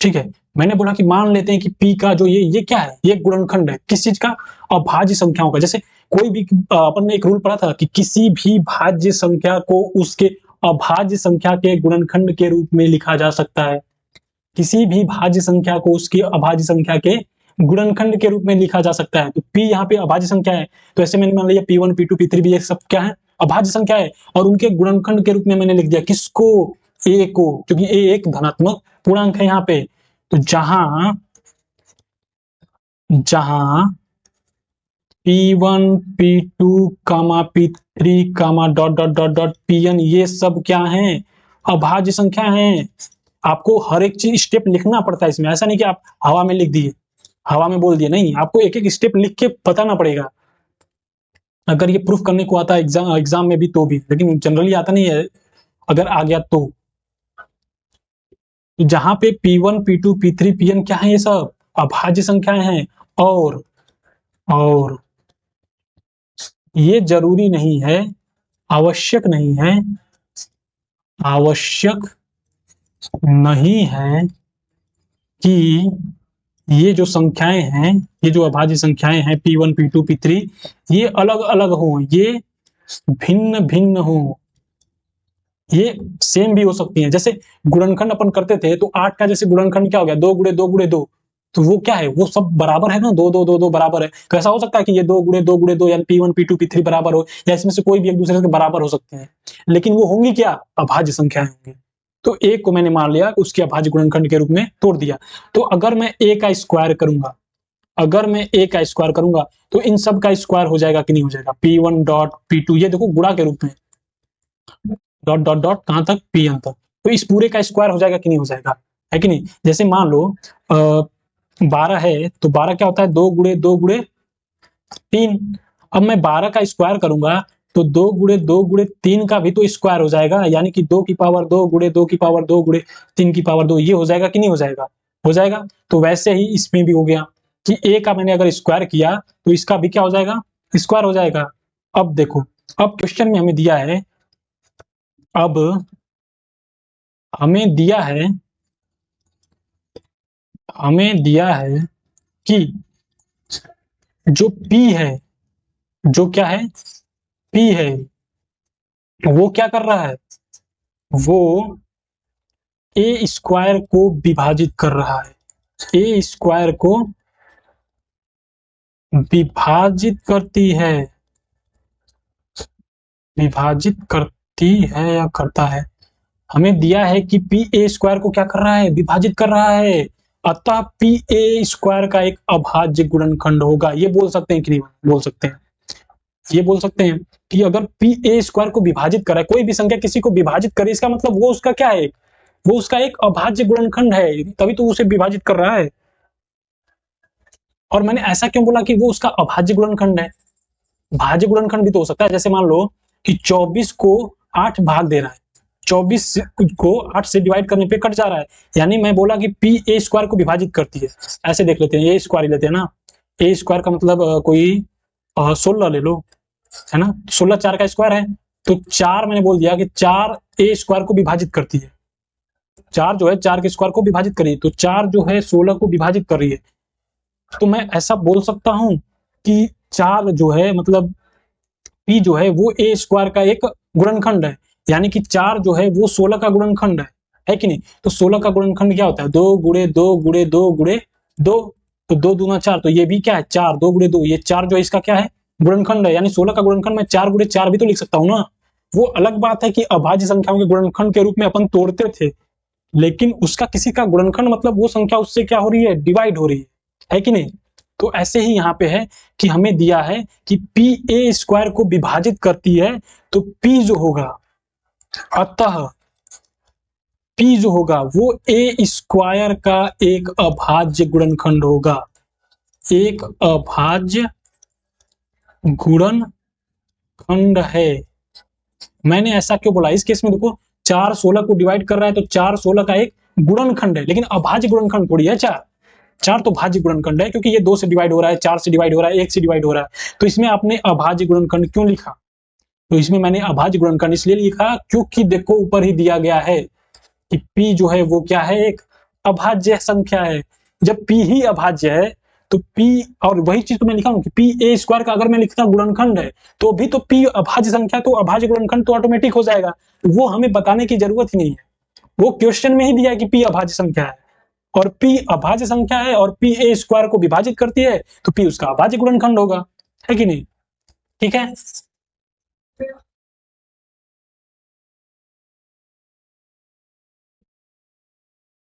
ठीक है, मैंने बोला कि मान लेते हैं कि P का जो ये क्या है, ये गुणनखंड है किस चीज का, अभाज्य संख्याओं का। जैसे कोई भी अपन ने एक रूल पढ़ा था कि किसी भी भाज्य संख्या को उसके अभाज्य संख्या के गुणनखंड के रूप में लिखा जा सकता है। किसी भी भाज्य संख्या को उसकी अभाज्य संख्या के गुणनखंड के रूप में लिखा जा सकता है। तो p यहाँ पे अभाज्य संख्या है, तो ऐसे मैंने मान लिया p1 p2 p3 भी ये सब क्या है, अभाज्य संख्या है, और उनके गुणनखंड के रूप में मैंने लिख दिया किसको, a को, क्योंकि a एक धनात्मक पूर्णांक है यहाँ पे। तो जहां p1 p2 p3 dot dot dot dot pn ये सब क्या है, अभाज्य संख्या है। आपको हर एक चीज स्टेप लिखना पड़ता है इसमें, ऐसा नहीं कि आप हवा में लिख दिए, हवा में बोल दिए, नहीं, आपको एक एक स्टेप लिख के बताना पड़ेगा। अगर ये प्रूफ करने को आता है एग्जाम में भी तो भी, लेकिन जनरली आता नहीं है, अगर आ गया तो। जहां पे p1 p2 p3 pn क्या है, ये सब अभाज्य संख्याएं हैं, और ये जरूरी नहीं है, आवश्यक नहीं है, आवश्यक नहीं है कि ये जो संख्याएं हैं, ये जो अभाज्य संख्याएं हैं p1 p2 p3 ये अलग अलग हो, ये भिन्न भिन्न हो, ये सेम भी हो सकती हैं। जैसे गुणनखंड अपन करते थे तो 8 का जैसे गुणनखंड क्या हो गया, 2 गुणे 2 गुणे 2, तो वो क्या है, वो सब बराबर है ना, 2 2 2 2 बराबर है। तो ऐसा हो सकता है कि ये 2 गुणे 2 गुणे 2 यानी p1 p2 p3 बराबर हो, या इसमें से कोई भी एक दूसरे के बराबर हो सकते हैं, लेकिन वो होंगी क्या, अभाज्य संख्याएं होंगी। तो एक को मैंने मान लिया उसके अभाज्य गुणनखंड के रूप में तोड़ दिया। तो अगर मैं a का स्क्वायर करूंगा, अगर मैं a का स्क्वायर करूंगा तो इन सब का स्क्वायर हो जाएगा कि नहीं हो जाएगा, p1 डॉट p2 ये देखो गुणा के रूप में, डॉट डॉट डॉट कहां तक, pn तक, तो इस पूरे का स्क्वायर हो जाएगा कि नहीं हो जाएगा, है कि नहीं। जैसे मान लो 12 है, तो 12 क्या होता है, 2 गुणे 2 गुणे 3। अब मैं 12 का स्क्वायर करूंगा तो 2 गुणे 2 गुणे 3 का भी तो स्क्वायर हो जाएगा, यानी कि 2 की पावर 2 गुणे 2 की पावर 2 गुणे 3 की पावर 2, ये हो जाएगा कि नहीं हो जाएगा, हो जाएगा। तो वैसे ही इसमें भी हो गया कि a का मैंने अगर स्क्वायर किया तो इसका भी क्या हो जाएगा, स्क्वायर हो जाएगा। अब देखो, अब क्वेश्चन में हमें दिया है, अब हमें दिया है कि जो p है, जो क्या है, p है, वो क्या कर रहा है, वो a स्क्वायर को विभाजित कर रहा है, a स्क्वायर को विभाजित करती है, विभाजित करती है या करता है, हमें दिया है कि p a स्क्वायर को क्या कर रहा है, विभाजित कर रहा है, अतः p a स्क्वायर का एक अभाज्य गुणनखंड होगा। ये बोल सकते हैं कि नहीं बोल सकते हैं, ये बोल सकते हैं कि अगर p a स्क्वायर को विभाजित कर रहा है, कोई भी संख्या किसी को विभाजित करे, इसका मतलब वो उसका क्या है, वो उसका एक अभाज्य गुणनखंड है, तभी तो उसे विभाजित कर रहा है। और मैंने ऐसा क्यों बोला कि वो उसका अभाज्य गुणनखंड है, भाज्य गुणनखंड भी तो हो सकता है। जैसे मान लो कि 24 को 8 भाग दे रहा है, 24 को 8 से डिवाइड करने पे कट जा रहा है, यानी मैं बोला कि p a स्क्वायर को विभाजित करती है। ऐसे देख लेते हैं, a स्क्वायर लेते हैं ना, a स्क्वायर का मतलब कोई 16 ले लो, है ना, 16 4 का स्क्वायर है, तो 4 मैंने बोल दिया कि 4 a स्क्वायर को विभाजित करती है, 4 जो है 4 के स्क्वायर को विभाजित करिए, तो 4 जो है 16 को विभाजित कर रही है। तो मैं ऐसा बोल सकता हूं कि 4 जो है मतलब p जो है वो a स्क्वायर का एक गुणनखंड है, यानी कि 4 जो है वो 16 का गुणनखंड है कि नहीं। तो 16 का गुणनखंड क्या होता है, 2 गुणे 2 गुणे 2 गुणे 2, तो 2 दूना 4, तो ये भी क्या है 4, 2 गुणे 2, ये 4 जो है इसका क्या है, गुणनखंड है, यानी 16 का गुणनखंड मैं 4 गुणे 4 भी तो लिख सकता हूँ ना। वो अलग बात है कि अभाज्य संख्याओं के गुणनखंड के रूप में अपन तोड़ते थे, लेकिन उसका किसी का गुणनखंड मतलब वो संख्या उससे क्या हो रही है, डिवाइड हो रही है कि नहीं। तो ऐसे ही यहाँ पे है कि हमें दिया है कि p a स्क्वायर को विभाजित करती है, तो p जो होगा, अतः p जो होगा वो a स्क्वायर का एक अभाज्य गुणनखंड होगा, एक अभाज्य गुणनखंड है। मैंने ऐसा क्यों बोला, इस केस में देखो 4 16 को डिवाइड कर रहा है, तो 4 16 का एक गुणनखंड है, लेकिन अभाज्य गुणनखंड थोड़ी है 4 तो भाज्य गुणनखंड है, क्योंकि ये 2 से डिवाइड हो रहा है, 4 से डिवाइड हो रहा है, 1 से डिवाइड हो रहा है। तो इसमें आपने अभाज्य गुणनखंड क्यों लिखा, तो इसमें मैंने अभाज्य गुणनखंड इसलिए लिखा क्योंकि देखो ऊपर ही दिया गया है कि p जो है वो क्या है, एक अभाज्य संख्या है। जब p ही अभाज्य है तो p, और वही चीज तो मैं लिखा हूं कि p a स्क्वायर का अगर मैं लिखता गुणनखंड है तो भी तो p अभाज्य संख्या, तो अभाज्य गुणनखंड तो ऑटोमेटिक हो जाएगा, वो हमें बताने की जरूरत ही नहीं है, वो क्वेश्चन में ही दिया है कि p अभाज्य संख्या है। और p अभाज्य संख्या है और p a स्क्वायर को विभाजित करती है तो p उसका अभाज्य गुणनखंड होगा, है कि नहीं? ठीक है।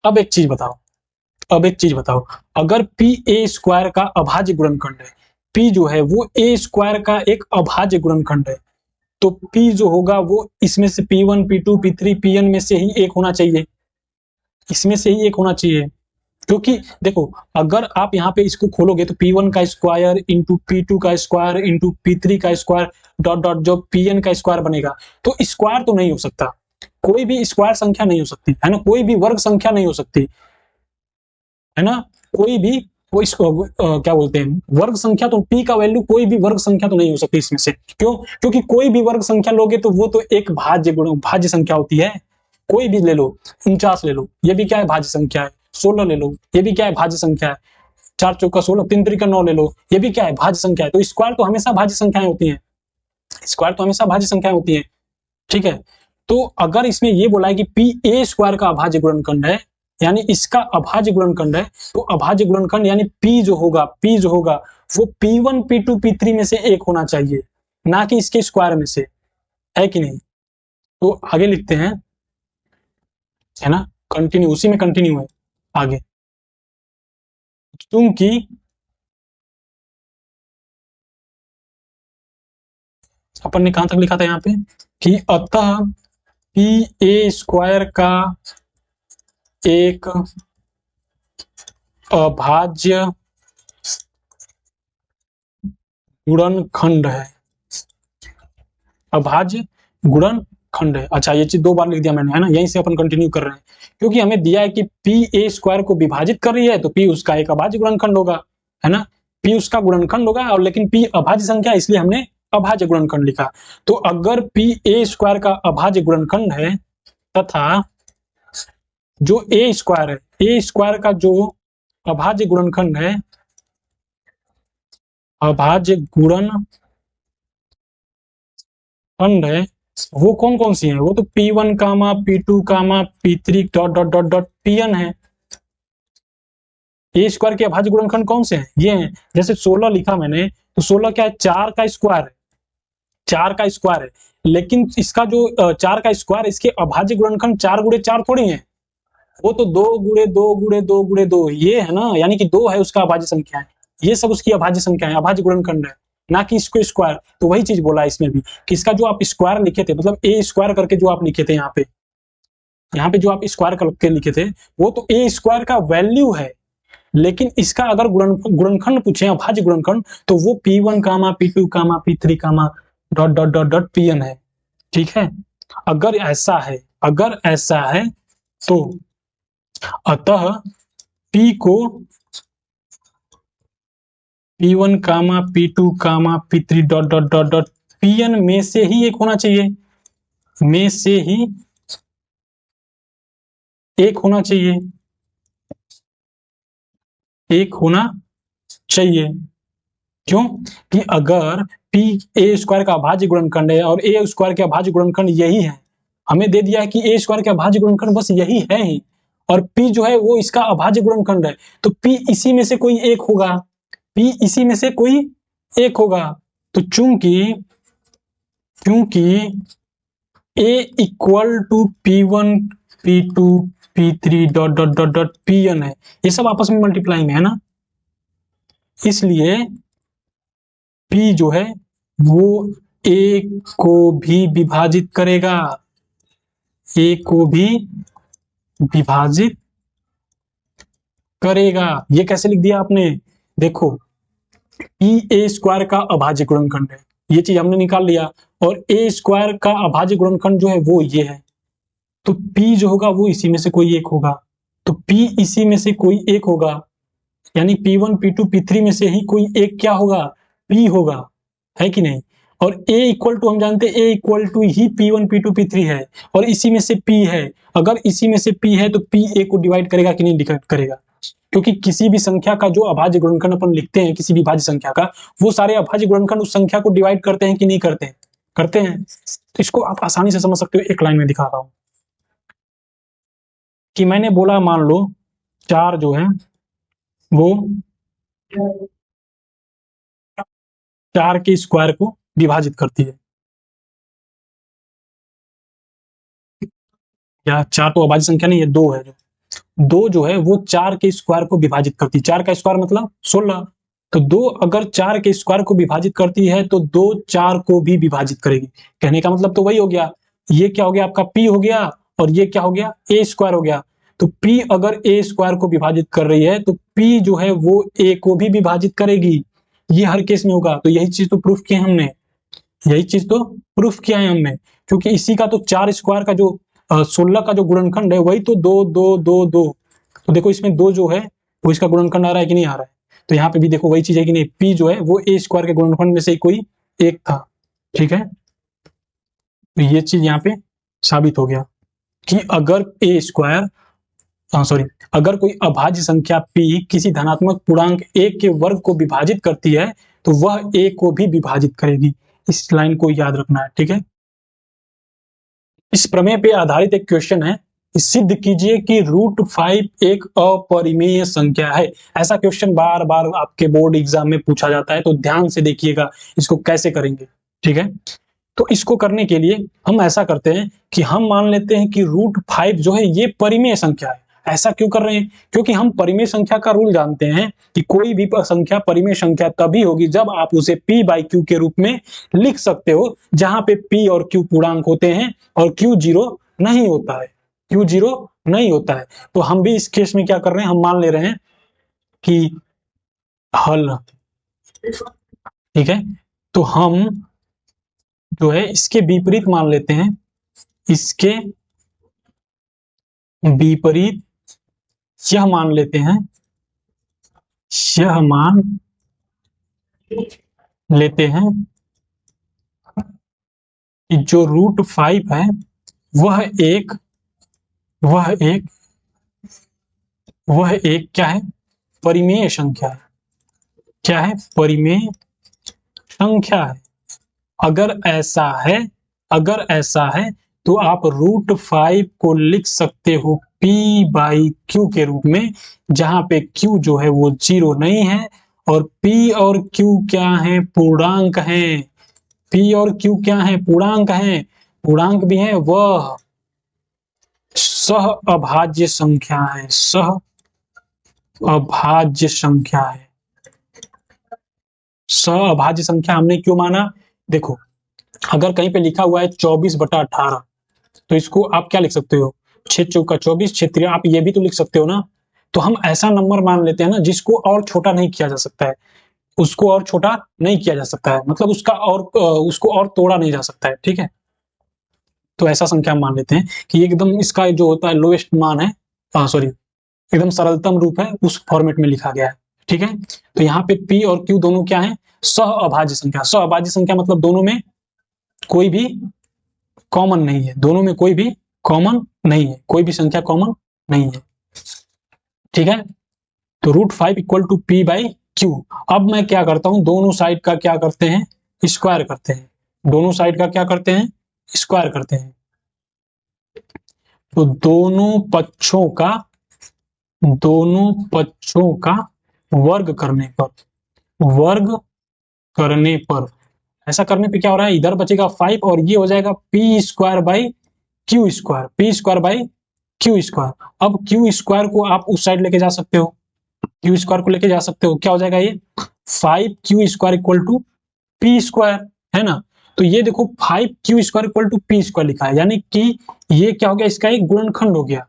अब एक चीज बताओ, अगर p a स्क्वायर का अभाज्य गुणनखंड है, p जो है वो a स्क्वायर का एक अभाज्य गुणनखंड है, तो p जो होगा वो इसमें से p1 p2 p3 pn में से ही एक होना चाहिए, इसमें से ही एक होना चाहिए। क्योंकि देखो अगर आप यहाँ पे इसको खोलोगे तो p1 का स्क्वायर इंटू p2 का स्क्वायर इंटू p3 का स्क्वायर डॉट डॉट जो pn का स्क्वायर बनेगा, तो स्क्वायर तो नहीं हो सकता, कोई भी स्क्वायर संख्या नहीं हो सकती है ना, कोई भी वर्ग संख्या नहीं हो सकती है ना, कोई भी वो इसको क्या बोलते हैं वर्ग संख्या, तो p का वैल्यू कोई भी वर्ग संख्या तो नहीं हो सकती इसमें से। क्यों? क्योंकि कोई भी वर्ग संख्या लोगे तो वो तो एक भाज्य संख्या होती है। कोई भी ले लो, 49 ले लो, ये भी क्या है भाज्य संख्या है। 16 ले लो, ये भी क्या है भाज्य संख्या है। 4 चौका 16, 3 त्रिका 9 ले लो, ये भी क्या है भाज्य संख्या है। तो स्क्वायर तो हमेशा भाज्य संख्याएं होती हैं, स्क्वायर तो हमेशा भाज्य संख्याएं होती हैं। ठीक है, तो अगर इसमें ये बोला है कि पी ए स्क्वायर का अभाज्य गुणनखंड है, यानी इसका अभाज्य गुणनखंड है, तो अभाज्य गुणनखंड यानी p जो होगा वो p1 p2 p3 में से एक होना चाहिए, ना कि इसके स्क्वायर में से, है कि नहीं? तो आगे लिखते हैं, है ना, कंटिन्यू, उसी में कंटिन्यू है आगे। क्योंकि अपन ने कहां तक लिखा था यहाँ पे कि अतः पी ए स्क्वायर का एक अभाज्य गुणनखंड है, अभाज्य गुणनखंड है। अच्छा, ये चीज 2 बार लिख दिया मैंने, है ना, यहीं से अपन कंटिन्यू कर रहे हैं, क्योंकि हमें दिया है कि पी ए स्क्वायर को विभाजित कर रही है तो पी उसका एक अभाज्य गुणनखंड होगा, है ना, पी उसका गुणनखंड होगा, और लेकिन पी अभाज्य संख्या इसलिए हमने अभाज्य गुणनखंड लिखा। तो अगर पी ए स्क्वायर का अभाज्य गुणनखंड है तथा जो ए स्क्वायर है, ए स्क्वायर का जो अभाज्य गुणनखंड है, अभाज्य गुणनखंड है, वो कौन कौन सी है, वो तो P1 comma P2 comma P3 dot dot dot dot Pn है। ए स्क्वायर के अभाज्य गुणनखंड कौन से हैं, ये हैं। जैसे 16 लिखा मैंने, तो 16 क्या है, 4 का स्क्वायर है, 4 का स्क्वायर है, लेकिन इसका जो 4 का स्क्वायर, इसके अभाज्य गुणनखंड 4 गुणे 4 थोड़ी है, वो तो 2 गुणे 2 गुणे 2 गुणे 2 ये है ना, यानी कि 2 है उसका अभाज्य संख्या है, ये सब उसकी अभाज्य संख्या है, अभाज्य गुणनखंड है, ना कि इसको स्क्वायर। तो वही चीज बोला है इसमें भी कि इसका जो आप स्क्वायर लिखे थे, मतलब ए स्क्वायर करके जो आप लिखे थे यहाँ पे जो आप स्क्वायर करके लिखे थे, वो तो ए स्क्वायर का वैल्यू है, लेकिन इसका अगर गुणनखंड पूछे, अभाज्य गुणनखंड, तो वो P1 comma P2 comma P3 comma dot dot dot dot Pn है। ठीक है, अगर ऐसा है तो अतः P को P1 comma P2 comma P3 dot dot dot dot Pn में से ही एक होना चाहिए, में से ही एक होना चाहिए, एक होना चाहिए। क्यों? कि अगर पी ए स्क्वायर का अभाज्य गुणनखंड है और ए स्क्वायर के अभाज्य गुणनखंड यही है, हमें दे दिया है कि ए स्क्वायर के अभाज्य गुणनखंड बस यही है ही, और पी जो है वो इसका अभाज्य गुणनखंड है, तो पी इसी में से कोई एक होगा, पी इसी में से कोई एक होगा। तो क्योंकि A equal to P1 P2 P3 dot dot dot dot Pn है, ये सब आपस में मल्टीप्लाई में है ना, इसलिए P जो है वो A को भी विभाजित करेगा, A को भी विभाजित करेगा। ये कैसे लिख दिया आपने, देखो P A स्क्वायर का अभाज्य गुणनखंड है, ये चीज हमने निकाल लिया, और A स्क्वायर का अभाज्य गुणनखंड जो है वो ये है, तो P जो होगा वो इसी में से कोई एक होगा, तो P इसी में से कोई एक होगा, यानी P1 P2 P3 में से ही कोई एक क्या होगा, P होगा, है कि नहीं। और A इक्वल टू हम जानते हैं A equal to he P1 P2 P3 है, और इसी में से P है, अगर इसी में से P है तो P A को डिवाइड करेगा कि नहीं करेगा, क्योंकि किसी भी संख्या का जो अभाज्य गुणनखंड अपन लिखते हैं, किसी भी भाज्य संख्या का, वो सारे अभाज्य गुणनखंड उस संख्या को डिवाइड करते हैं कि नहीं करते हैं, करते हैं। तो इसको आप आसानी से समझ सकते हो, एक लाइन में दिखा रहा हूं कि मैंने बोला, मान लो 4 जो है वो 4 के स्क्वायर को विभाजित करती है। या 4 तो अभाज्य संख्या नहीं है, 2 है। 2 जो है वो 4 के स्क्वायर को विभाजित करती है। 4 का स्क्वायर मतलब 16। तो 2 अगर 4 के स्क्वायर को विभाजित करती है तो 2 4 को भी विभाजित करेगी। कहने का मतलब तो वही हो गया। ये क्या हो गया आपका p हो गया, और ये क्या हो गया a स्क्वायर हो गया। तो p अगर a स्क्वायर को विभाजित कर रही है तो p जो है वो a को भी विभाजित करेगी। ये हर केस में होगा। तो यही चीज तो प्रूफ किया हमने, यही चीज तो प्रूफ किया है हमने, क्योंकि इसी का तो 4 स्क्वायर का जो 16 का जो गुणनखंड है वही तो 2 2 2 2। तो देखो इसमें 2 जो है वो इसका गुणनखंड आ रहा है कि नहीं आ रहा है। तो यहाँ पे भी देखो वही चीज है कि नहीं, p जो है वो a स्क्वायर के गुणनखंड में से कोई एक था। ठीक है, तो ये चीज यहाँ पे साबित हो गया कि अगर a स्क्वायर सॉरी अगर कोई अभाज्य संख्या p किसी धनात्मक पूर्णांक a के वर्ग को विभाजित करती है तो वह a को भी विभाजित करेगी। इस लाइन को याद रखना है। ठीक है, इस प्रमेय पे आधारित एक क्वेश्चन है, सिद्ध कीजिए कि √5 एक अपरिमेय संख्या है। ऐसा क्वेश्चन बार बार आपके बोर्ड एग्जाम में पूछा जाता है, तो ध्यान से देखिएगा इसको कैसे करेंगे। ठीक है, तो इसको करने के लिए हम ऐसा करते हैं कि हम मान लेते हैं कि √5 जो है ये परिमेय संख्या है। ऐसा क्यों कर रहे हैं? क्योंकि हम परिमेय संख्या का रूल जानते हैं कि कोई भी संख्या परिमेय संख्या तभी होगी जब आप उसे p/q के रूप में लिख सकते हो, जहां पे p और q पूर्णांक होते हैं और q 0 नहीं होता है। q 0 नहीं होता है। तो हम भी इस केस में क्या कर रहे हैं, हम मान ले रहे हैं कि हल। ठीक है, तो हम जो है इसके विपरीत मान लेते हैं, इसके विपरीत यह मान लेते हैं, यह मान लेते हैं कि जो √5 है वह एक वह एक वह एक क्या है, परिमेय संख्या है। क्या है? परिमेय संख्या है। अगर ऐसा है, अगर ऐसा है तो आप √5 को लिख सकते हो p/q के रूप में, जहां पे q जो है वो 0 नहीं है और p और q क्या है, पूर्णांक है। p और q क्या है, पूर्णांक है। पूर्णांक भी है, वह सह अभाज्य संख्या है, सह अभाज्य संख्या है। सह अभाज्य संख्या हमने क्यों माना? देखो, अगर कहीं पे लिखा हुआ है 24/18 तो इसको आप क्या लिख सकते हो, 6 चौका 24, 6 तिया, आप ये भी तो लिख सकते हो ना। तो हम ऐसा नंबर मान लेते हैं ना जिसको और छोटा नहीं किया जा सकता है, उसको और छोटा नहीं किया जा सकता है, मतलब उसको और तोड़ा नहीं जा सकता है। ठीक है, तो ऐसा संख्या मान लेते हैं कि एकदम इसका जो होता है लोएस्ट मान है, सॉरी एकदम सरलतम रूप है, उस फॉर्मेट में लिखा गया है। ठीक है, तो यहाँ पे p और q दोनों क्या है, सह अभाज्य संख्या। सह अभाज्य संख्या मतलब दोनों में कोई भी कॉमन नहीं है, दोनों में कोई भी कॉमन नहीं है, कोई भी संख्या कॉमन नहीं है। ठीक है, तो √5 इक्वल टू p/q। अब मैं क्या करता हूं, दोनों साइड का क्या करते हैं, स्क्वायर करते हैं। दोनों साइड का क्या करते हैं, स्क्वायर करते हैं। तो दोनों पक्षों का वर्ग करने पर ऐसा करने पे क्या हो रहा है, इधर बचेगा 5 और ये हो जाएगा p²/q²। अब q² को आप उस साइड लेके जा सकते हो, q² को लेके जा सकते हो। क्या हो जाएगा ये 5q² इक्वल टू p², है ना। तो ये देखो 5q² इक्वल टू p² लिखा है, यानी कि ये क्या हो गया, इसका एक गुणनखंड हो गया।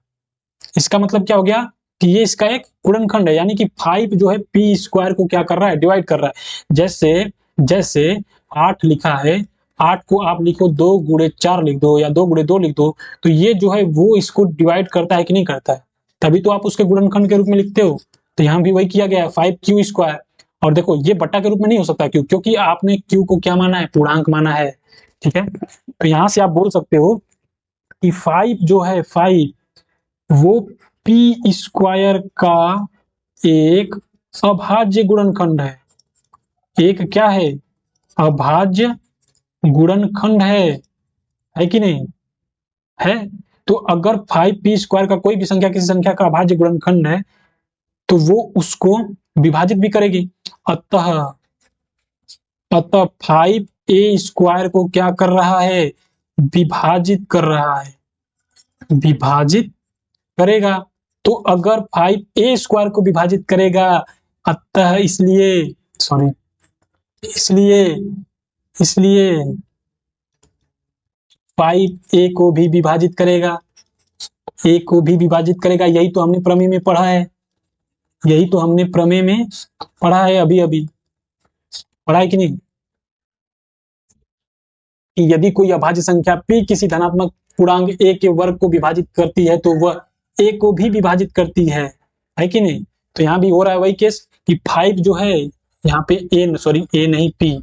इसका मतलब क्या हो गया कि ये इसका एक गुणनखंड है, यानी कि 5 जो है p² को क्या कर रहा है, डिवाइड कर रहा है। जैसे 8 लिखा है, 8 को आप लिखो 2×4 लिख दो या 2×2 लिख दो, तो ये जो है वो इसको डिवाइड करता है कि नहीं करता है, तभी तो आप उसके गुणनखंड के रूप में लिखते हो। तो यहाँ भी वही किया गया है 5q²। और देखो ये बट्टा के रूप में नहीं हो सकता, क्यों, क्योंकि आपने q को क्या माना है, पूर्णांक माना है। ठीक है, तो यहाँ से आप बोल सकते हो कि 5 जो है 5 वो p² का एक अभाज्य गुणनखंड है। एक क्या है, अभाज्य गुणनखंड है कि नहीं है। तो अगर 5p² का कोई भी संख्या किसी संख्या का अभाज्य गुणनखंड है तो वो उसको विभाजित भी करेगी। अतः अतः 5a² को क्या कर रहा है, विभाजित कर रहा है, विभाजित करेगा। तो अगर 5a² को विभाजित करेगा, अतः इसलिए सॉरी इसलिए इसलिए 5a को भी विभाजित करेगा, a को भी विभाजित करेगा। यही तो हमने प्रमेय में पढ़ा है, यही तो हमने प्रमेय में पढ़ा है, अभी अभी पढ़ा है कि नहीं, कि यदि कोई अभाज्य संख्या p किसी धनात्मक पूर्णांक a के वर्ग को विभाजित करती है तो वह a को भी विभाजित करती है कि नहीं। तो यहाँ भी हो रहा है वही केस कि 5 जो है यहाँ पे a नहीं p,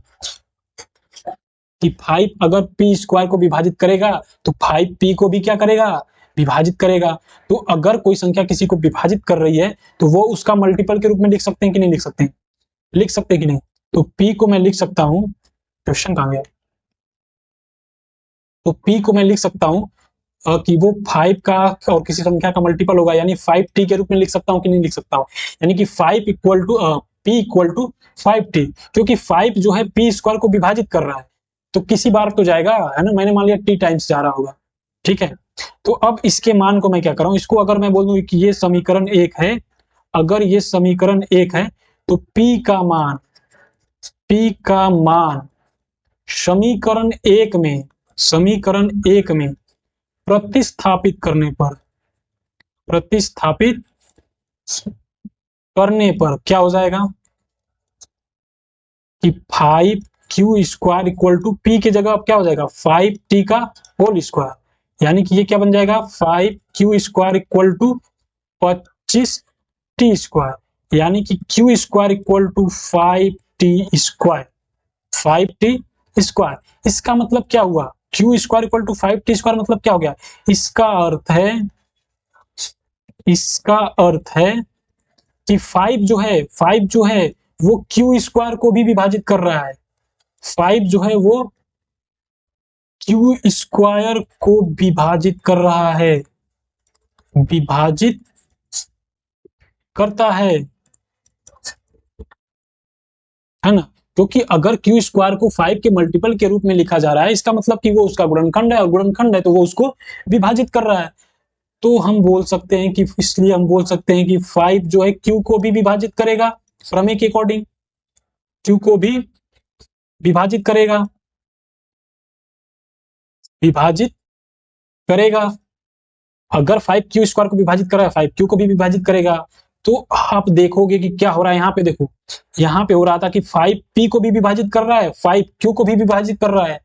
कि 5 अगर p² को विभाजित करेगा तो 5p को भी क्या करेगा, विभाजित करेगा। तो अगर कोई संख्या किसी को विभाजित कर रही है तो वो उसका मल्टीपल के रूप में लिख सकते हैं कि नहीं लिख सकते हैं, लिख सकते हैं कि नहीं। तो p को मैं लिख सकता हूँ, क्वेश्चन कहाँ गया, तो p को मैं लिख सकता हूँ कि वो 5 का और किसी संख्या का मल्टीपल होगा, यानी 5t के रूप में लिख सकता हूँ कि नहीं लिख सकता हूँ, यानी कि 5 equal to p equal to 5t, क्योंकि 5 जो है p² को विभाजित कर रहा है तो किसी बार तो जाएगा, है ना, मैंने मान लिया t टाइम्स जा रहा होगा, ठीक है। तो अब इसके मान को मैं क्या कर रहा हूँ, इसको अगर मैं बोल दूं कि ये समीकरण 1 है, अगर ये समीकरण 1 है तो p का मान समीकरण 1 में प्रतिस्थापित करने पर क्या हो जाएगा कि 5q² इक्वल टू p की जगह अब क्या हो जाएगा 5t का होल स्क्वायर, यानी कि ये क्या बन जाएगा 5q² इक्वल टू 25t², यानी कि q² इक्वल टू 5t²। इसका मतलब क्या हुआ, q² इक्वल टू 5t² मतलब क्या हो गया, इसका अर्थ है कि 5 जो है वो q² को भी विभाजित कर रहा है, 5 जो है वो q² को विभाजित कर रहा है, विभाजित करता है ना, क्योंकि अगर q² को 5 के मल्टीपल के रूप में लिखा जा रहा है इसका मतलब कि वो उसका गुणनखंड है, और गुणनखंड है तो वो उसको विभाजित कर रहा है। तो हम बोल सकते हैं कि इसलिए हम बोल सकते हैं कि 5 जो है q को भी विभाजित करेगा, प्रमेय के अकॉर्डिंग q को भी विभाजित करेगा। अगर 5 q² को विभाजित कर रहा है 5 q को भी विभाजित करेगा। तो आप देखोगे कि क्या हो रहा है, यहाँ पे देखो, यहाँ पे हो रहा था कि 5 p को भी विभाजित कर रहा है, 5 q को भी विभाजित कर रहा है,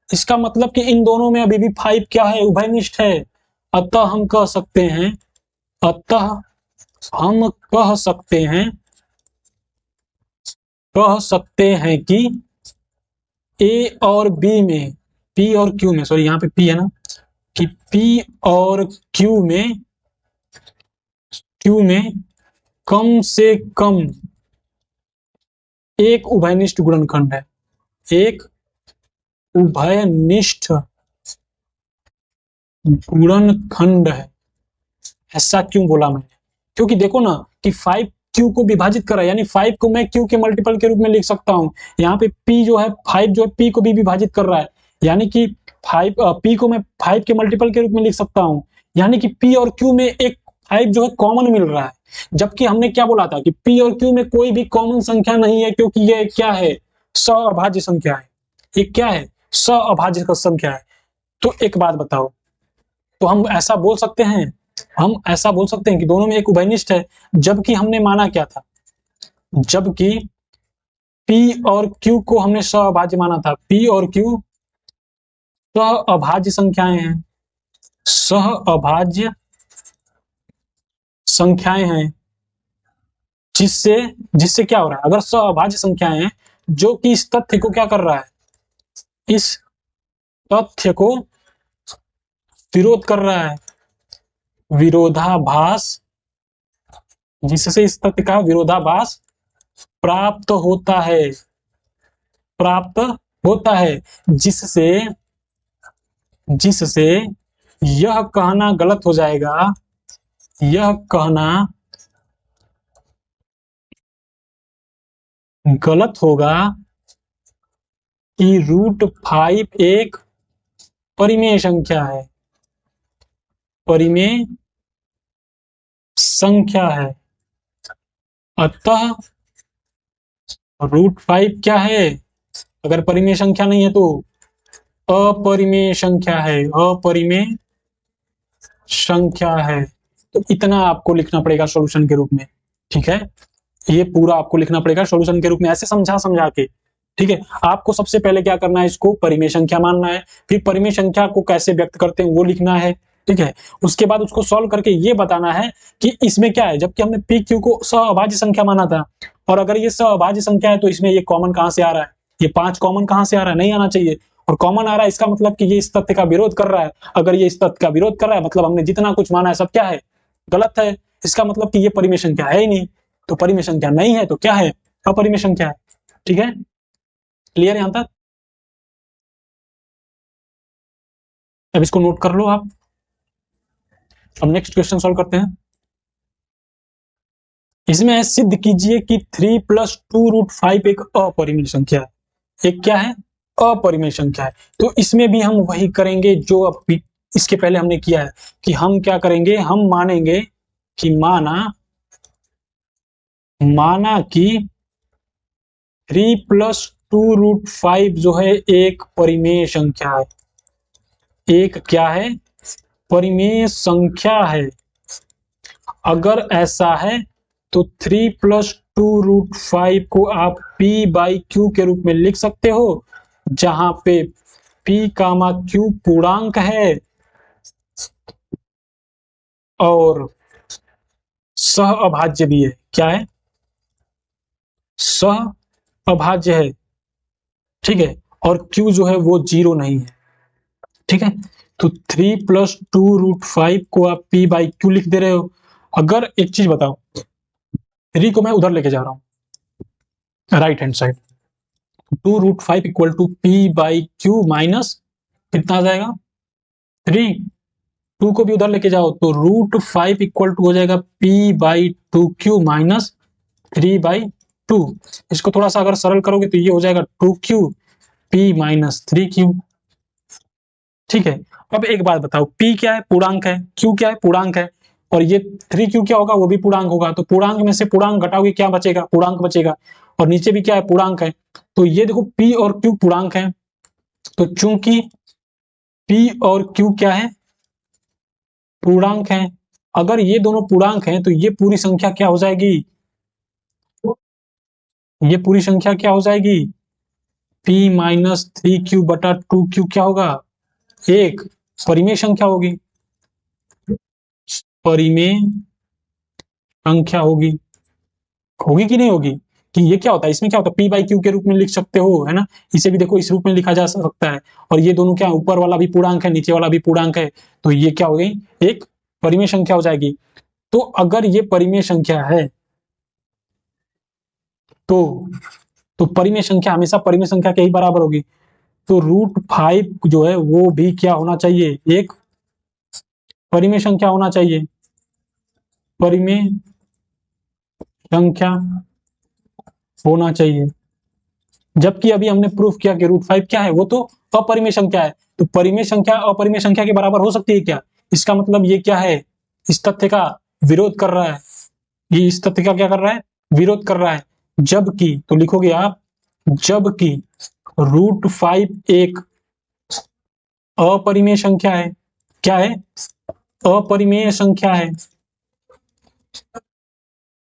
इसका मतलब कि इन दोनों में अभी भी 5 क्या है, उभयनिष्ठ है। अतः हम कह सकते हैं कि a और b में, p और q में, सॉरी यहाँ पे p है ना, कि p और q में कम से कम एक उभयनिष्ठ गुणनखंड है, एक उभयनिष्ठ गुणनखंड है। ऐसा क्यों बोला मैंने, क्योंकि देखो ना कि 5 q को विभाजित कर रहा है, यानी 5 को मैं q के मल्टीपल के रूप में लिख सकता हूँ। यहाँ पे p जो है 5 जो है p को भी विभाजित कर रहा है, यानी कि 5 p को मैं 5 के मल्टीपल के रूप में लिख सकता हूँ, यानी कि p और q में एक 5 जो है कॉमन मिल रहा है। जबकि हमने क्या बोला था कि p और q में कोई भी कॉमन संख्या नहीं है, क्योंकि ये क्या है, सअभाज्य संख्या है। ये क्या है, सअभाज्य संख्या है। तो एक बात बताओ, तो हम ऐसा बोल सकते हैं कि दोनों में एक उभयनिष्ठ है, जबकि हमने माना क्या था, जबकि p और q को हमने सअभाज्य माना था। p और q सअभाज्य संख्याएं हैं, जिससे क्या हो रहा है, अगर सअभाज्य संख्याएं हैं जो कि इस तथ्य को क्या कर रहा है, इस तथ्य को विरोध कर रहा है, विरोधाभास, जिससे इस तथ्य का विरोधाभास प्राप्त होता है, जिससे यह कहना गलत हो जाएगा, यह कहना गलत होगा कि √5 एक परिमेय संख्या है, परिमेय संख्या है। अतः √5 क्या है? अगर परिमेय संख्या नहीं है तो अपरिमेय संख्या है, अपरिमेय संख्या है। तो इतना आपको लिखना पड़ेगा सॉल्यूशन के रूप में, ठीक है। ये पूरा आपको लिखना पड़ेगा सॉल्यूशन के रूप में, ऐसे समझा समझा के, ठीक है। आपको सबसे पहले क्या करना है, इसको परिमेय संख्या मानना है, फिर परिमेय संख्या को कैसे व्यक्त करते हैं वो लिखना है, ठीक है। उसके बाद उसको सॉल्व करके ये बताना है कि इसमें क्या है, जबकि हमने पी क्यू को सहअभाज्य संख्या माना था, और अगर ये सहअभाज्य संख्या है तो इसमें ये कॉमन कहां से आ रहा है, ये 5 कॉमन कहां से आ रहा है, नहीं आना चाहिए, और कॉमन आ रहा है इसका मतलब कि ये इस तथ्य का विरोध कर रहा है। अगर ये इस तथ्य का विरोध कर रहा है मतलब हमने जितना कुछ माना है सब क्या है, गलत है। इसका मतलब कि ये परिमेय संख्या है ही नहीं, तो परिमेय संख्या नहीं है तो क्या है, अपरिमेय संख्या है, ठीक है। क्लियर यहां तक? अब इसको नोट कर लो आप। अब नेक्स्ट क्वेश्चन सॉल्व करते हैं। इसमें सिद्ध कीजिए कि 3 + 2√5 एक अपरिमेय संख्या है। एक क्या है, अपरिमेय संख्या है। तो इसमें भी हम वही करेंगे जो अब इसके पहले हमने किया है, कि हम क्या करेंगे, हम मानेंगे कि माना कि 3 + 2√5 जो है एक परिमेय संख्या है। एक क्या है, परिमेय संख्या है। अगर ऐसा है तो 3 + 2√5 को आप p/q के रूप में लिख सकते हो, जहां पे p, q पूर्णांक है और सहअभाज्य भी है। क्या है, सहअभाज्य है, ठीक है। और q जो है वो 0 नहीं है, ठीक है। तो 3 + 2√5 को आप p/q लिख दे रहे हो। अगर एक चीज बताओ, 3 को मैं उधर लेके जा रहा हूं right hand side, 2√5 = p/q minus कितना आ जाएगा 3, 2 को भी उधर लेके जाओ तो √5 हो जाएगा p/2q माइनस 3/2। इसको थोड़ा सा अगर सरल करोगे तो ये हो जाएगा 2q p माइनस 3q, ठीक है। अब एक बात बताओ, p क्या है, पूर्णांक है, q क्या है, पूर्णांक है, और ये 3q क्या होगा, वो भी पूर्णांक होगा। तो पूर्णांक में से पूर्णांक घटाओगे क्या बचेगा, पूर्णांक बचेगा, और नीचे भी क्या है, पूर्णांक है। तो ये देखो p और q पूर्णांक है, तो चूंकि p और q क्या है, पूर्णांक है, अगर ये दोनों पूर्णांक हैं तो ये पूरी संख्या क्या हो जाएगी, ये पूरी संख्या क्या हो जाएगी, p माइनस 3q बटा 2q क्या होगा, एक परिमेय संख्या होगी, परिमेय संख्या होगी, होगी कि नहीं होगी। कि ये क्या होता है, इसमें क्या होता है, p/q के रूप में लिख सकते हो, है ना। इसे भी देखो इस रूप में लिखा जा सकता है, और ये दोनों क्या, ऊपर वाला भी पूर्णांक है, नीचे वाला भी पूर्णांक है, तो ये क्या हो गई, एक परिमेय संख्या हो जाएगी। तो अगर ये परिमेय संख्या है तो परिमेय संख्या हमेशा परिमेय संख्या के ही बराबर होगी। तो √5 जो है वो भी क्या होना चाहिए, एक परिमेय संख्या होना चाहिए, परिमेय संख्या होना चाहिए। जबकि अभी हमने प्रूफ किया कि √5 क्या है, वो तो अपरिमेय संख्या है। तो परिमेय संख्या अपरिमेय संख्या के बराबर हो सकती है क्या, इसका मतलब ये क्या है, इस तथ्य का विरोध कर रहा है, ये इस तथ्य का क्या कर रहा है, विरोध कर रहा है। जबकि तो लिखोगे आप, जबकि √5 एक अपरिमेय संख्या है, क्या है, अपरिमेय संख्या है।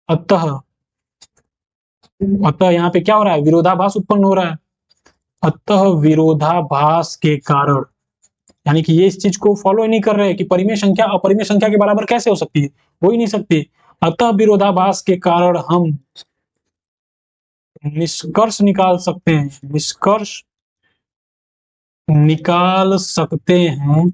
अतः अतः यहाँ पे क्या हो रहा है, विरोधाभास उत्पन्न हो रहा है। अतः विरोधाभास के कारण, यानी कि ये इस चीज को फॉलो ही नहीं कर रहे हैं कि परिमेय संख्या अपरिमेय संख्या के बराबर कैसे हो सकती है, हो ही नहीं सकती। अतः विरोधाभास के कारण हम निष्कर्ष निकाल सकते हैं, निष्कर्ष निकाल सकते हैं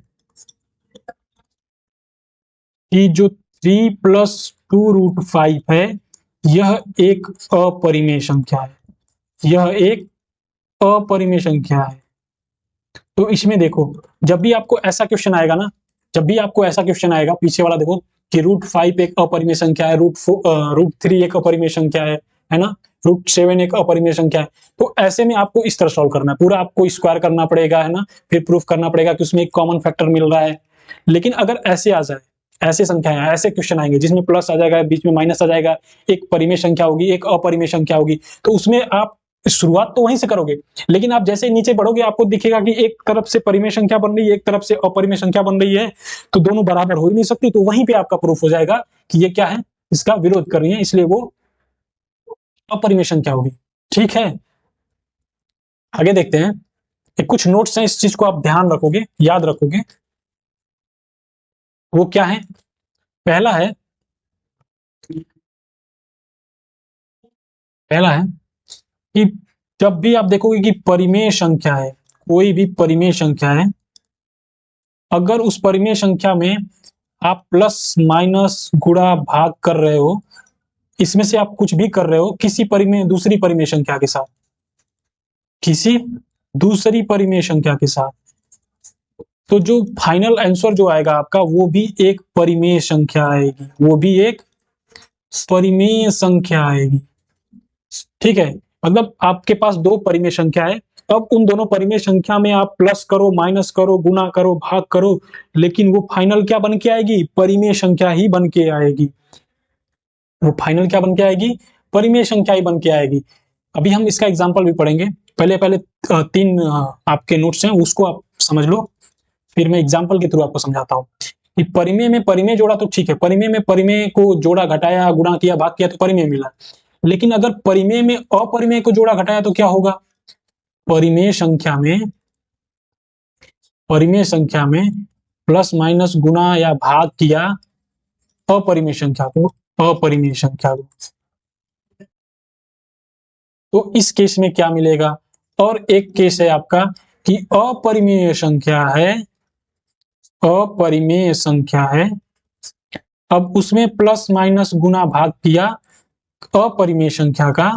कि जो 3 + 2√5 है यह एक अपरिमेय संख्या है, यह एक अपरिमेय संख्या है। तो इसमें देखो, जब भी आपको ऐसा क्वेश्चन आएगा ना, जब भी आपको ऐसा क्वेश्चन आएगा, पीछे वाला देखो कि √5 एक अपरिमेय संख्या है, √3 एक अपरिमेय संख्या है ना, √7 एक अपरिमेय संख्या है। तो ऐसे में आपको इस तरह सॉल्व करना है, पूरा आपको स्क्वायर करना पड़ेगा, है ना, फिर प्रूफ करना पड़ेगा कि उसमें एक कॉमन फैक्टर मिल रहा है। लेकिन अगर ऐसे आ जाए, ऐसे संख्याएं, ऐसे क्वेश्चन आएंगे जिसमें प्लस आ जाएगा, बीच में माइनस आ जाएगा, एक परिमेय संख्या होगी, एक अपरिमेय संख्या होगी, तो उसमें आप शुरुआत तो वहीं से करोगे, लेकिन आप जैसे नीचे बढ़ोगे आपको दिखेगा कि एक तरफ से परिमेय संख्या बन रही है, एक तरफ से अपरिमेय संख्या बन रही है, तो दोनों बराबर हो ही नहीं सकती। तो वहीं पे आपका प्रूफ हो जाएगा कि ये क्या है, इसका विरोध कर रही है, इसलिए वो अपरिमेय संख्या होगी। ठीक है, आगे देखते हैं। ये कुछ नोट्स हैं, इस चीज को आप ध्यान रखोगे, याद रखोगे। वो क्या है? पहला है कि जब भी आप देखोगे कि परिमेय संख्या है, कोई भी परिमेय संख्या है, अगर उस परिमेय संख्या में आप प्लस माइनस गुणा भाग कर रहे हो, इसमें से आप कुछ भी कर रहे हो किसी परिमेय दूसरी परिमेय संख्या के साथ, किसी दूसरी परिमेय संख्या के साथ, तो जो फाइनल आंसर जो आएगा आपका वो भी एक परिमेय संख्या आएगी, वो भी एक परिमेय संख्या आएगी। ठीक है, मतलब आपके पास दो परिमेय संख्या है, अब उन दोनों परिमेय संख्या में आप प्लस करो, माइनस करो, गुना करो, भाग करो, लेकिन वो फाइनल क्या बन के आएगी? परिमेय संख्या ही बन के आएगी। वो फाइनल क्या बन के आएगी? परिमेय संख्या ही बन के आएगी। अभी हम इसका एग्जाम्पल भी पढ़ेंगे, पहले तीन आपके नोट्स हैं, उसको आप समझ लो, फिर मैं एग्जाम्पल के थ्रू आपको समझाता हूँ कि परिमेय में परिमेय जोड़ा तो ठीक है, परिमेय में परिमेय को जोड़ा, घटाया, गुणा किया, भाग किया तो परिमेय मिला, लेकिन अगर परिमेय में अपरिमेय को जोड़ा, घटाया तो क्या होगा? परिमेय संख्या में प्लस माइनस गुणा या भाग किया अपरिमेय संख्या को, तो इस केस में क्या मिलेगा? और एक केस है आपका कि अपरिमेय संख्या है, अब उसमें प्लस माइनस गुणा भाग किया अपरिमेय संख्या का,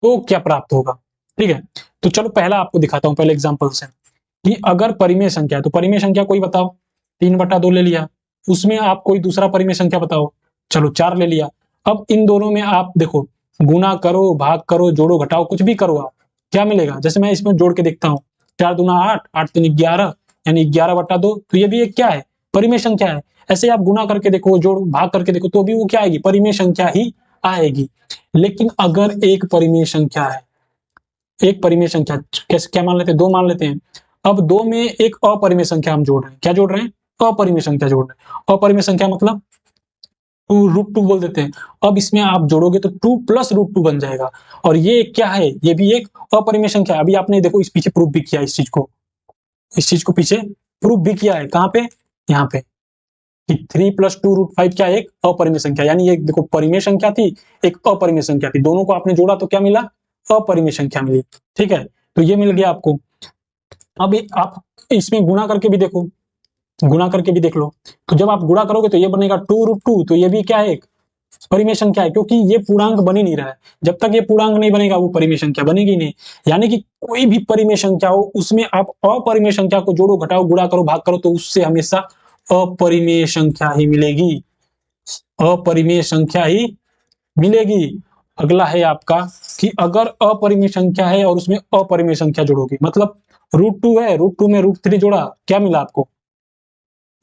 तो क्या प्राप्त होगा? ठीक है, तो चलो पहला आपको दिखाता हूं, पहले एग्जांपल से, कि अगर परिमेय संख्या है, तो परिमेय संख्या कोई बताओ, 3/2 ले लिया, उसमें आप कोई दूसरा परिमेय संख्या बताओ, चलो 4 ले लिया। अब इन दोनों में आप देखो, गुना करो, भाग करो, जोड़ो, घटाओ, कुछ भी करो, आप क्या मिलेगा? जैसे मैं इसमें जोड़ के देखता हूँ, 4 दूना 8, 8 3 11, यानी 11/2, तो ये भी एक क्या है? परिमेय संख्या है। ऐसे आप गुना करके देखो, जोड़ भाग करके देखो, तो भी वो क्या आएगी? परिमेय संख्या ही आएगी। लेकिन अगर एक परिमेय संख्या है, एक परिमेय संख्या, कैसे, क्या मान लेते हैं? 2 मान लेते हैं। अब 2 में एक अपरिमेय संख्या हम जोड़ रहे हैं, क्या जोड़ रहे हैं? अपरिमेय संख्या जोड़ रहे हैं। अपरिमेय संख्या मतलब 2√2 बोल देते हैं। अब इसमें आप जोड़ोगे तो 2 + √2 बन जाएगा, और ये क्या है? ये भी एक अपरिमेय संख्या है। अभी आपने देखो इस पीछे प्रूफ भी किया, इस चीज को पीछे प्रूफ भी किया है, कहां पे? यहाँ पे, कि 3 + 2√5 क्या है? एक अपरिमेय संख्या, यानी एक देखो परिमेय संख्या थी, एक अपरिमेय संख्या थी, दोनों को आपने जोड़ा तो क्या मिला? अपरिमेय संख्या मिली। ठीक है, तो ये मिल गया आपको। अब आप इसमें गुणा करके भी देखो, गुणा करके भी देख लो, तो जब आप गुणा करोगे तो ये बनेगा 2√2, तो ये भी क्या है? एक परिमेय संख्या है, क्योंकि ये पूर्णांक बन ही नहीं रहा है। जब तक ये पूर्णांक नहीं बनेगा वो परिमेय संख्या बनेगी नहीं। यानी कि कोई भी परिमेय संख्या हो, उसमें आप अपरिमेय संख्या को जोड़ो, घटाओ, गुणा करो, भाग करो, तो उससे हमेशा अपरिमेय संख्या ही मिलेगी, अपरिमेय संख्या ही मिलेगी। अगला है आपका कि अगर अपरिमेय संख्या है और उसमें अपरिमेय संख्या जोड़ोगे, मतलब √2 है, √2 में √3 जोड़ा, क्या मिला आपको?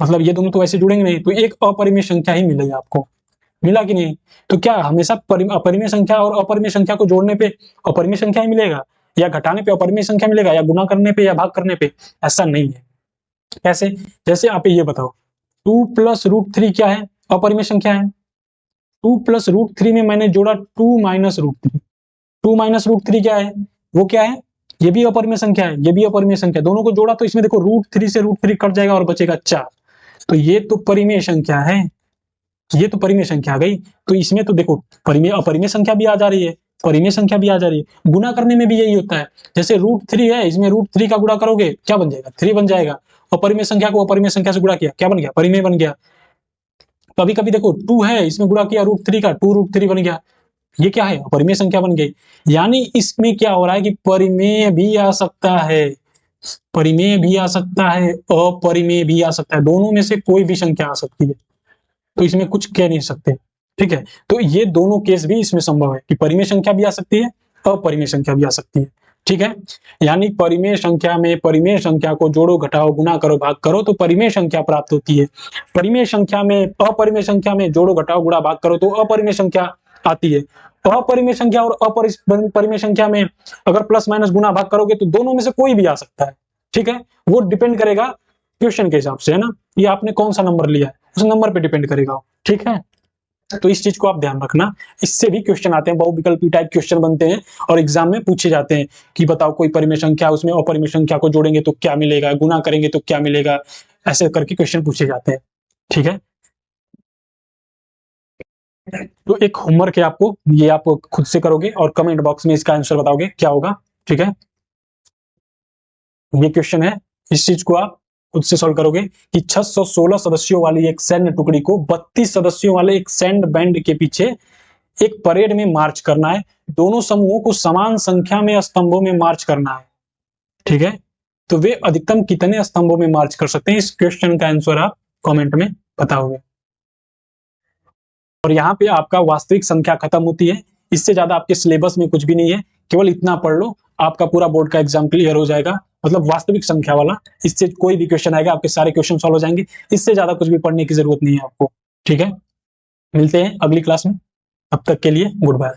मतलब ये दोनों तो ऐसे जुड़ेंगे नहीं, तो एक अपरिमेय संख्या ही मिलेगी आपको, मिला कि नहीं? तो क्या हमेशा अपरिमेय संख्या और अपरिमेय संख्या को जोड़ने पे अपरिमेय संख्या ही मिलेगा, या घटाने पे अपरिमेय संख्या मिलेगा, या गुणा करने पे या भाग करने पे? ऐसा नहीं है। कैसे? जैसे आप ये बताओ, 2 + √3 क्या है? अपरिमेय संख्या है। 2 + √3 में मैंने जोड़ा 2 - √3, 2 - √3 क्या है? वो क्या है? ये भी अपरिमेय संख्या है, ये भी अपरिमेय संख्या, दोनों को जोड़ा तो इसमें देखो √3 से √3 कट जाएगा और बचेगा 4, तो ये तो परिमेय संख्या है, ये तो परिमेय संख्या आ गई। तो इसमें तो देखो परिमेय अपरिमेय संख्या भी आ जा रही है, परिमेय संख्या भी आ जा रही है। गुणा करने में भी यही होता है, जैसे √3 है, इसमें √3 का गुणा करोगे क्या बन जाएगा? 3 बन जाएगा। अपरिमेय संख्या को अपरिमेय संख्या से गुणा किया, क्या बन गया? परिमेय बन गया। कभी कभी देखो 2 है, इसमें गुणा किया √3 का, 2√3 बन गया, ये क्या है? अपरिमेय संख्या बन गई। यानी इसमें क्या हो रहा है कि परिमेय भी आ सकता है, परिमेय भी आ सकता है, अपरिमेय भी आ सकता है, दोनों में से कोई भी संख्या आ सकती है। तो इसमें कुछ कह नहीं सकते, ठीक है। तो ये दोनों केस भी इसमें संभव है कि परिमेय संख्या भी आ सकती है, अपरिमेय संख्या भी आ सकती है, ठीक है। यानी परिमेय संख्या में परिमेय संख्या को जोड़ो, घटाओ, गुना करो, भाग करो तो परिमेय संख्या प्राप्त होती है। परिमेय संख्या में अपरिमेय संख्या में जोड़ो, घटाओ, गुणा, भाग करो तो अपरिमेय संख्या आती है। अपरिमेय संख्या और अपरिमेय संख्या में अगर प्लस माइनस गुना भाग करोगे तो दोनों में से कोई भी आ सकता है, ठीक है। वो डिपेंड करेगा क्वेश्चन के हिसाब से, है ना, ये आपने कौन सा नंबर लिया है उस नंबर पे डिपेंड करेगा, ठीक है। तो इस चीज को आप ध्यान रखना, इससे भी क्वेश्चन आते हैं, बहुविकल्पी टाइप क्वेश्चन बनते हैं और एग्जाम में पूछे जाते हैं कि बताओ कोई परिमेय संख्या, उसमें अपरिमेय संख्या को जोड़ेंगे तो क्या मिलेगा, गुना करेंगे तो क्या मिलेगा, ऐसे करके क्वेश्चन पूछे जाते हैं, ठीक है। तो एक होमवर्क है आपको, ये आप खुद से करोगे और कमेंट बॉक्स में इसका आंसर बताओगे क्या होगा, ठीक है। ये क्वेश्चन है, इस चीज को आप खुद से सॉल्व करोगे कि 616 सदस्यों वाली एक सैन्य टुकड़ी को 32 सदस्यों वाले एक सैन्य बैंड के पीछे एक परेड में मार्च करना है। दोनों समूहों को समान संख्या में स्तंभों में मार्च करना है, ठीक है। तो वे अधिकतम कितने स्तंभों में मार्च कर सकते हैं, इस क्वेश्चन का आंसर आप कमेंट में बताओगे। और यहाँ पे आपका वास्तविक संख्या खत्म होती है, इससे ज्यादा आपके सिलेबस में कुछ भी नहीं है, केवल इतना पढ़ लो, आपका पूरा बोर्ड का एग्जाम क्लियर हो जाएगा, मतलब वास्तविक संख्या वाला। इससे कोई भी क्वेश्चन आएगा आपके सारे क्वेश्चन सॉल्व हो जाएंगे, इससे ज्यादा कुछ भी पढ़ने की जरूरत नहीं है आपको, ठीक है। मिलते हैं अगली क्लास में, तब तक के लिए गुड बाय।